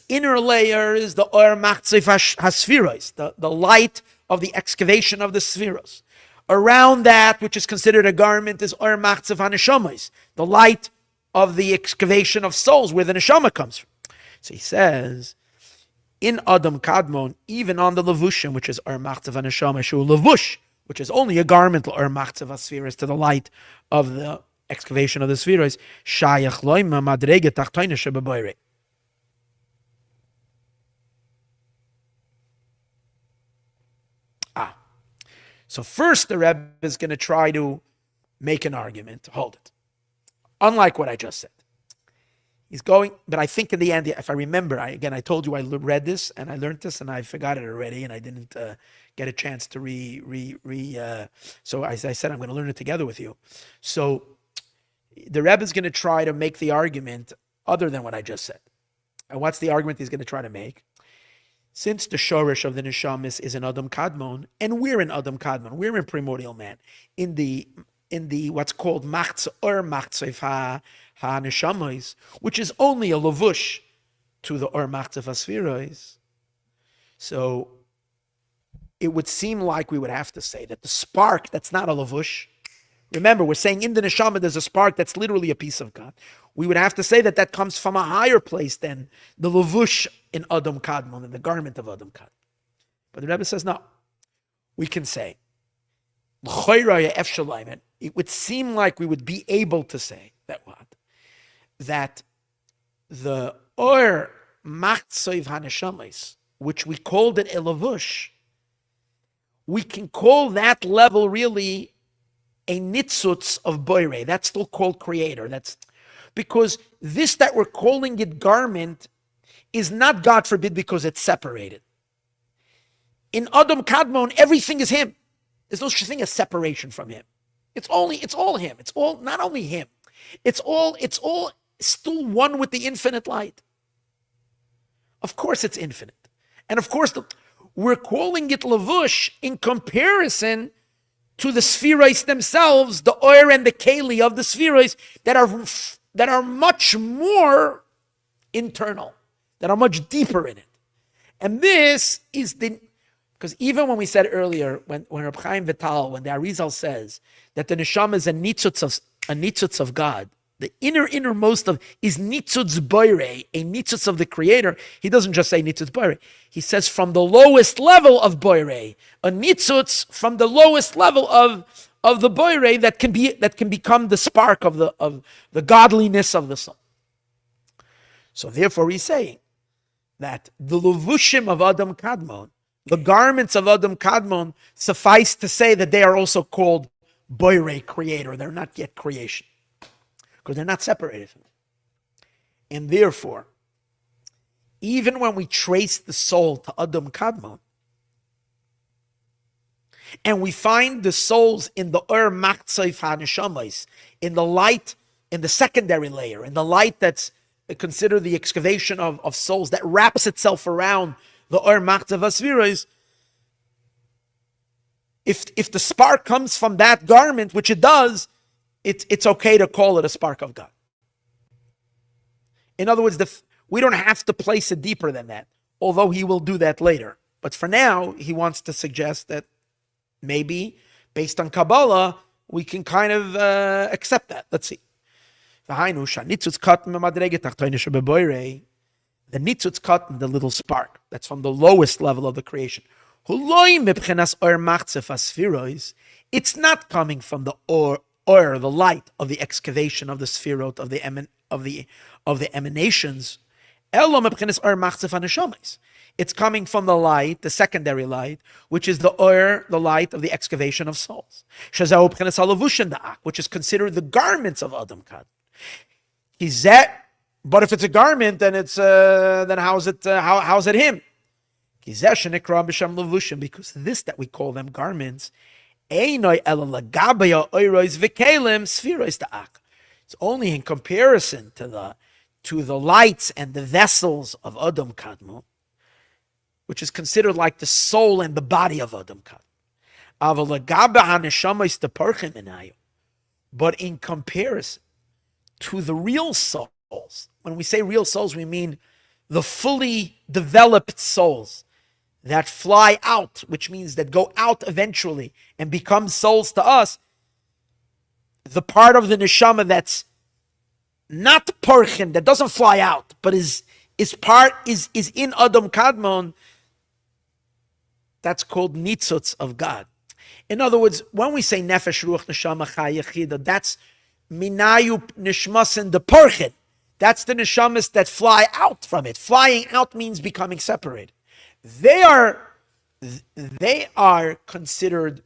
inner layer is the or machzef haSfiros, the light of the excavation of the Sfiros. Around that, which is considered a garment, is or machzef haneshamas, the light of the excavation of souls, where the neshama comes from. So he says, in Adam Kadmon, even on the levushim, which is or machzef haneshamas, shu levush, which is only a garment, or machzef haSfiros, to the light of the excavation of the Sfiros, shayach loima madrege tachtoina shebeboire. So first the Rebbe is going to try to make an argument. Hold it. Unlike what I just said. He's going, but I think in the end, if I remember, I told you I read this and I learned this and I forgot it already and I didn't get a chance to so I said, I'm going to learn it together with you. So the Rebbe is going to try to make the argument other than what I just said. And what's the argument he's going to try to make? Since the shorish of the neshamis is in Adam Kadmon, and we're in Adam Kadmon, we're in primordial man. In the what's called machz or machzef ha neshamas, which is only a lavush to the or machzef asfiros. So it would seem like we would have to say that the spark that's not a lavush. Remember, we're saying in the neshama there's a spark that's literally a piece of God. We would have to say that that comes from a higher place than the lavush in Adam Kadmon, in the garment of Adam Kadmon. But the Rebbe says no. We can say, it would seem like we would be able to say that what? That the or machzoiv haneshamis, which we called it a lavush, we can call that level really a nitzutz of boire. That's still called creator. That's because this that we're calling it garment is not, God forbid, because it's separated. In Adam Kadmon, everything is him. There's no such thing as separation from him. It's all him. It's all not only him. It's all still one with the infinite light. Of course it's infinite. And of course we're calling it lavush in comparison to the spheroids themselves, the oir and the keli of the spheroids that are much more internal, that are much deeper in it. And this is because even when we said earlier, when Reb Chaim Vital, when the Arizal says that the neshama is a nitzutz of God, the innermost of is nitzutz boire, a nitzutz of the Creator. He doesn't just say nitzutz boire. He says from the lowest level of boire, a nitzutz from the lowest level of the boire that can become the spark of the godliness of the soul. So therefore, he's saying that the levushim of Adam Kadmon, the garments of Adam Kadmon, suffice to say that they are also called boire, creator. They're not yet creation, because they're not separated from it. And therefore, even when we trace the soul to Adam Kadmon, and we find the souls in the Ur Machzayf HaNeshamas, in the light, in the secondary layer, in the light that's considered the excavation of souls that wraps itself around the Ur Machzayf HaSviros, if the spark comes from that garment, which it does, it's okay to call it a spark of God. In other words, we don't have to place it deeper than that, although he will do that later. But for now, he wants to suggest that maybe, based on Kabbalah, we can kind of accept that. Let's see. The nitzutz katan, the little spark, that's from the lowest level of the creation. It's not coming from the or the light of the excavation of the sphirot of the emanations. It's coming from the light, the secondary light, which is the light of the excavation of souls, which is considered the garments of Adam Kad. But if it's a garment, then it's then how's it him? Because this that we call them garments, it's only in comparison to the lights and the vessels of Adam Kadmon, which is considered like the soul and the body of Adam Kadmon. But in comparison to the real souls, when we say real souls, we mean the fully developed souls that fly out, which means that go out eventually and become souls to us. The part of the neshama that's not porchen, that doesn't fly out, but is in Adam Kadmon, that's called nitzutz of God. In other words, when we say nefesh, ruach, neshama, chai, yechida, that's minayu nishmasin the porchen. That's the neshamas that fly out from it. Flying out means becoming separated. They are considered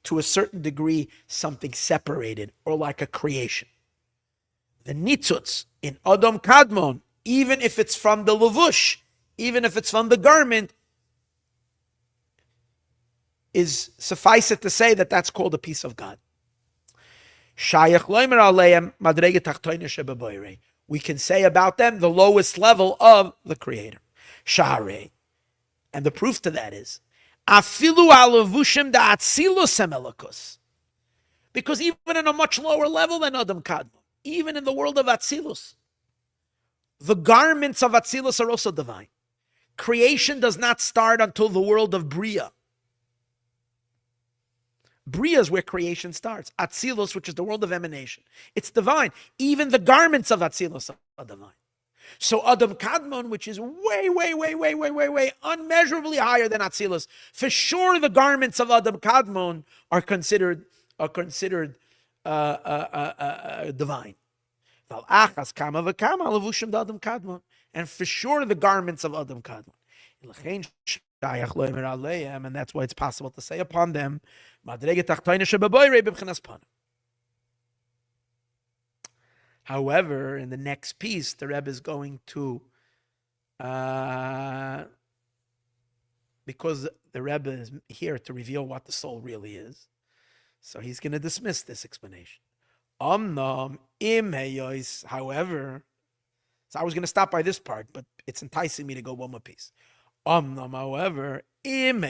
to a certain degree something separated or like a creation. The nitzutz in Adam Kadmon, even if it's from the levush, even if it's from the garment, is suffice it to say that that's called a piece of God. We can say about them the lowest level of the Creator. Share. And the proof to that is, Because even in a much lower level than Adam Kadmon, even in the world of Atzilus, the garments of Atzilus are also divine. Creation does not start until the world of Bria. Bria is where creation starts. Atzilus, which is the world of emanation, it's divine. Even the garments of Atzilus are divine. So Adam Kadmon, which is way, unmeasurably higher than Atzilus, for sure the garments of Adam Kadmon are considered divine. And for sure the garments of Adam Kadmon. And that's why it's possible to say upon them, however, in the next piece, the Rebbe is going to, because the Rebbe is here to reveal what the soul really is, so he's going to dismiss this explanation. However, so I was going to stop by this part, but it's enticing me to go one more piece. However, even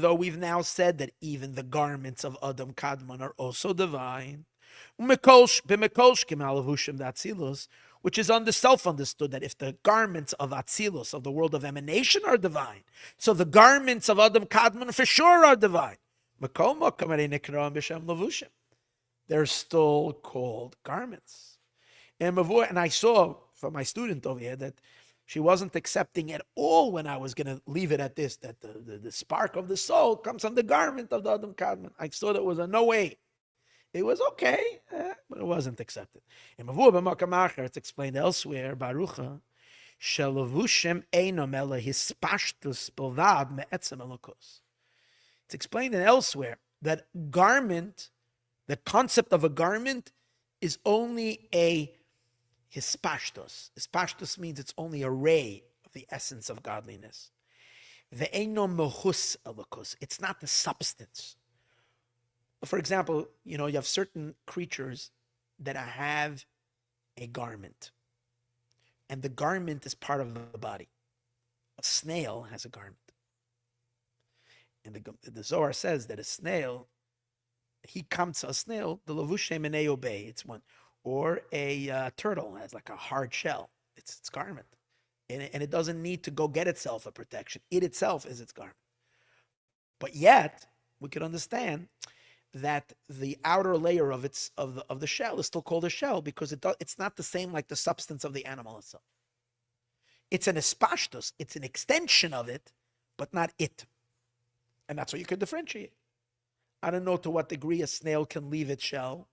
though we've now said that even the garments of Adam Kadmon are also divine, which is self-understood that if the garments of Atzilus, of the world of emanation, are divine, so the garments of Adam Kadmon for sure are divine. They're still called garments. And I saw from my student over here that she wasn't accepting at all when I was going to leave it at this, that the spark of the soul comes from the garment of the Adam Kadmon. I saw that was a no way. It was okay, but it wasn't accepted. It's explained elsewhere, Barucha, it's explained elsewhere that garment, the concept of a garment, is only a hispashtos. Hispashtos means it's only a ray of the essence of godliness. Ve'eno mehus elokus. It's not the substance. For example, you have certain creatures that have a garment, and the garment is part of the body. A snail has a garment, and the Zohar says that a snail, he comes to a snail, the lavushem and obey. It's one. Or a turtle has like a hard shell. It's its garment. And it doesn't need to go get itself a protection. It itself is its garment. But yet, we could understand that the outer layer of the shell is still called a shell because it's not the same like the substance of the animal itself. It's an espashtus. It's an extension of it, but not it. And that's what you could differentiate. I don't know to what degree a snail can leave its shell.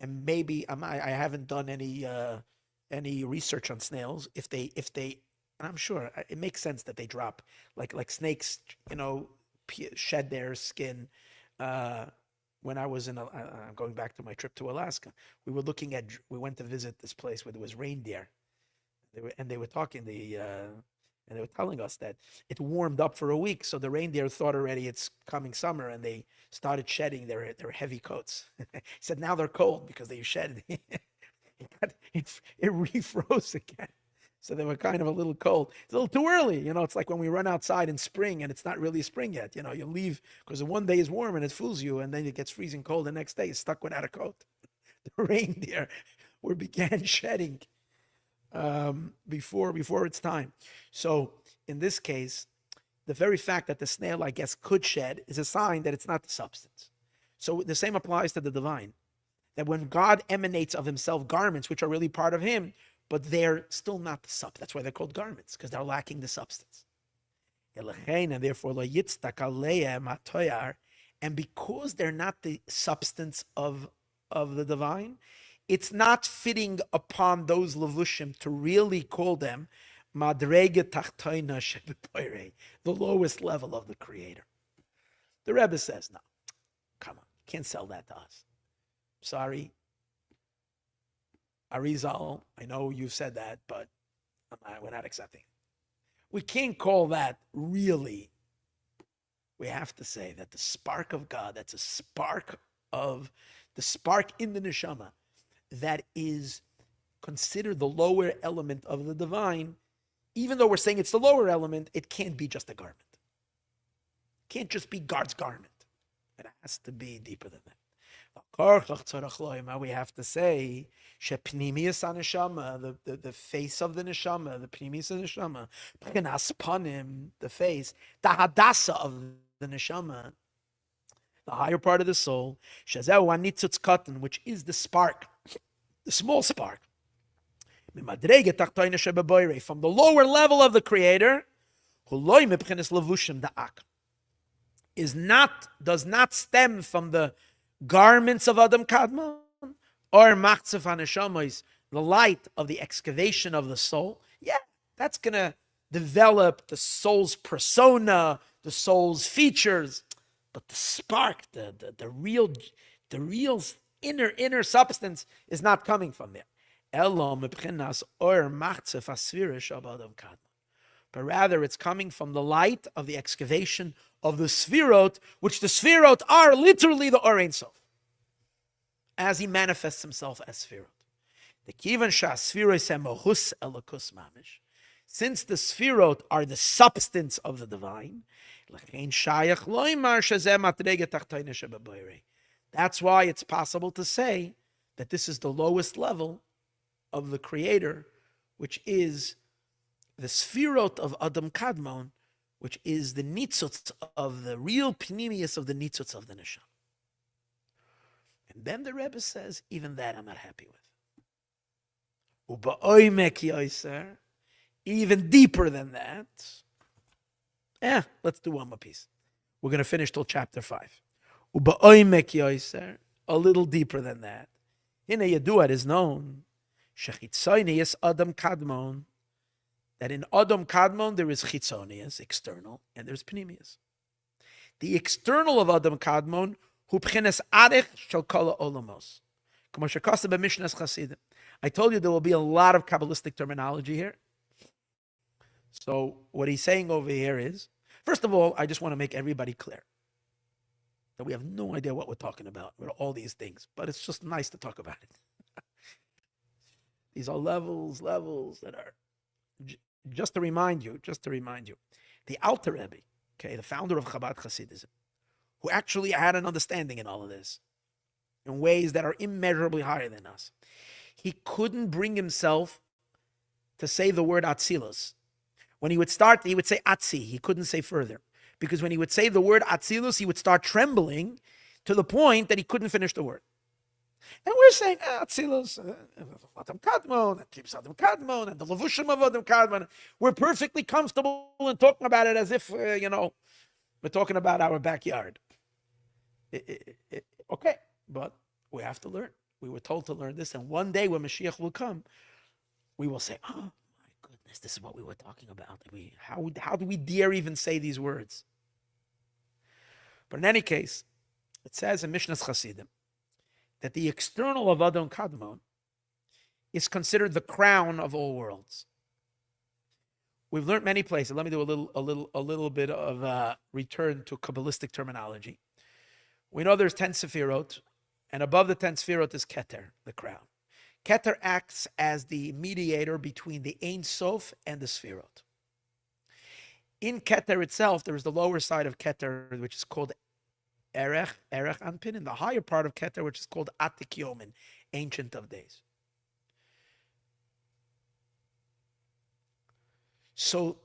And maybe I haven't done any research on snails. If they, and I'm sure it makes sense that they drop like snakes, shed their skin. When I was going back to my trip to Alaska, we went to visit this place where there was reindeer. They were talking and they were telling us that it warmed up for a week, so the reindeer thought already it's coming summer, and they started shedding their heavy coats. He said now they're cold because they shed. It refroze again, so they were kind of a little cold. It's a little too early, It's like when we run outside in spring and it's not really spring yet. You leave because one day is warm and it fools you, and then it gets freezing cold. The next day you're stuck without a coat. The reindeer began shedding before its time. So in this case, the very fact that the snail, I guess, could shed is a sign that it's not the substance. So the same applies to the divine, that when God emanates of himself garments, which are really part of him, but they're still not the substance. That's why they're called garments, because they're lacking the substance. And therefore, and because they're not the substance of the divine, it's not fitting upon those levushim to really call them madrege tachtoina shebepoirei, the lowest level of the Creator. The Rebbe says, no, come on, can't sell that to us. Sorry, Arizal, I know you've said that, but we're not accepting it. We can't call that really. We have to say that the spark of God, that's a spark of the spark in the neshama, that is considered the lower element of the divine. Even though we're saying it's the lower element, it can't be just a garment. Can't just be God's garment. It has to be deeper than that. We have to say, the face of the neshama, the pnimis of the neshama, the face, the hadasah of the neshama, the higher part of the soul, which is the spark, the small spark, from the lower level of the Creator, does not stem from the garments of Adam Kadmon or machzef haneshamos, the light of the excavation of the soul. Yeah, that's gonna develop the soul's persona, the soul's features, but the spark, the real inner substance is not coming from there. But rather it's coming from the light of the excavation of the Sfirot, which the Sfirot are literally the Or Ein Sof, as he manifests himself as Sfirot. The Kivan Shah Sfirot Semohus Elokus Mamish. Since the Sfirot are the substance of the divine, that's why it's possible to say that this is the lowest level of the Creator, which is the Sfirot of Adam Kadmon, which is the nitzutz of the real pnimius of the nitzutz of the neshama. And then the Rebbe says, even that I'm not happy with. Uba'oimek yoiser, even deeper than that. Let's do one more piece. We're going to finish till chapter 5. Uba'oimek yoiser, a little deeper than that. In a Yadua, it is known, Shechitzoinius Adam Kadmon, that in Adam Kadmon there is chitzonius, external, and there's pnimius. The external of Adam Kadmon, hu b'chines arech shel kol olamos. I told you there will be a lot of Kabbalistic terminology here. So what he's saying over here is, first of all, I just want to make everybody clear that we have no idea what we're talking about with all these things, but it's just nice to talk about it. These are levels that are... Just to remind you, the Alter Rebbe, the founder of Chabad Hasidism, who actually had an understanding in all of this, in ways that are immeasurably higher than us, he couldn't bring himself to say the word Atzilus. When he would start, he would say Atzi. He couldn't say further. Because when he would say the word Atzilus, he would start trembling to the point that he couldn't finish the word. And we're saying, Atzilus, Adam Kadmon, and keeps Adam Kadmon, and the Levushim of Adam Kadmon. We're perfectly comfortable in talking about it as if, we're talking about our backyard. Okay, but we have to learn. We were told to learn this, and one day when Mashiach will come, we will say, oh, my goodness, this is what we were talking about. How do we dare even say these words? But in any case, it says in Mishnah's Chasidim, that the external of Adam Kadmon is considered the crown of all worlds. We've learned many places. Let me do a little bit of return to Kabbalistic terminology. We know there's 10 Sefirot, and above the 10 Sefirot is Keter, the crown. Keter acts as the mediator between the Ein Sof and the Sefirot. In Keter itself, there is the lower side of Keter, which is called Erech Anpin, in the higher part of Keter, which is called Atik Yomin, Ancient of Days. So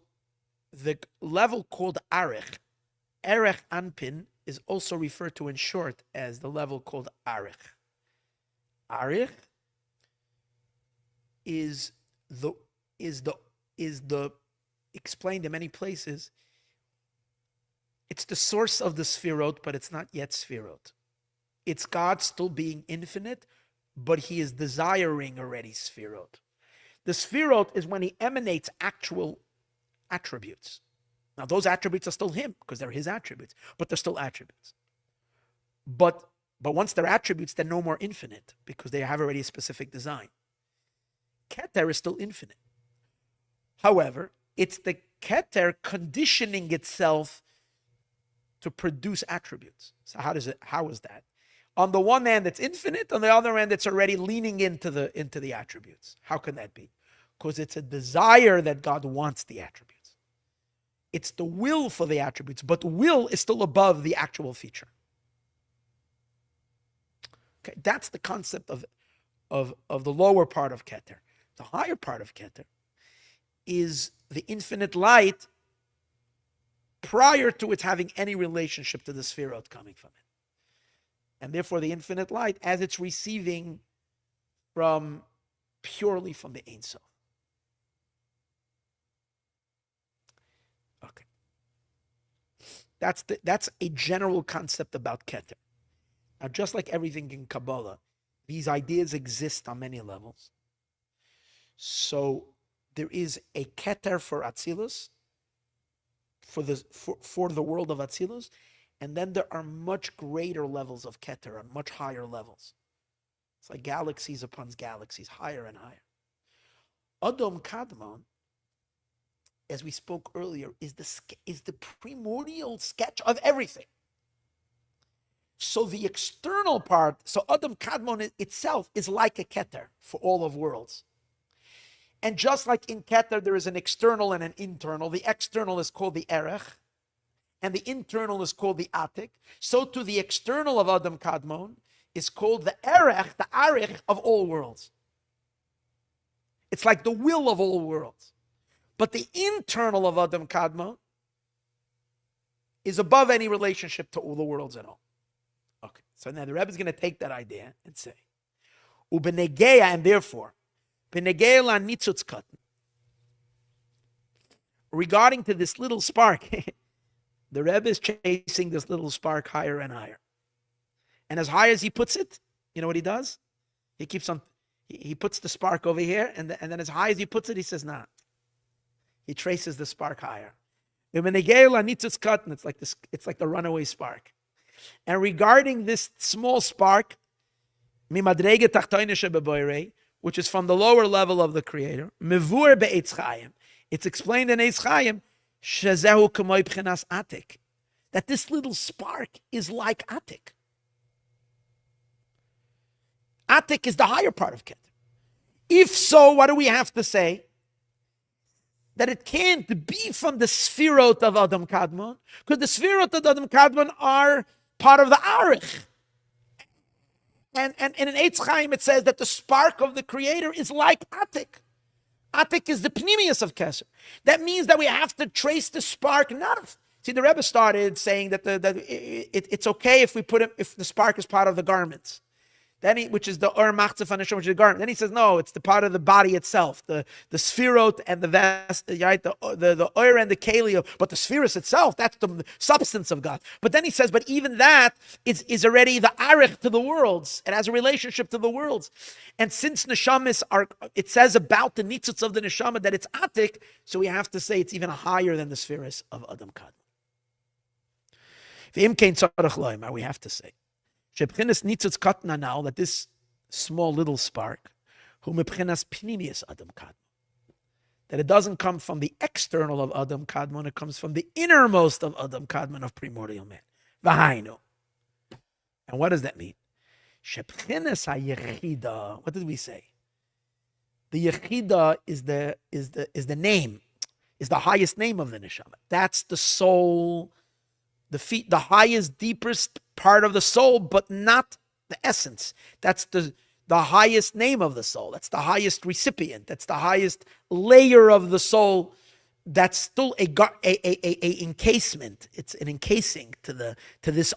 the level called Erech Anpin, is also referred to in short as the level called Arich. Arich is the explained in many places. It's the source of the Sfirot, but it's not yet Sfirot. It's God still being infinite, but he is desiring already Sfirot. The Sfirot is when he emanates actual attributes. Now, those attributes are still him, because they're his attributes, but they're still attributes. But once they're attributes, they're no more infinite, because they have already a specific design. Keter is still infinite. However, it's the Keter conditioning itself to produce attributes. So how is that? On the one hand, it's infinite. On the other hand, it's already leaning into the attributes. How can that be? Because it's a desire that God wants the attributes. It's the will for the attributes, but will is still above the actual feature. Okay, that's the concept of the lower part of Keter. The higher part of Keter is the infinite light prior to it having any relationship to the Sefirot coming from it. And therefore the infinite light as it's receiving purely from the Ein Sof. Okay. That's a general concept about Keter. Now, just like everything in Kabbalah, these ideas exist on many levels. So there is a Keter for Atzilus, for the world of Atzilus, and then there are much greater levels of Keter on much higher levels. It's like galaxies upon galaxies, higher and higher. Adam Kadmon, as we spoke earlier, is the primordial sketch of everything. So the external part, so Adam Kadmon itself is like a Keter for all of worlds. And just like in Keter, there is an external and an internal. The external is called the Erech, and the internal is called the Atik. So to the external of Adam Kadmon is called the Erech, the Arich of all worlds. It's like the will of all worlds. But the internal of Adam Kadmon is above any relationship to all the worlds at all. Okay, so now the Rebbe is going to take that idea and say, Ubenegeya, and therefore, Benegeya la nitzutz katan. Regarding to this little spark, the Rebbe is chasing this little spark higher and higher. And as high as he puts it, you know what he does? He keeps on, he puts the spark over here, and then as high as he puts it, he says, nah. He traces the spark higher. It's like the runaway spark. And regarding this small spark, which is from the lower level of the Creator, it's explained in Eitz Chaim, that this little spark is like Atik. Atik is the higher part of Keter. If so, what do we have to say? That it can't be from the Sefirot of Adam Kadmon, because the Sefirot of Adam Kadmon are part of the Arich. And in Eitz Chaim it says that the spark of the Creator is like Atik. Atik is the pnimius of Keser. That means that we have to trace the spark. See, the Rebbe started saying that it's okay if the spark is part of the garments. Then which is the Or Machzef HaNeshama, which is the garment. Then he says, no, it's the part of the body itself, the Sefirot and the vest, right? The Or and the Keli, but the Spheris itself, that's the substance of God. But then he says, but even that is already the Arich to the worlds. It has a relationship to the worlds. And since Neshamis it says about the Nitzutz of the Neshama that it's Atik, so we have to say it's even higher than the Spheris of Adam Kadmon. We have to say. That this small little spark, that it doesn't come from the external of Adam Kadmon, it comes from the innermost of Adam Kadmon of primordial man. And what does that mean? What did we say? The Yechida is the name, is the highest name of the neshama. That's the soul, the highest, deepest part of the soul, but not the essence. That's the highest name of the soul. That's the highest recipient. That's the highest layer of the soul. That's still a encasement. It's an encasing to this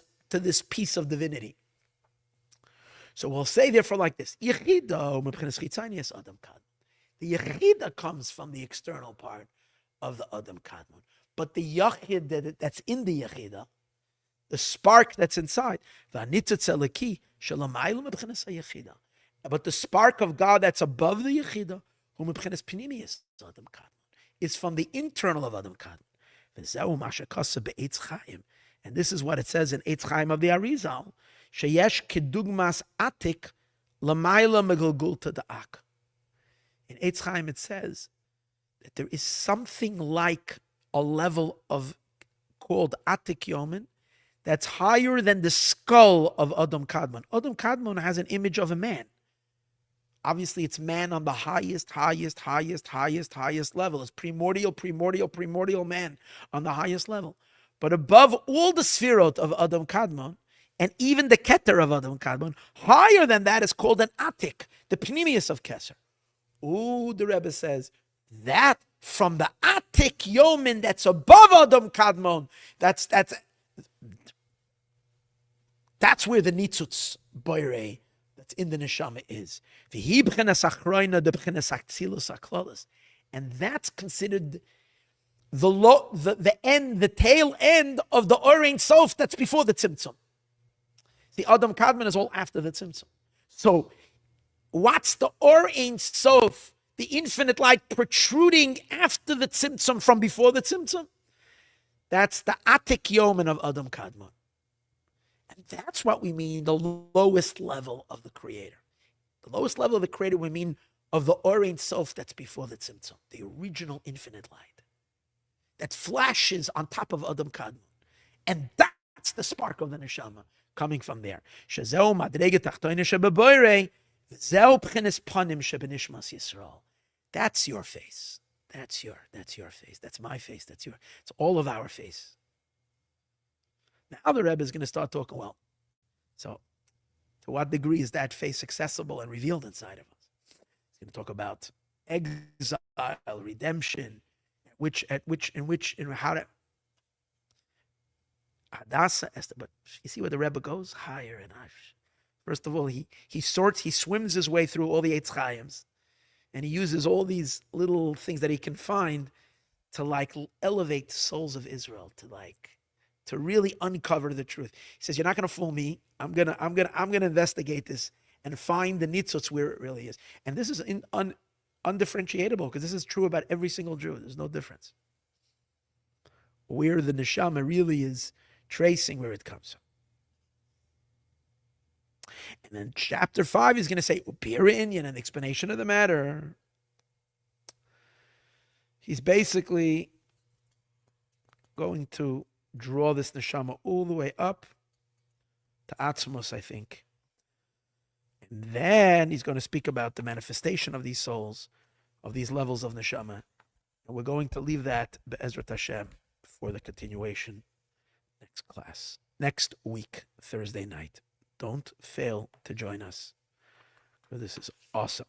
piece of divinity. So we'll say therefore like this: the Yechida comes from the external part of the Adam Kadmon, but the Yachid that's in the Yechida, the spark that's inside, but the spark of God that's above the Yechida, is from the internal of Adam Kadmon. And this is what it says in Eitz Chaim of the Arizal, sheyesh kedugmas atik lamayla megalgulta da'ak. In Eitz Chaim it says that there is something like a level of called Atik Yomen that's higher than the skull of Adam Kadmon. Adam Kadmon has an image of a man. Obviously, it's man on the highest level. It's primordial man on the highest level. But above all the sphirot of Adam Kadmon, and even the Keter of Adam Kadmon, higher than that is called an Atik, the Pnimius of Keser. Ooh, the Rebbe says, that from the Atik Yomin that's above Adam Kadmon, that's where the Nitzutz Boire that's in the neshama is. And that's considered the tail end of the Orein Sof that's before the Tzimtzum. The Adam Kadmon is all after the Tzimtzum. So what's the Orein Sof, the infinite light protruding after the Tzimtzum from before the Tzimtzum? That's the Atik Yomen of Adam Kadmon. And that's what we mean, the lowest level of the Creator. The lowest level of the Creator, we mean of the Orein Sof that's before the Tzimtzum, the original infinite light that flashes on top of Adam Kadmon. And that's the spark of the Neshama coming from there. That's your face. That's your face. That's my face. It's all of our face. Now the Rebbe is going to start talking, well, so to what degree is that face accessible and revealed inside of us? He's going to talk about exile, redemption, in how to Hadasah, Esther. But you see where the Rebbe goes? Higher and higher. First of all, he swims his way through all the Eitz Chaims, and he uses all these little things that he can find to elevate the souls of Israel, to really uncover the truth. He says, "You're not going to fool me. I'm gonna investigate this and find the nitzutz where it really is." And this is undifferentiatable, because this is true about every single Jew. There's no difference. Where the neshama really is tracing where it comes from. And then chapter 5 is going to say Upirin, an explanation of the matter. He's basically going to draw this neshama all the way up to Atzmos, I think. And then he's going to speak about the manifestation of these souls, of these levels of neshama. And we're going to leave that Be'ezrat Hashem for the continuation next week, Thursday night. Don't fail to join us, for this is awesome.